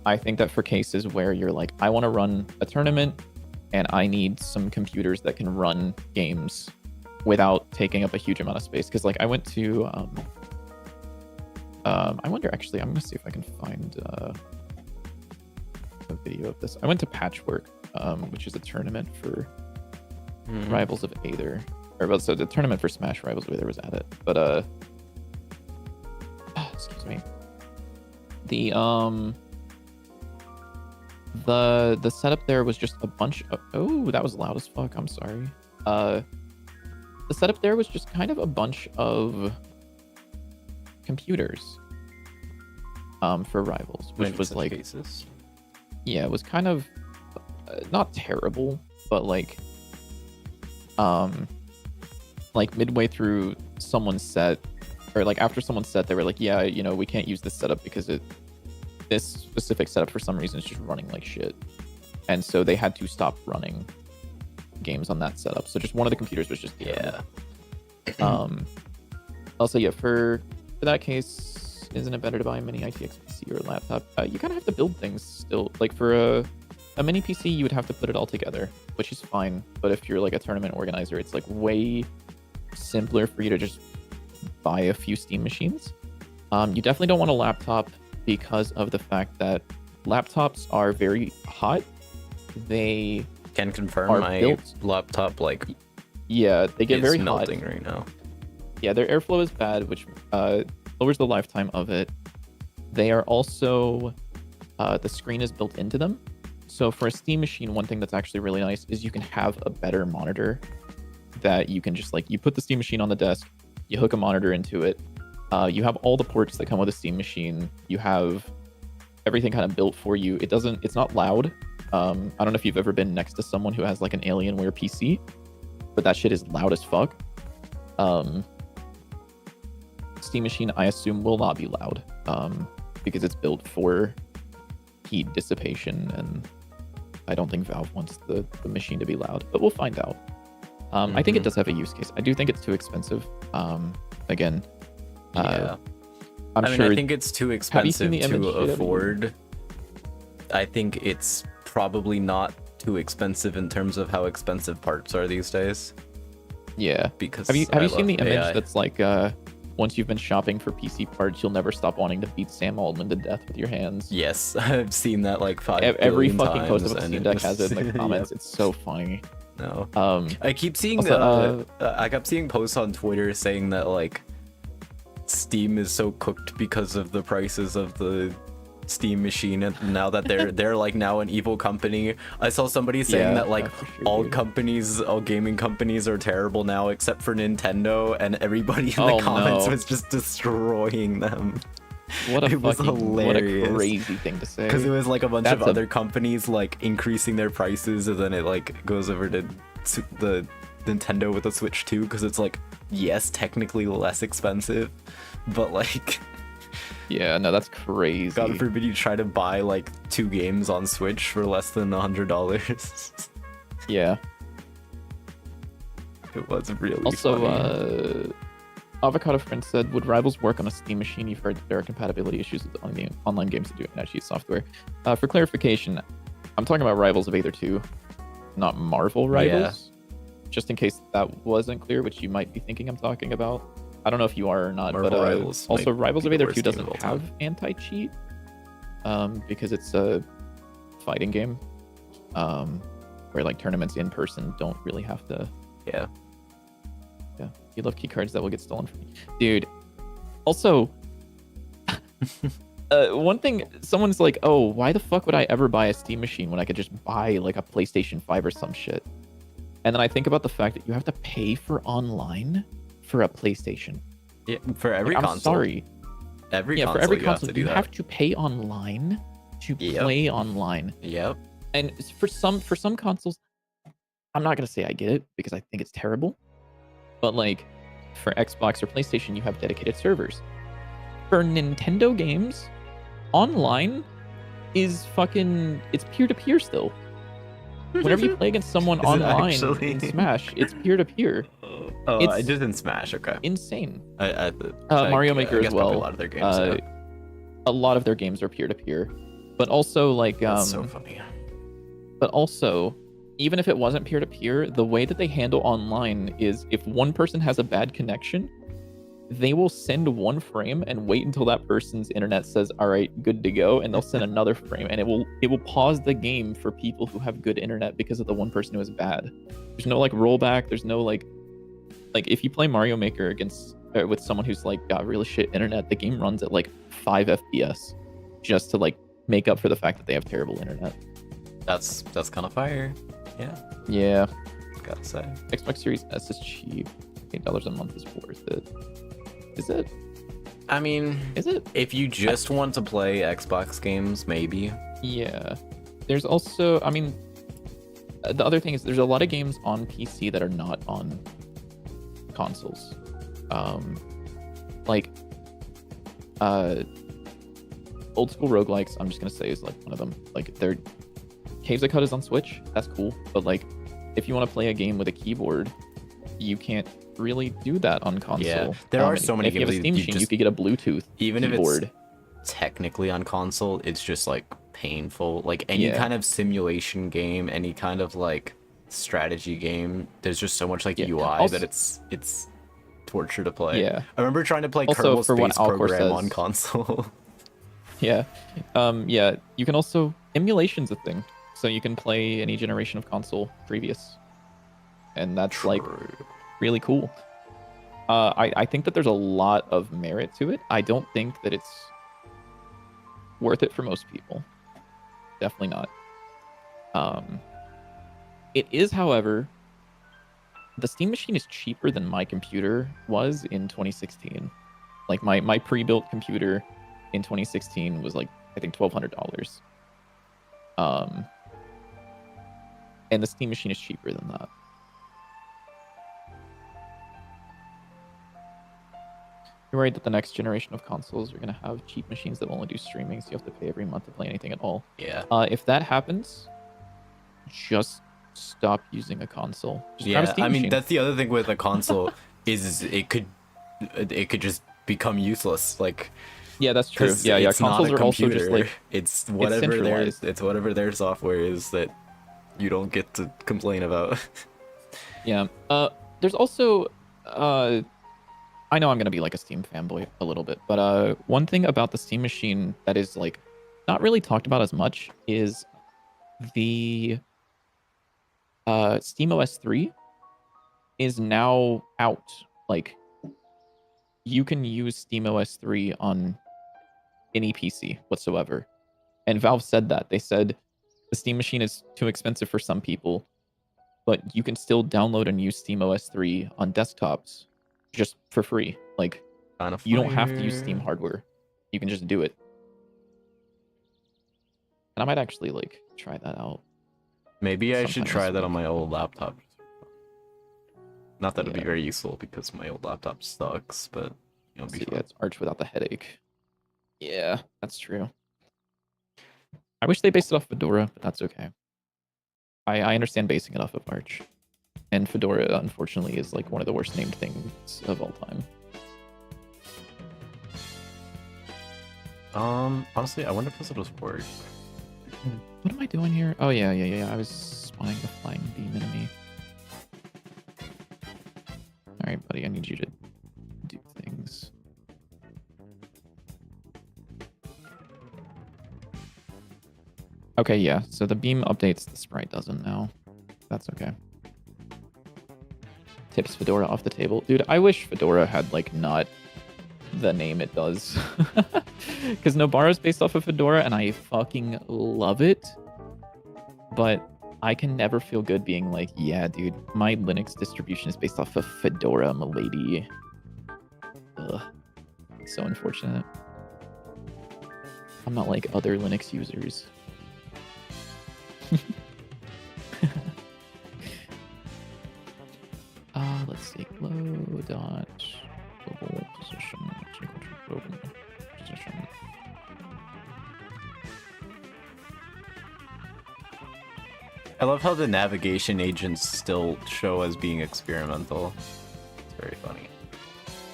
I think that for cases where you're like, I want to run a tournament and I need some computers that can run games without taking up a huge amount of space. Because like I went to, I wonder actually, I'm gonna see if I can find a video of this. I went to Patchwork, which is a tournament for Rivals of Aether. Or so the tournament for Smash Rivals of Aether was at it. But excuse me. The setup there was just a bunch of, oh, that was loud as fuck. I'm sorry. The setup there was just kind of a bunch of computers for Rivals, which was like Cases. yeah, it was kind of not terrible, but like midway through someone's set, or like after someone's set, they were like, yeah, you know, we can't use this setup because this specific setup for some reason is just running like shit, and so they had to stop running games on that setup. So just one of the computers was just terrible. Yeah. Also, yeah, for that case, isn't it better to buy a mini ITX PC or a laptop? You kind of have to build things still. Like for a mini PC, you would have to put it all together, which is fine. But if you're like a tournament organizer, it's like way simpler for you to just buy a few Steam machines. You definitely don't want a laptop because of the fact that laptops are very hot. They Can confirm are my built- laptop like yeah, they get is very hot. melting right now. Yeah, their airflow is bad, which lowers the lifetime of it. They are also, the screen is built into them. So for a Steam machine, one thing that's actually really nice is you can have a better monitor that you can just like, you put the Steam machine on the desk, you hook a monitor into it. You have all the ports that come with a Steam machine. You have everything kind of built for you. It's not loud. I don't know if you've ever been next to someone who has like an Alienware PC. but that shit is loud as fuck. Steam Machine, I assume, will not be loud, because it's built for heat dissipation, and I don't think Valve wants the machine to be loud, but we'll find out. I think it does have a use case. I do think it's too expensive. Again, yeah. I think it's too expensive to afford. I think it's probably not too expensive in terms of how expensive parts are these days. Yeah. Because have you seen the image AI. that's like once you've been shopping for PC parts, you'll never stop wanting to beat Sam Altman to death with your hands? Yes, I've seen that like 5 Every billion fucking post of times, a and Steam Deck has it in the it's- comments. Yep. It's so funny. No. Um, I keep seeing also, I kept seeing posts on Twitter saying that like Steam is so cooked because of the prices of the Steam machine, and now that they're like now an evil company. I saw somebody saying that like for sure, all dude. all gaming companies are terrible now except for Nintendo, and everybody in Oh, the comments no. was just destroying them. What a It was fucking hilarious. what a crazy thing to say. Because it was like a bunch That's of a- other companies like increasing their prices, and then it like goes over to the Nintendo with the Switch 2, because it's like, yes, technically less expensive, but like, Yeah, no, that's crazy. God forbid you try to buy like 2 games on Switch for less than $100. Yeah. It was really Also, funny. Avocado Friend said, would Rivals work on a Steam machine? You've heard that there are compatibility issues with online games that do NetSheet software. For clarification, I'm talking about Rivals of Aether 2, not Marvel Rivals. Just in case that wasn't clear, which you might be thinking I'm talking about. I don't know if you are or not, Marvel but Rivals also might Rivals be of the Aether worst 2 game of doesn't all have anti-cheat, because it's a fighting game, where like tournaments in person don't really have to. Yeah. Yeah, you love key cards that will get stolen from you, dude. Also, one thing, someone's like, "Oh, why the fuck would I ever buy a Steam machine when I could just buy like a PlayStation 5 or some shit?" And then I think about the fact that you have to pay for online for a PlayStation. Yeah, for every Like, I'm console. sorry. Every Yeah, console, for every you console, have to do you that. have to pay online to Yep. play online. Yep. And for some consoles, I'm not gonna say I get it because I think it's terrible. But like for Xbox or PlayStation, you have dedicated servers. For Nintendo games, online is fucking, it's peer-to-peer still. Whenever you play against someone Is it online actually? in Smash, it's peer-to-peer. Oh, I It's- just in Smash. Okay. Insane. I Mario Maker guess as probably well. A lot of their games. Yeah. A lot of their games are peer-to-peer. But also like That's so funny. but also, even if it wasn't peer-to-peer, the way that they handle online is if one person has a bad connection, they will send one frame and wait until that person's internet says, all right, good to go, and they'll send another frame, and it will pause the game for people who have good internet because of the one person who is bad. There's no like rollback. There's no like if you play Mario Maker against with someone who's like got really shit internet, the game runs at like 5 FPS just to like make up for the fact that they have terrible internet. That's kind of fire. Yeah, Yeah. gotta say. Xbox Series S is cheap. $8 a month is worth it. Is it? I mean, Is it? if you just want to play Xbox games, maybe. Yeah. There's also, I mean, the other thing is there's a lot of games on PC that are not on consoles. Like, old school roguelikes, I'm just gonna say is like one of them. Like, they're Caves of Cut is on Switch. That's cool. But like, if you want to play a game with a keyboard, you can't really do that on console. Yeah, there are and so many if you have a games that Steam you machine, just- you could get a Bluetooth Even if keyboard. it's technically on console, it's just like painful. Like any Yeah. kind of simulation game, any kind of like strategy game, there's just so much like Yeah. UI Also- that it's torture to play. Yeah. I remember trying to play Also, Kerbal for what Space Alcor Program on says- console. Yeah. Yeah. You can also emulation's a thing. So you can play any generation of console previous. And that's like really cool. I think that there's a lot of merit to it. I don't think that it's worth it for most people. Definitely not. It is, however, the Steam machine is cheaper than my computer was in 2016. Like my pre-built computer in 2016 was like I think $1,200. And the Steam machine is cheaper than that. You're worried that the next generation of consoles are going to have cheap machines that will only do streaming, so you have to pay every month to play anything at all. Yeah. If that happens, just stop using a console. Just grab a Yeah, Steam I mean machine. that's the other thing with a console is it could just become useless. Like, Yeah, that's true. 'cause Yeah, it's not consoles a are also just computer. like it's whatever their centralized. it's whatever their software is that you don't get to complain about. Yeah. There's also I know I'm gonna be like a Steam fanboy a little bit, but one thing about the Steam machine that is like not really talked about as much is the Steam OS 3 is now out. Like you can use Steam OS 3 on any PC whatsoever. And Valve said that. They said the Steam machine is too expensive for some people, but you can still download and use Steam OS 3 on desktops just for free. Like, Kind of you don't have to use Steam hardware. You can just do it. And I might actually, like, try that out. Maybe I should sometime try this that on week. my old laptop. Not that it'd be Yeah. very useful because my old laptop sucks, but it'll be See, fun. yeah, it's Arch without the headache. Yeah, that's true. I wish they based it off Fedora, but that's okay. I understand basing it off of Arch. And Fedora, unfortunately, is like one of the worst named things of all time. Honestly, I wonder if this will just work. What am I doing here? Oh, yeah. I was spying the flying beam enemy. Alright, buddy, I need you to do things. Okay, yeah, so the beam updates, the sprite doesn't now. That's okay. Tips Fedora off the table. Dude, I wish Fedora had, like, not the name it does. Because Nobara's based off of Fedora, and I fucking love it. But I can never feel good being like, yeah, dude, my Linux distribution is based off of Fedora, milady. Ugh. So unfortunate. I'm not like other Linux users. Let's see. Glow dot global position is equal to global position. I love how the navigation agents still show as being experimental. It's very funny.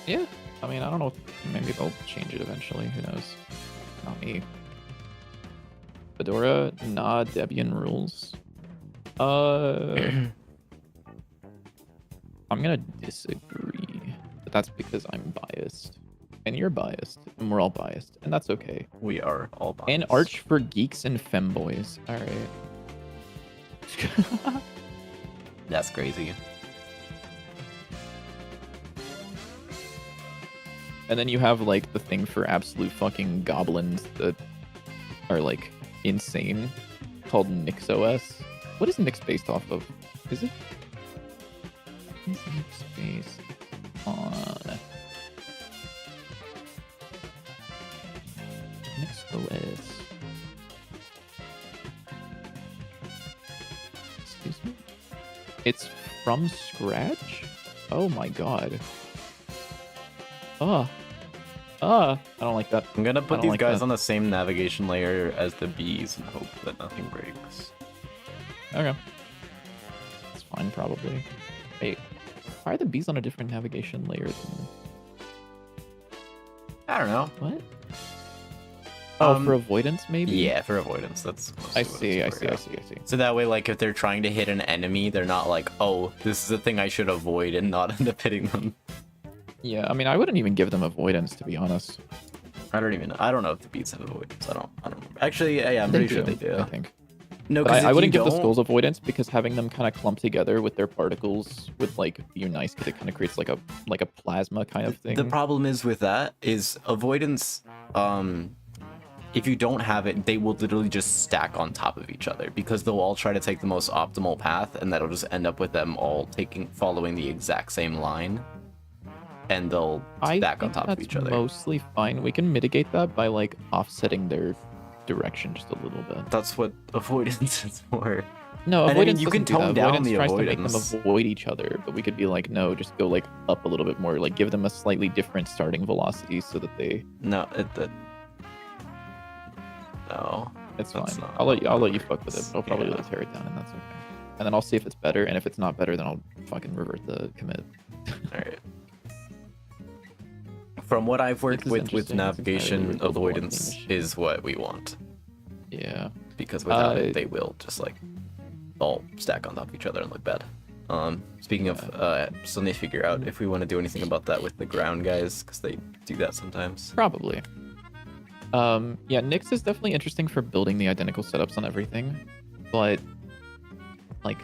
Yeah, I mean, I don't know. Maybe they'll change it eventually. Who knows? Not me. Fedora, nah, Debian rules. I'm gonna disagree, but that's because I'm biased, and you're biased, and we're all biased, and that's okay. We are all biased. And Arch for geeks and femboys. All right. That's crazy. And then you have like the thing for absolute fucking goblins that are like insane, called NixOS. What is Nix based off of? Is it? Is Nix based on NixOS? Excuse me? It's from scratch? Oh my god. I don't like that. I'm gonna I put don't these like guys that. on the same navigation layer as the bees and hope that nothing breaks. Okay. It's fine, probably. Wait, why are the bees on a different navigation layer than... I don't know. What? Oh, Um, for avoidance, maybe? Yeah, for avoidance. That's mostly I what see, I it's for, see, I yeah. see, I see. So that way, like, if they're trying to hit an enemy, they're not like, oh, this is a thing I should avoid and not end up hitting them. Yeah, I mean, I wouldn't even give them avoidance, to be honest. I don't know if the beats have avoidance. I don't remember. Actually, yeah, I'm pretty sure they do. I think. No, But because I wouldn't give the skulls avoidance because having them kind of clump together with their particles would like be nice because it kind of creates like a plasma kind of thing. The problem is with that is avoidance. If you don't have it, they will literally just stack on top of each other because they'll all try to take the most optimal path, and that'll just end up with them all following the exact same line, and they'll stack on top of each other. Mostly fine. We can mitigate that by like offsetting their direction just a little bit. That's what avoidance is for. No, And I mean, avoidance you can doesn't do tone that. down Avoidance the tries to make them avoidance. avoid each other, but we could be like, no, just go like up a little bit more, like give them a slightly different starting velocity so that they. No, no. It's fine. That's not I'll let how it you fuck with it. works. But I'll probably Yeah. let tear it down, and that's okay. And then I'll see if it's better, and if it's not better, then I'll fucking revert the commit. All right. From what I've worked This is with interesting. It's navigation, entirely rebuildable on the avoidance machine. is what we want. Yeah. Because without it, they will just like all stack on top of each other and look bad. Speaking of, still need to figure out if we want to do anything about that with the ground guys, because they do that sometimes. Probably. Yeah, Nyx is definitely interesting for building the identical setups on everything, but like,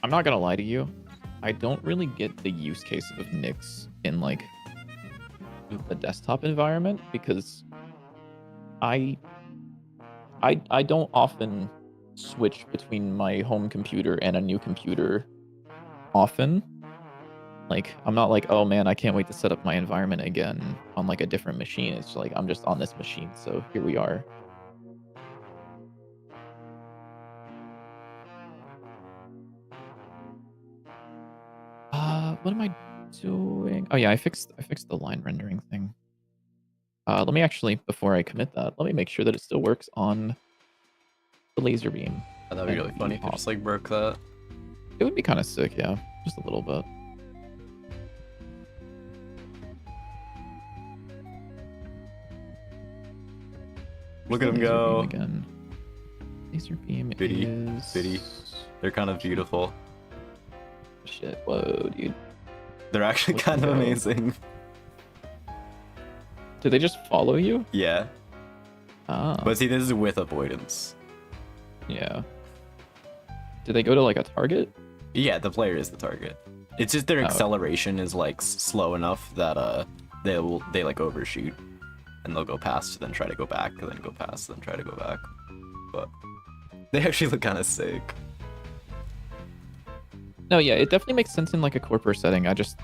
I'm not gonna lie to you, I don't really get the use case of Nyx in like a desktop environment because I don't often switch between my home computer and a new computer often. Like, I'm not like, oh man, I can't wait to set up my environment again on like a different machine. It's like, I'm just on this machine, so here we are. What am I doing? Oh yeah, I fixed the line rendering thing. Let me actually, before I commit that, let me make sure that it still works on the laser beam. That'd be And really funny if you pop. just like broke that. It would be kind of sick, yeah, just a little bit. Look at Where's him the laser go. beam again. Laser beam Bitty, is... bitty. They're kind of beautiful. Shit, whoa, dude. They're actually Look at kind of him go. amazing. Did they just follow you? Yeah. Ah, But see, this is with avoidance. yeah. Did they go to like a target? Yeah, the player is the target. It's just their Oh. acceleration is like slow enough that they like overshoot, and they'll go past, then try to go back, and then go past, then try to go back. But they actually look kind of sick. No, yeah, it definitely makes sense in like a corporate setting. I just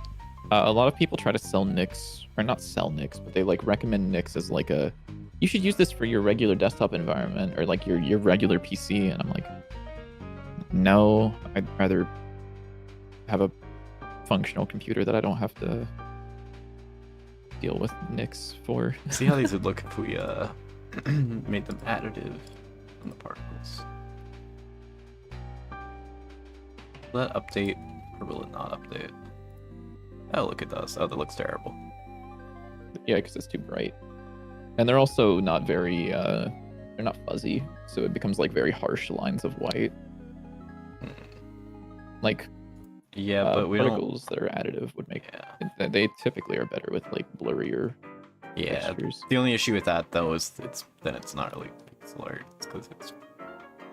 a lot of people try to sell Nyx, or not sell Nyx, but they like recommend Nyx as like a, you should use this for your regular desktop environment or like your regular PC, and I'm like, no, I'd rather have a functional computer that I don't have to deal with Nyx for. See how these would look if we made them additive on the particles. Will that update, or will it not update? Oh, look, it does. Oh, that looks terrible. Yeah, because it's too bright, and they're also not very they're not fuzzy, so it becomes like very harsh lines of white. Like Yeah, but we don't. particles that are additive would make Yeah. they typically are better with like blurrier Yeah. textures. The only issue with that though is it's not really pixel art. It's because it's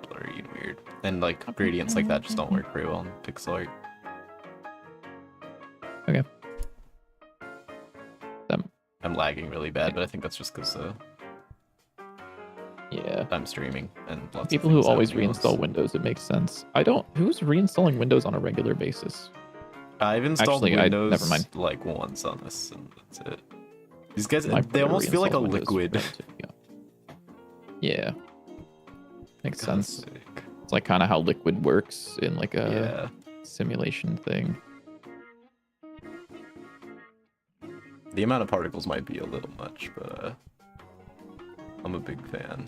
blurry and weird. And like gradients like that just don't work very well in pixel art. Okay. I'm lagging really bad, but I think that's just because Yeah. I'm streaming and lots of People who things always happening at reinstall once. Windows, it makes sense. I don't. Who's reinstalling Windows on a regular basis? I've installed Actually, Windows never mind. like once on this, and that's it. These guys, My they brother almost feel like a reinstalled Windows liquid. relatively young. Yeah. Makes God, sense. sick. It's like kind of how Liquid works in like a Yeah. simulation thing. The amount of particles might be a little much, but I'm a big fan.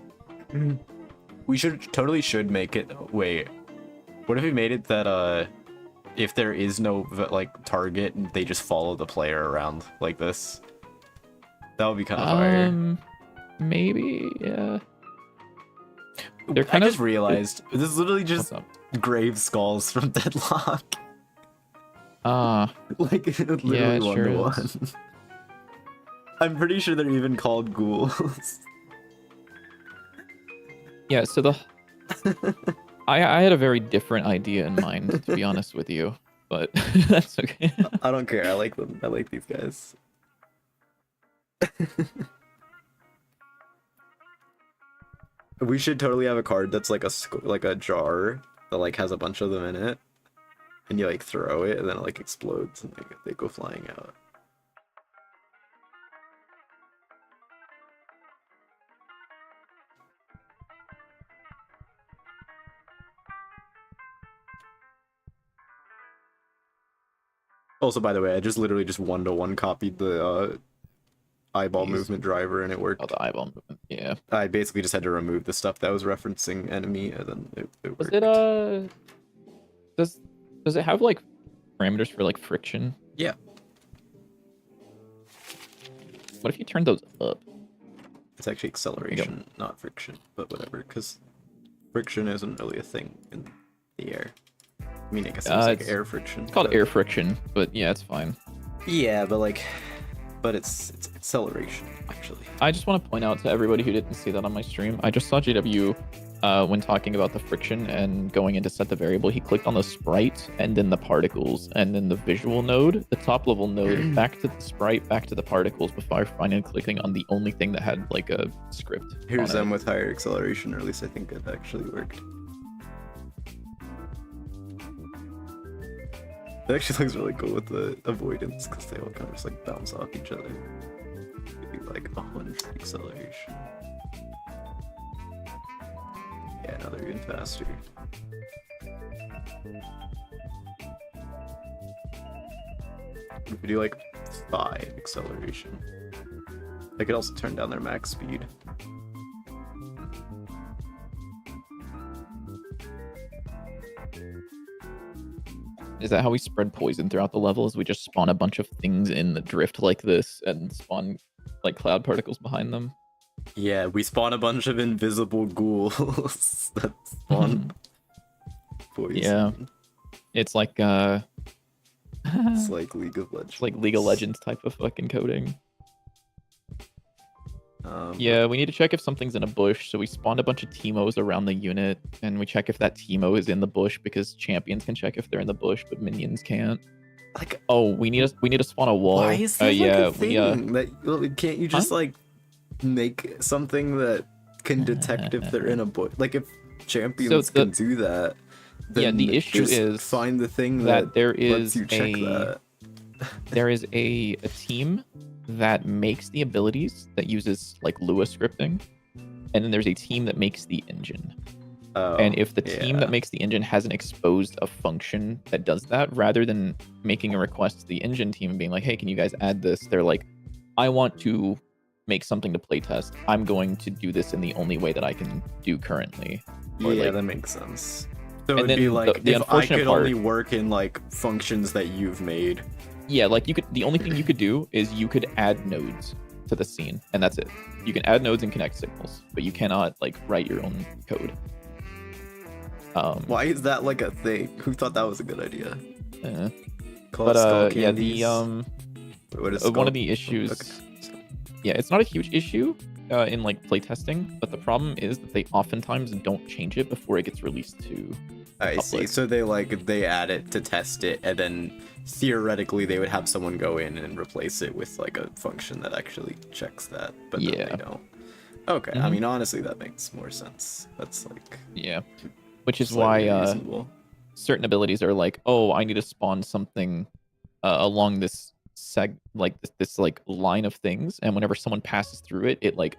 We totally should make it. Wait, what if we made it that if there is no like target, they just follow the player around like this? That would be kind of fire. Maybe, yeah. I They're kind just of realized this is literally What's just up? grave skulls from Deadlock. Like literally Yeah, it one sure to is. one. I'm pretty sure they're even called ghouls. Yeah, so the I had a very different idea in mind, to be honest with you, but that's okay. I don't care. I like them. I like these guys. We should totally have a card that's like like a jar that like has a bunch of them in it, and you like throw it, and then it like explodes, and they go flying out. Also, by the way, I just literally just one-to-one copied the eyeball Jeez. movement driver, and it worked. Oh, the eyeball movement. Yeah. I basically just had to remove the stuff that was referencing enemy, and then it Was worked. it does it have like parameters for like friction? Yeah. What if you turn those up? It's actually acceleration, not friction, but whatever, because friction isn't really a thing in the air. I mean, I guess it's like air friction. It's called air friction, but yeah, it's fine. Yeah, but it's acceleration actually. I just want to point out to everybody who didn't see that on my stream, I just saw JW when talking about the friction and going in to set the variable, he clicked on the sprite and then the particles and then the visual node, the top level node, back to the sprite, back to the particles before finally clicking on the only thing that had like a script. Here's them with higher acceleration, or at least I think it actually worked. It actually looks really cool with the avoidance because they all kind of just like bounce off each other. Maybe like 100 acceleration. Yeah, now they're even faster. If we do like 5 acceleration, they could also turn down their max speed. Is that how we spread poison throughout the levels? We just spawn a bunch of things in the drift like this and spawn like cloud particles behind them? Yeah, we spawn a bunch of invisible ghouls that spawn poison. Yeah. It's like It's like League of Legends. It's like League of Legends type of fucking coding. Yeah, we need to check if something's in a bush. So we spawned a bunch of Teemos around the unit, and we check if that Teemo is in the bush because champions can check if they're in the bush, but minions can't. Like, oh, we need to spawn a wall. Why is that yeah, like a thing? That can't you just like make something that can detect if they're in a bush? Like if champions can do that, then yeah, the issue just is find the thing that there lets is you check that. There is a team that makes the abilities that uses like Lua scripting, and then there's a team that makes the engine. And if the team that makes the engine hasn't exposed a function that does that, rather than making a request to the engine team and being like, hey, can you guys add this? They're like, I want to make something to playtest. I'm going to do this in the only way that I can do currently. Or yeah, that makes sense. So it'd be like, the if I could only work in like functions that you've made. Yeah, like you could, the only thing you could do is you could add nodes to the scene, and that's it. You can add nodes and connect signals, but you cannot like write your own code. Why is that like a thing? Who thought that was a good idea? But yeah, the one of the issues, yeah, it's not a huge issue in like playtesting, but the problem is that they oftentimes don't change it before it gets released to I see. So they add it to test it, and then theoretically they would have someone go in and replace it with like a function that actually checks that, but then they don't. Okay, I mean honestly that makes more sense. That's like which is why certain abilities are like, oh, I need to spawn something along this this like line of things, and whenever someone passes through it, it like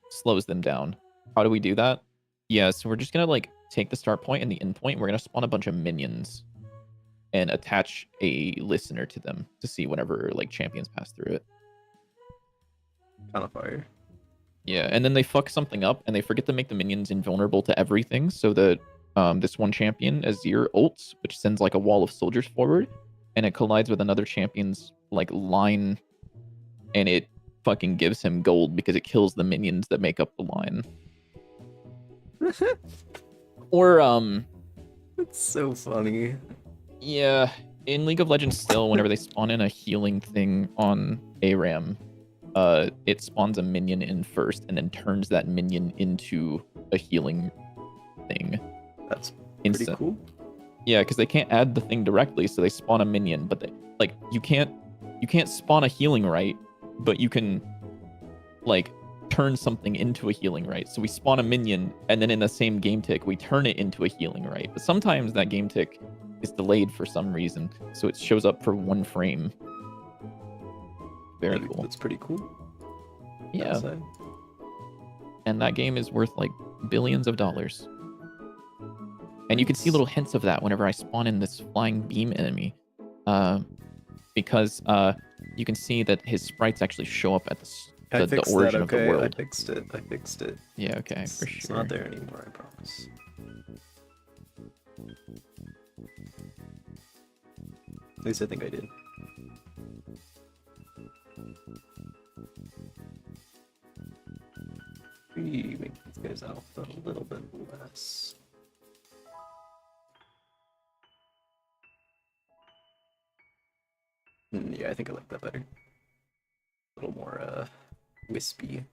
slows them down. How do we do that? Yeah, so we're just gonna like take the start point and the end point. We're gonna spawn a bunch of minions and attach a listener to them to see whenever like champions pass through it. Kind of fire. Yeah, and then they fuck something up and they forget to make the minions invulnerable to everything, so that this one champion, Azir, ults, which sends like a wall of soldiers forward, and it collides with another champion's like line, and it fucking gives him gold because it kills the minions that make up the line. Or it's so funny. Yeah, in League of Legends still, whenever they spawn in a healing thing on ARAM, it spawns a minion in first and then turns that minion into a healing thing. That's pretty cool. Yeah, because they can't add the thing directly, so they spawn a minion, but they, like you can't spawn a healing right, but you can like turn something into a healing right. So we spawn a minion, and then in the same game tick, we turn it into a healing right. But sometimes that game tick is delayed for some reason, so it shows up for 1 frame. Very cool. That's pretty cool. Yeah. And that game is worth like billions of dollars. And you can see little hints of that whenever I spawn in this flying beam enemy. because you can see that his sprites actually show up at the fixed origin that, of the okay? world. I fixed it. Yeah, okay, It's, for sure. it's not there anymore, I promise. At least I think I did. We make these guys alpha a little bit less. Yeah, I think I like that better. A little more wispy.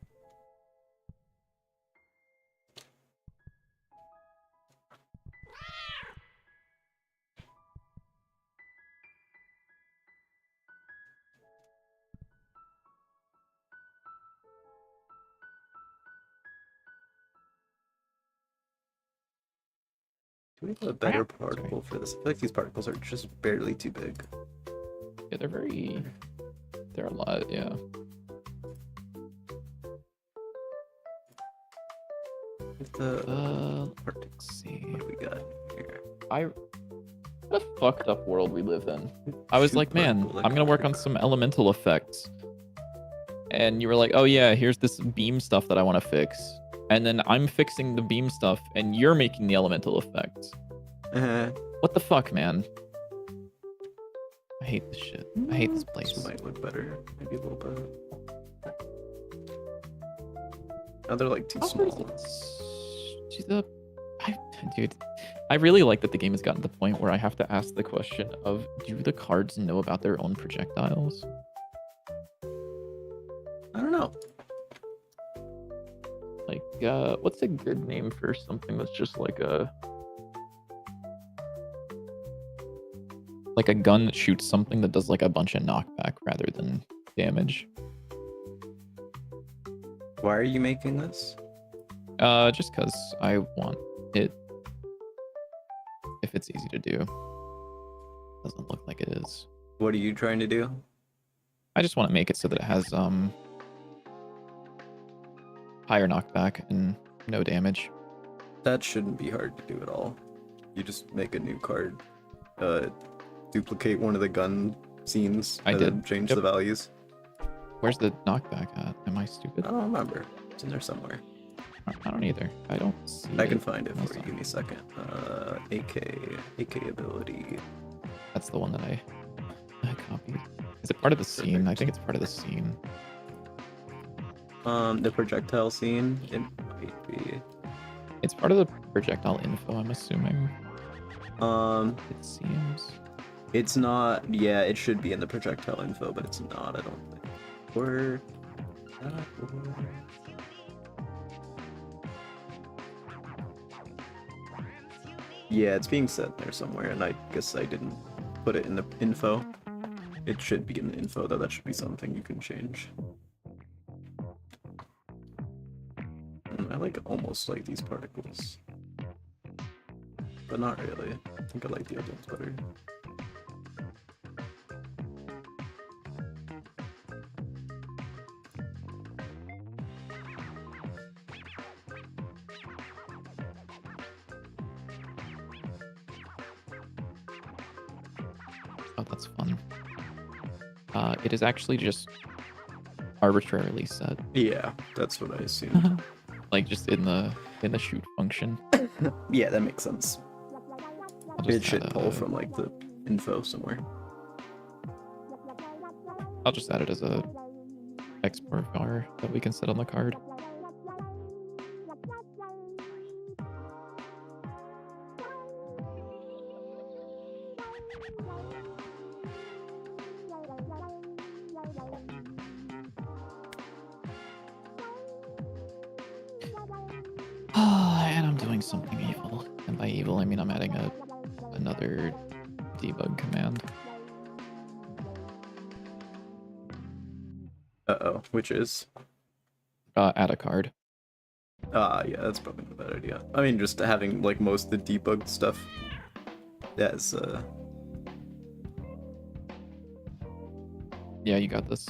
Do we have a better particle for this? I feel like these particles are just barely too big. Yeah, they're a lot, yeah. Let's see. What do we got here? What a fucked up world we live in. I was like, man, I'm gonna work on some elemental effects. And you were like, oh yeah, here's this beam stuff that I want to fix. And then I'm fixing the beam stuff, and you're making the elemental effects. What the fuck, man? I hate this shit. I hate this place. This might look better, maybe a little bit. Oh, they're like too small. Dude, I really like that the game has gotten to the point where I have to ask the question of, do the cards know about their own projectiles? I don't know. Like, what's a good name for something that's just like a gun that shoots something that does like a bunch of knockback rather than damage? Why are you making this? Just because I want it, if it's easy to do. Doesn't look like it is. What are you trying to do? I just want to make it so that it has higher knockback and no damage. That shouldn't be hard to do at all. You just make a new card, duplicate one of the gun scenes, I and did. then change Yep. the values. Where's the knockback at? Am I stupid? I don't remember. It's in there somewhere. I don't either. I don't see I can it. find it No, for you. it's Give me a second. AK ability. That's the one that I copied. Is it part of the scene? I think it's part of the scene. The projectile scene. It might be. It's part of the projectile info, I'm assuming. It seems. It's not. Yeah, it should be in the projectile info, but it's not. I don't think. Or. Yeah, it's being set there somewhere, and I guess I didn't put it in the info. It should be in the info, though. That should be something you can change. I like almost like these particles, but not really. I think I like the other ones better. Oh, that's fun. It is actually just arbitrarily set. Yeah, that's what I assumed. Like just in the shoot function. Yeah, that makes sense. It should pull add from like the info somewhere. I'll just add it as a export var that we can set on the card. And I'm doing something evil. And by evil, I mean I'm adding another debug command. Uh-oh, which is? Add a card. Yeah, that's probably not a bad idea. I mean, just having like most of the debugged stuff as Yeah, you got this.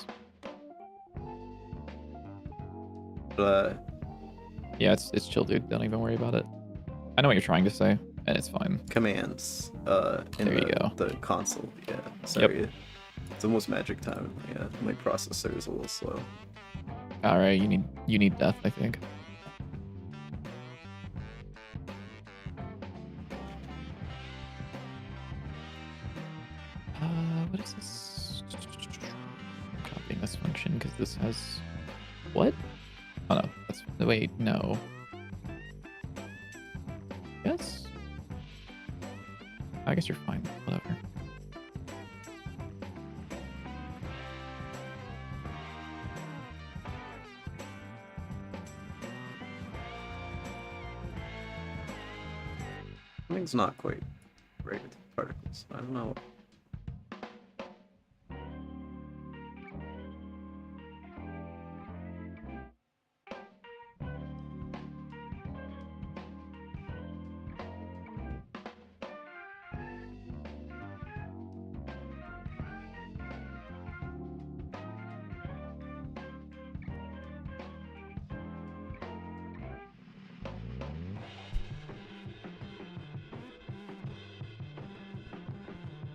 Yeah, it's chill, dude. Don't even worry about it. I know what you're trying to say, and it's fine. commands in There you go. the console. Yeah, sorry. It's almost magic time. Yeah, my processor is a little slow. All right, you need death, I think. What is this? I'm copying this function because this has what? Oh no, that's wait, no. Yes. I guess you're fine. Whatever. Something's not quite right with the particles. I don't know.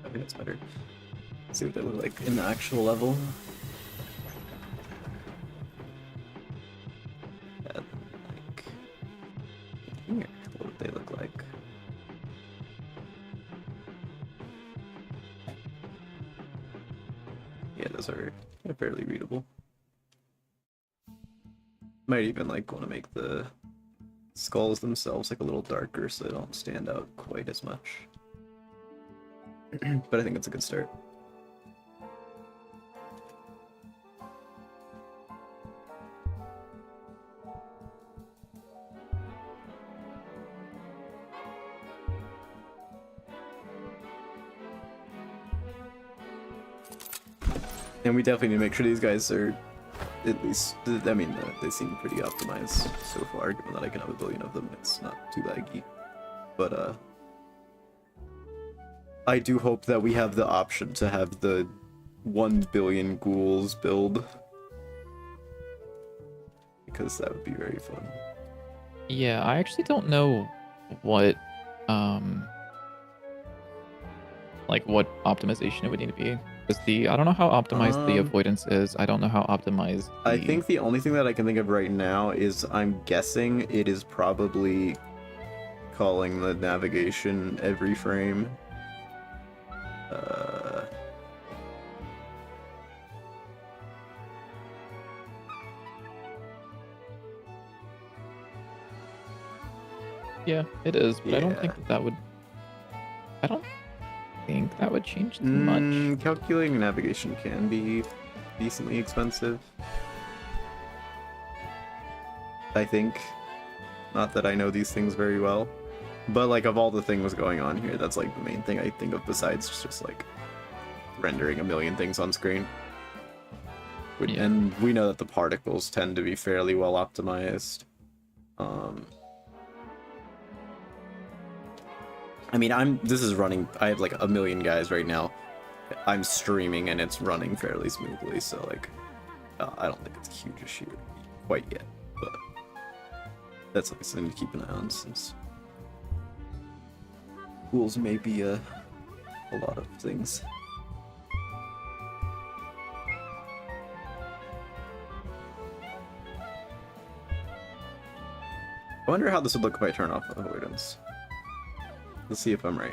I think it's better. See what they look like in the actual level. Yeah, like here, what would they look like? Yeah, those are fairly readable. Might even like want to make the skulls themselves like a little darker so they don't stand out quite as much. But I think it's a good start. And we definitely need to make sure these guys are at least, I mean, they seem pretty optimized so far, given that I can have a billion of them. It's not too laggy. But, I do hope that we have the option to have the 1 billion ghouls build. Because that would be very fun. Yeah, I actually don't know what like what optimization it would need to be. Because I don't know how optimized the avoidance is. I don't know how optimized I think the only thing that I can think of right now is I'm guessing it is probably calling the navigation every frame. Yeah, it is, but I don't Yeah. think that would. I don't think that would change too much. Calculating navigation can be decently expensive. I think. Not that I know these things very well. But like of all the things going on here, that's like the main thing I think of besides just like rendering a million things on screen. Yeah. And we know that the particles tend to be fairly well optimized. I mean, this is running, I have like a million guys right now. I'm streaming and it's running fairly smoothly, so like, I don't think it's a huge issue quite yet, but that's like something to keep an eye on since ghouls may be a lot of things. I wonder how this would look if I turn off avoidance. Let's see if I'm right.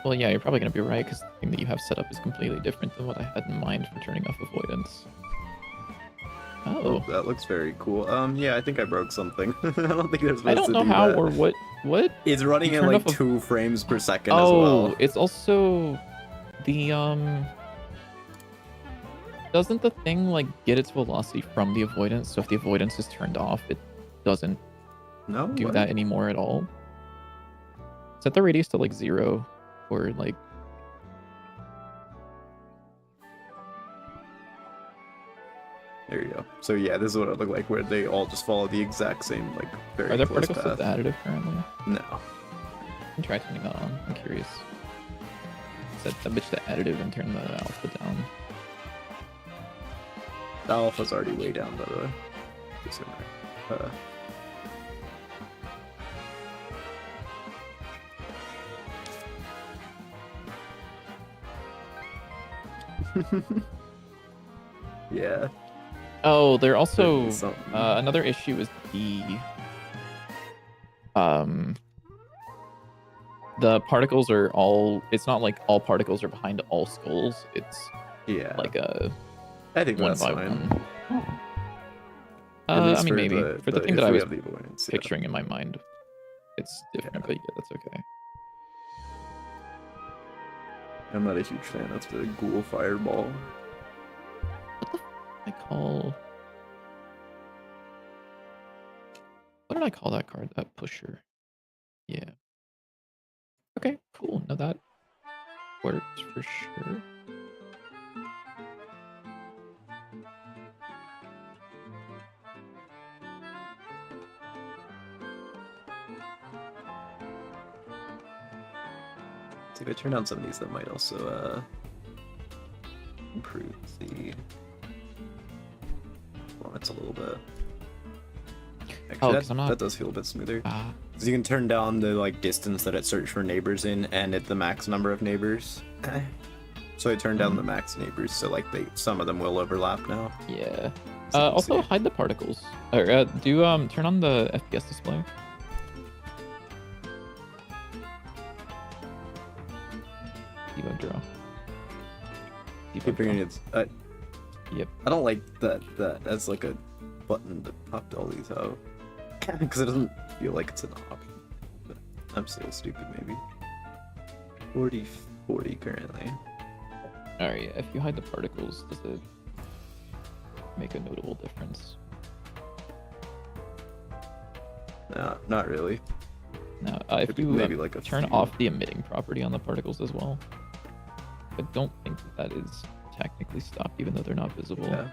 Well, yeah, you're probably going to be right, because the thing that you have set up is completely different than what I had in mind for turning off avoidance. Oh. That looks very cool. Yeah, I think I broke something. I don't think there's supposed to do that. I don't know how or what. It's running at like 2 frames per second as well. well. It's also the, doesn't the thing, like, get its velocity from the avoidance? So if the avoidance is turned off, it doesn't do that anymore at all? Set the radius to, like, 0, or, like... There you go. So yeah, this is what it looked like, where they all just follow the exact same, like, very Are there close particles path. with additive currently? No. I can try turning that on. I'm curious. Set that bitch to additive and turn the alpha down. The alpha's already way down, by the way. Yeah. Oh, there also Something. another issue is the particles are all. It's not like all particles are behind all skulls. It's Yeah. like a I think one that's by fine. one. At I least mean, for maybe for the thing if that I we was have the avoidance, yeah. picturing in my mind, it's different. Yeah. But yeah, that's okay. I'm not a huge fan of the ghoul fireball. I call. What did I call that card? That pusher. Yeah. Okay, cool. Now that works for sure. So if I turn down some of these, that might also improve the performance a little bit. Actually, 'cause I'm not- that does feel a bit smoother. Ah, So you can turn down the like distance that it searched for neighbors in, and at the max number of neighbors. So I turned down the max neighbors, so like some of them will overlap now. yeah. So you can Also see. hide the particles. Or do turn on the FPS display. Debug draw. Debug Keeping draw. it's Yep. I don't like that as like a button to pop all these out because it doesn't feel like it's an option. But I'm still stupid, maybe. 40 currently. Alright, if you hide the particles, does it make a notable difference? No, not really. Now, if Maybe- you maybe like a turn few. off the emitting property on the particles as well, I don't think that is technically stopped, even though they're not visible. Yeah.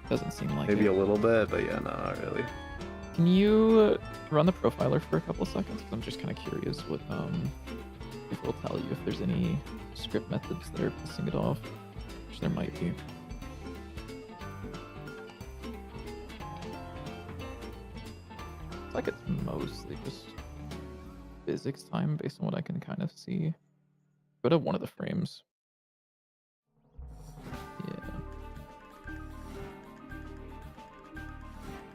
Doesn't seem like Maybe it. a little bit, but yeah, no, not really. Can you run the profiler for a couple of seconds? 'Cause I'm just kind of curious what if it'll tell you if there's any script methods that are pissing it off, which there might be. It's like it's mostly just physics time based on what I can kind of see. Go to one of the frames. Yeah.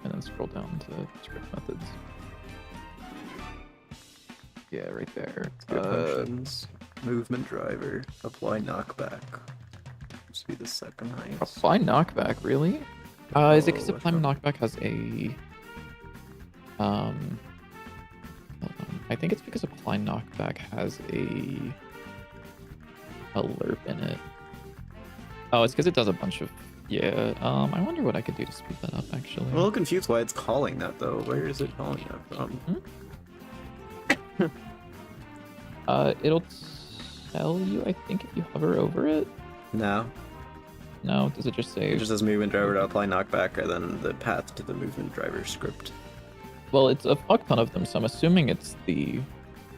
And then scroll down to script methods. Yeah, right there. Script functions, movement driver, apply knockback. Must be the second highest. Apply knockback, really? Is it because Oh, apply knockback has a hold on. I think it's because apply knockback has a lerp in it. Oh, it's because it does a bunch of I wonder what I could do to speed that up actually. I'm a little confused why it's calling that though. Where is it calling that from? It'll tell you, I think, if you hover over it. No. No, does it just say? It just says movement driver to apply knockback and then the path to the movement driver script. Well, it's a fuck ton of them, so I'm assuming it's the,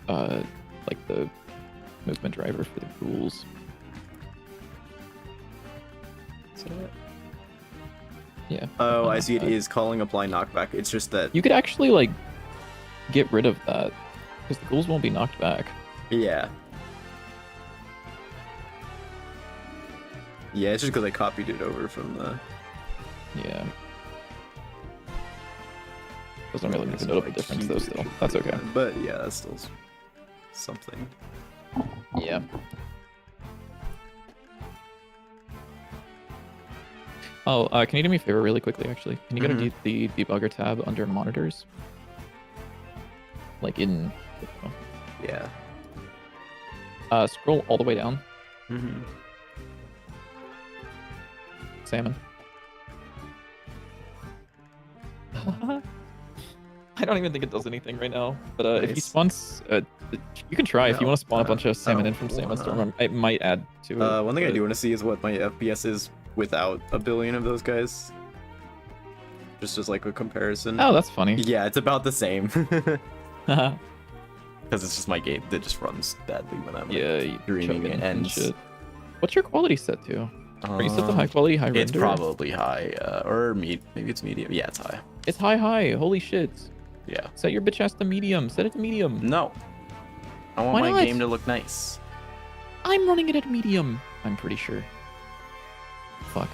like the movement driver for the ghouls. Is that it? Yeah. Oh, apply I see. It knockback. is calling apply knockback. It's just that. You could actually like get rid of that because the ghouls won't be knocked back. Yeah. Yeah, it's just because I copied it over from the. Yeah. Doesn't really make a It's notable like difference though. huge, Still, that's okay. But yeah, that's still something. Yeah. Oh, can you do me a favor really quickly, actually? Can you go to the debugger tab under monitors? Like in... Yeah. Scroll all the way down. Mm-hmm. Salmon. I don't even think it does anything right now. But if he Nice. spawns... you can try if you No, want to spawn a bunch of salmon no, in from Salmon no. Storm. It might add to it. One thing I but- do want to see is what my FPS is without a billion of those guys. Just as like a comparison. Oh, that's funny. Yeah, it's about the same. Because it's just my game that just runs badly when I'm like, Yeah, you dreaming choking it and ends. shit. What's your quality set to? Are you set the high quality, high render? It's probably high, or maybe it's medium. Yeah, it's high. It's high. Holy shit. Yeah. Set your bitch ass to medium. Set it to medium. No. I want Why my not? game to look nice. I'm running it at medium. I'm pretty sure. Fuck.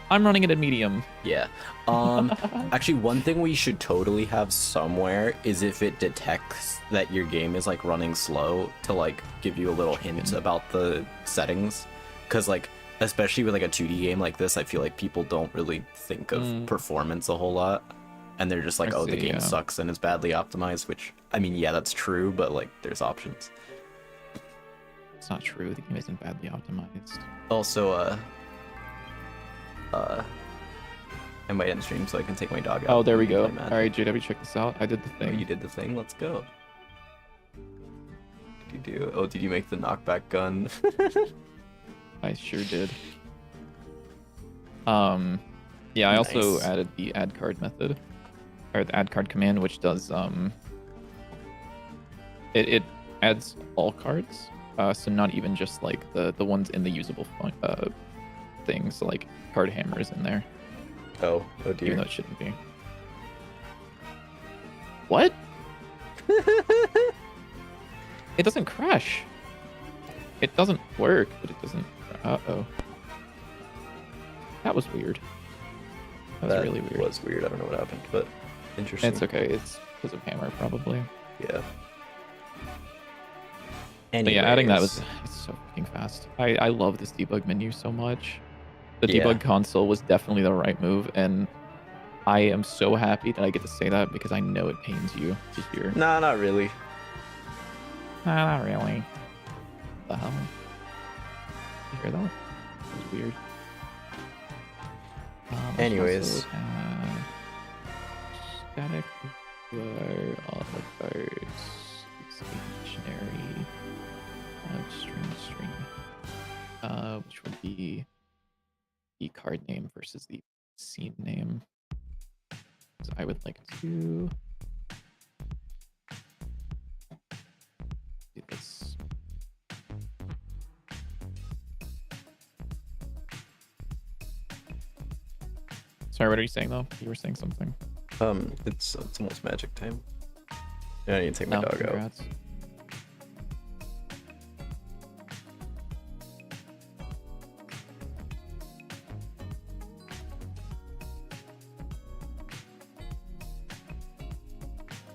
I'm running it at medium. Yeah. Actually, one thing we should totally have somewhere is if it detects that your game is like running slow to like give you a little hint about the settings, because like especially with like a 2D game like this, I feel like people don't really think of performance a whole lot, and they're just like, oh, the game sucks and is badly optimized. Which I mean, yeah, that's true, but like there's options. It's not true. The game isn't badly optimized. Also, I might end stream so I can take my dog out. Oh, there we go. All right, JW, check this out. I did the thing. Oh, you did the thing. Let's go. What did you do? Oh, did you make the knockback gun? I sure did. Yeah, I also added the add card method, or the add card command, which does it adds all cards, so not even just like the ones in the usable things, like card hammers in there. Oh dear. Even though it shouldn't be. What? It doesn't crash. It doesn't work, but it doesn't. Uh-oh. That was weird. That was really weird. Was weird. I don't know what happened, but interesting. It's okay. It's because of hammer, probably. Yeah. But yeah, adding that was it's so fucking fast. I love this debug menu so much. The debug console was definitely the right move, and I am so happy that I get to say that because I know it pains you to hear. Nah, not really. Nah, not really. What the hell? You hear that? That was weird. Anyways. Static over all the cards. Dictionary. String. Which would be the card name versus the scene name. So I would like to do this. Sorry, what are you saying though? You were saying something. It's almost magic time. Yeah, I need to take my dog out.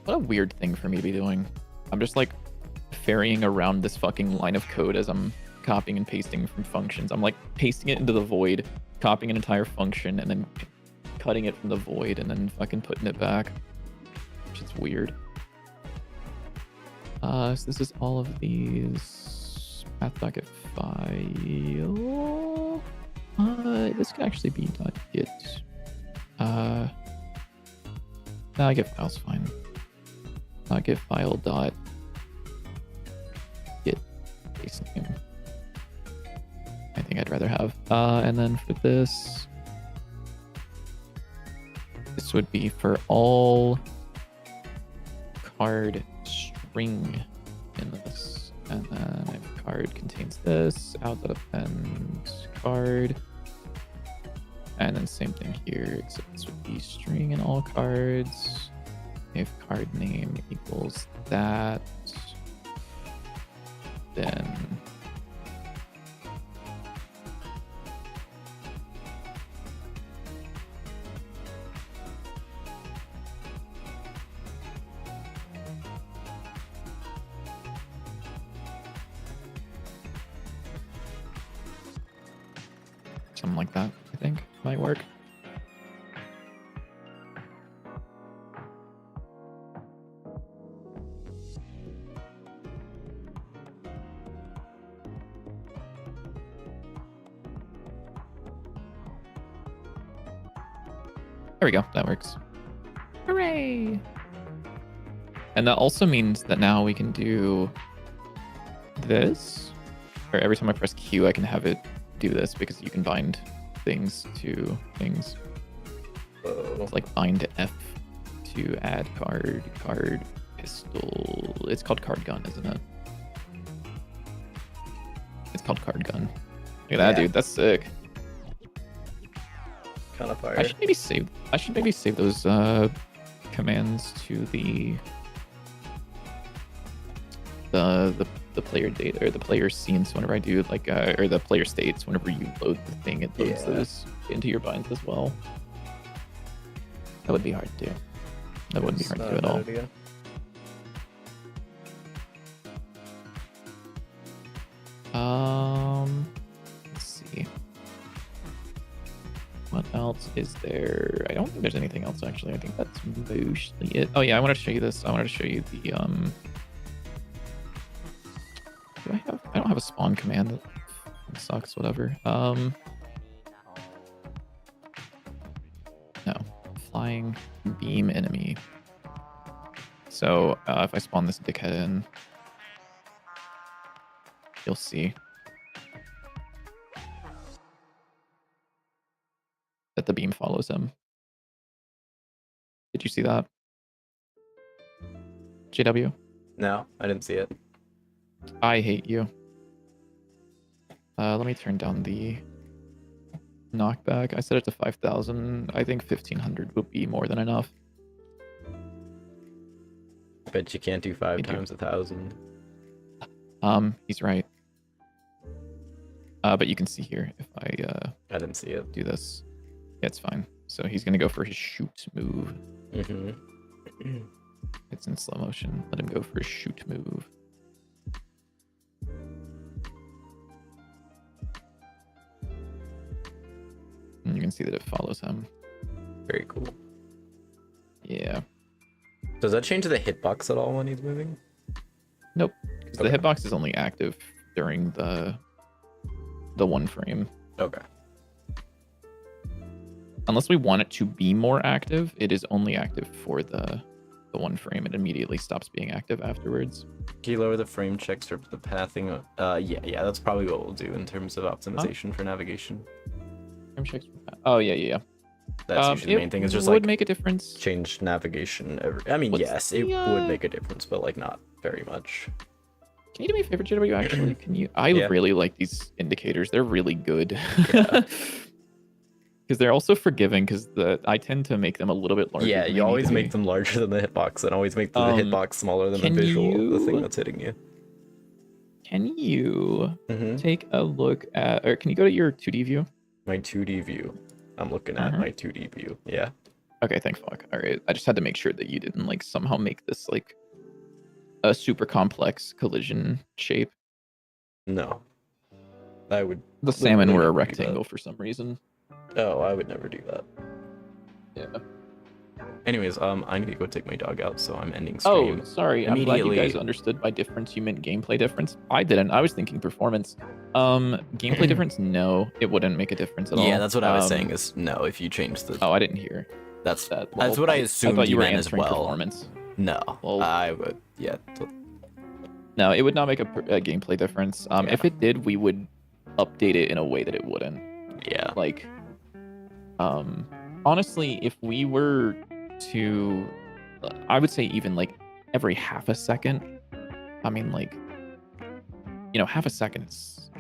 What a weird thing for me to be doing. I'm just like ferrying around this fucking line of code as I'm copying and pasting from functions. I'm like pasting it into the void, copying an entire function, and then cutting it from the void, and then fucking putting it back. Which is weird. So this is all of these path.get file. This could actually be .git. Nah, get file's fine. Get file dot get base name. I think I'd rather have. And then for this would be for all card string in this. And then if card contains this, out.append card. And then same thing here, except this would be string in all cards. If card name equals that, then something like that, I think, might work. There we go, that works. Hooray! And that also means that now we can do this, or every time I press Q, I can have it do this because you can bind things to things. It's like bind F to add card pistol. It's called card gun, isn't it? It's called card gun. Look at that, dude. That's sick. kind of fire. I should maybe save those commands to the player data or the player scenes whenever I do like or the player states whenever you load the thing, it loads those into your binds as well. That would be hard to do. That wouldn't be hard to do at all. Idea. Let's see. What else is there? I don't think there's anything else actually. I think that's mostly it. Oh yeah, I wanted to show you this. I wanted to show you the I don't have a spawn command. That sucks, whatever. No. Flying beam enemy. So if I spawn this dickhead in, you'll see that the beam follows him. Did you see that? JW? No, I didn't see it. I hate you. Let me turn down the knockback. I set it to 5,000. I think 1,500 would be more than enough. Bet you can't do 5 times 1,000. He's right. But you can see here if I didn't see it. do this. Yeah, it's fine. So he's gonna go for his shoot move. Mm-hmm. It's in slow motion. Let him go for his shoot move. And you can see that it follows him. Very cool. Yeah. Does that change the hitbox at all when he's moving? Nope. Because the hitbox is only active during the 1 frame. Okay. Unless we want it to be more active, it is only active for the 1 frame. It immediately stops being active afterwards. Can you lower the frame checks for the pathing? Yeah, that's probably what we'll do in terms of optimization for navigation. Frame checks. Oh yeah. That's usually the main thing. Is just would like make a difference. Change navigation. I mean, yes, it would make a difference, but like not very much. Can you do me a favor, JW? Actually, can you? I really like these indicators. They're really good. Because they're also forgiving. Because I tend to make them a little bit larger. Yeah, you always make them larger than the hitbox, and always make the hitbox smaller than the visual, the thing that's hitting you. Can you take a look at, or can you go to your 2D view? My 2D view. I'm looking at my 2D view. Yeah. Okay, thank fuck. All right, I just had to make sure that you didn't like somehow make this like a super complex collision shape. No. I would. The salmon were a rectangle for some reason. Oh, I would never do that. Yeah. Anyways, I need to go take my dog out, so I'm ending stream. Oh, sorry. I'm glad you guys understood by difference you meant gameplay difference. I didn't. I was thinking performance. Gameplay difference? No, it wouldn't make a difference at all. Yeah, that's what I was saying. Is no, if you change the. Oh, I didn't hear. That's that. Well, that's what I assumed. I thought you were meant answering as well. Performance. No, well, I would. Yeah. No, it would not make a gameplay difference. If it did, we would update it in a way that it wouldn't. Yeah. Like, honestly, if we were to, I would say even like every half a second. I mean, like, half a second is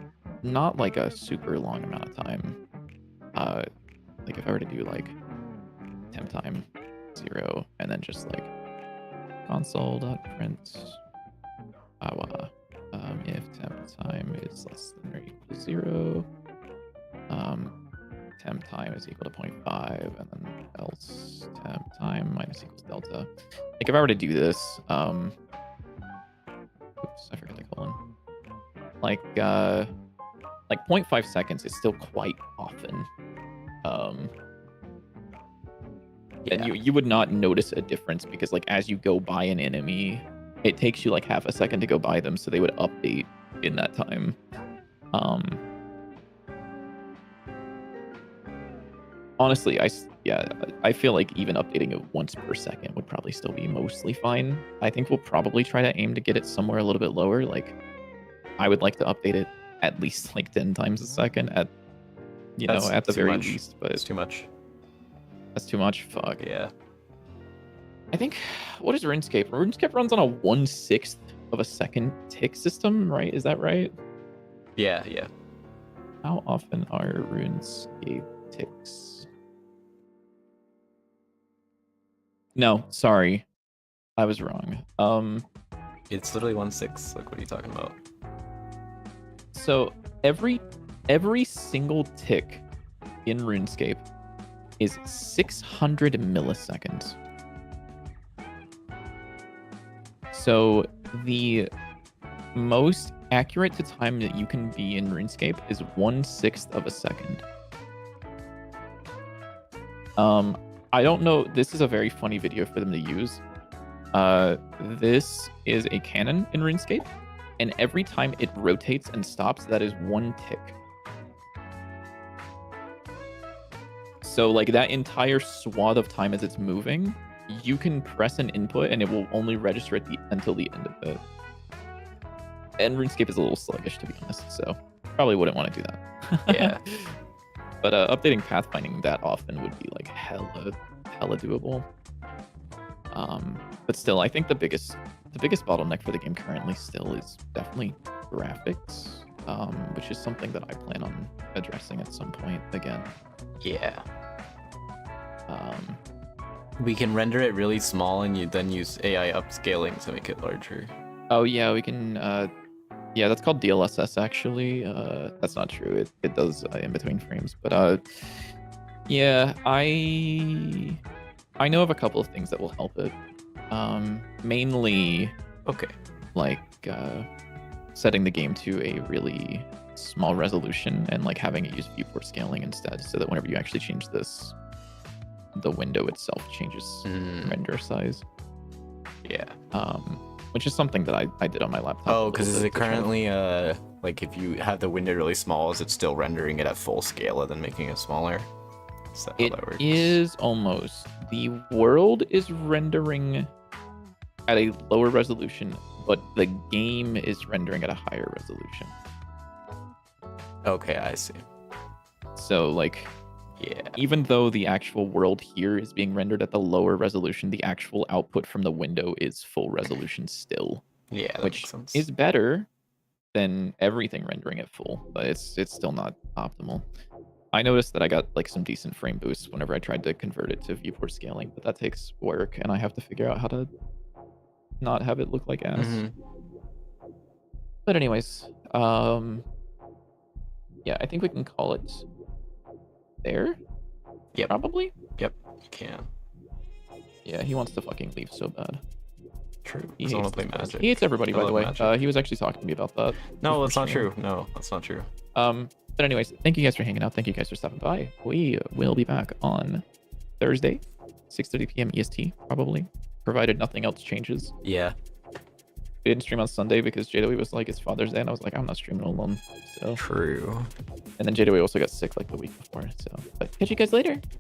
not like a super long amount of time. Like if I were to do like temp time 0 and then just like console.print if temp time is less than or equal to 0, temp time is equal to 0.5, and then else temp time minus equals delta. Like if I were to do this, oops, I forgot the colon. Like 0.5 seconds is still quite often. And you would not notice a difference because like as you go by an enemy, it takes you like half a second to go by them, so they would update in that time. Honestly, I feel like even updating it once per second would probably still be mostly fine. I think we'll probably try to aim to get it somewhere a little bit lower. Like, I would like to update it at least like 10 times a second at the very least. But it's too much. That's too much. Fuck. Yeah. I think, what is RuneScape? RuneScape runs on a 1/6 of a second tick system, right? Is that right? Yeah. How often are RuneScape ticks? No, sorry. I was wrong. It's literally 1/6. Like, what are you talking about? So every single tick in RuneScape is 600 milliseconds. So the most accurate to time that you can be in RuneScape is 1/6 of a second. I don't know. This is a very funny video for them to use. This is a cannon in RuneScape, and every time it rotates and stops, that is 1 tick. So like that entire swath of time as it's moving, you can press an input and it will only register until the end of it. And RuneScape is a little sluggish, to be honest, so probably wouldn't want to do that. Yeah. But updating pathfinding that often would be like hella doable. But still, I think the biggest bottleneck for the game currently still is definitely graphics, which is something that I plan on addressing at some point again. Yeah. We can render it really small, and you then use AI upscaling to make it larger. Oh yeah, we can. Yeah, that's called DLSS actually. That's not true. It does in between frames, but yeah, I know of a couple of things that will help it. Mainly, Okay. like setting the game to a really small resolution and like having it use viewport scaling instead, so that whenever you actually change this, the window itself changes render size. Yeah. Which is something that I did on my laptop. Oh, because is it currently like if you have the window really small, is it still rendering it at full scale and then making it smaller? Is that how that works? It is almost. The world is rendering at a lower resolution, but the game is rendering at a higher resolution. Okay, I see. So like, yeah, even though the actual world here is being rendered at the lower resolution, the actual output from the window is full resolution still. Yeah, that which makes sense. is better than everything rendering at full, but it's still not optimal. I noticed that I got like some decent frame boosts whenever I tried to convert it to viewport scaling, but that takes work, and I have to figure out how to not have it look like ass. But anyways, yeah, I think we can call it there. Yep. Probably. Yep, you can. Yeah, he wants to fucking leave so bad. True. He I want hates to play this place. Magic. He hates everybody, I by the love way. Magic. He was actually talking to me about that. No, that's not Unfortunately. true. No, that's not true. But anyways, thank you guys for hanging out. Thank you guys for stopping by. We will be back on Thursday, 6:30 p.m. EST, probably, provided nothing else changes. Yeah. We didn't stream on Sunday because JW was like, it's Father's Day, and I was like, I'm not streaming alone. So True. and then JW also got sick like the week before. So, but catch you guys later.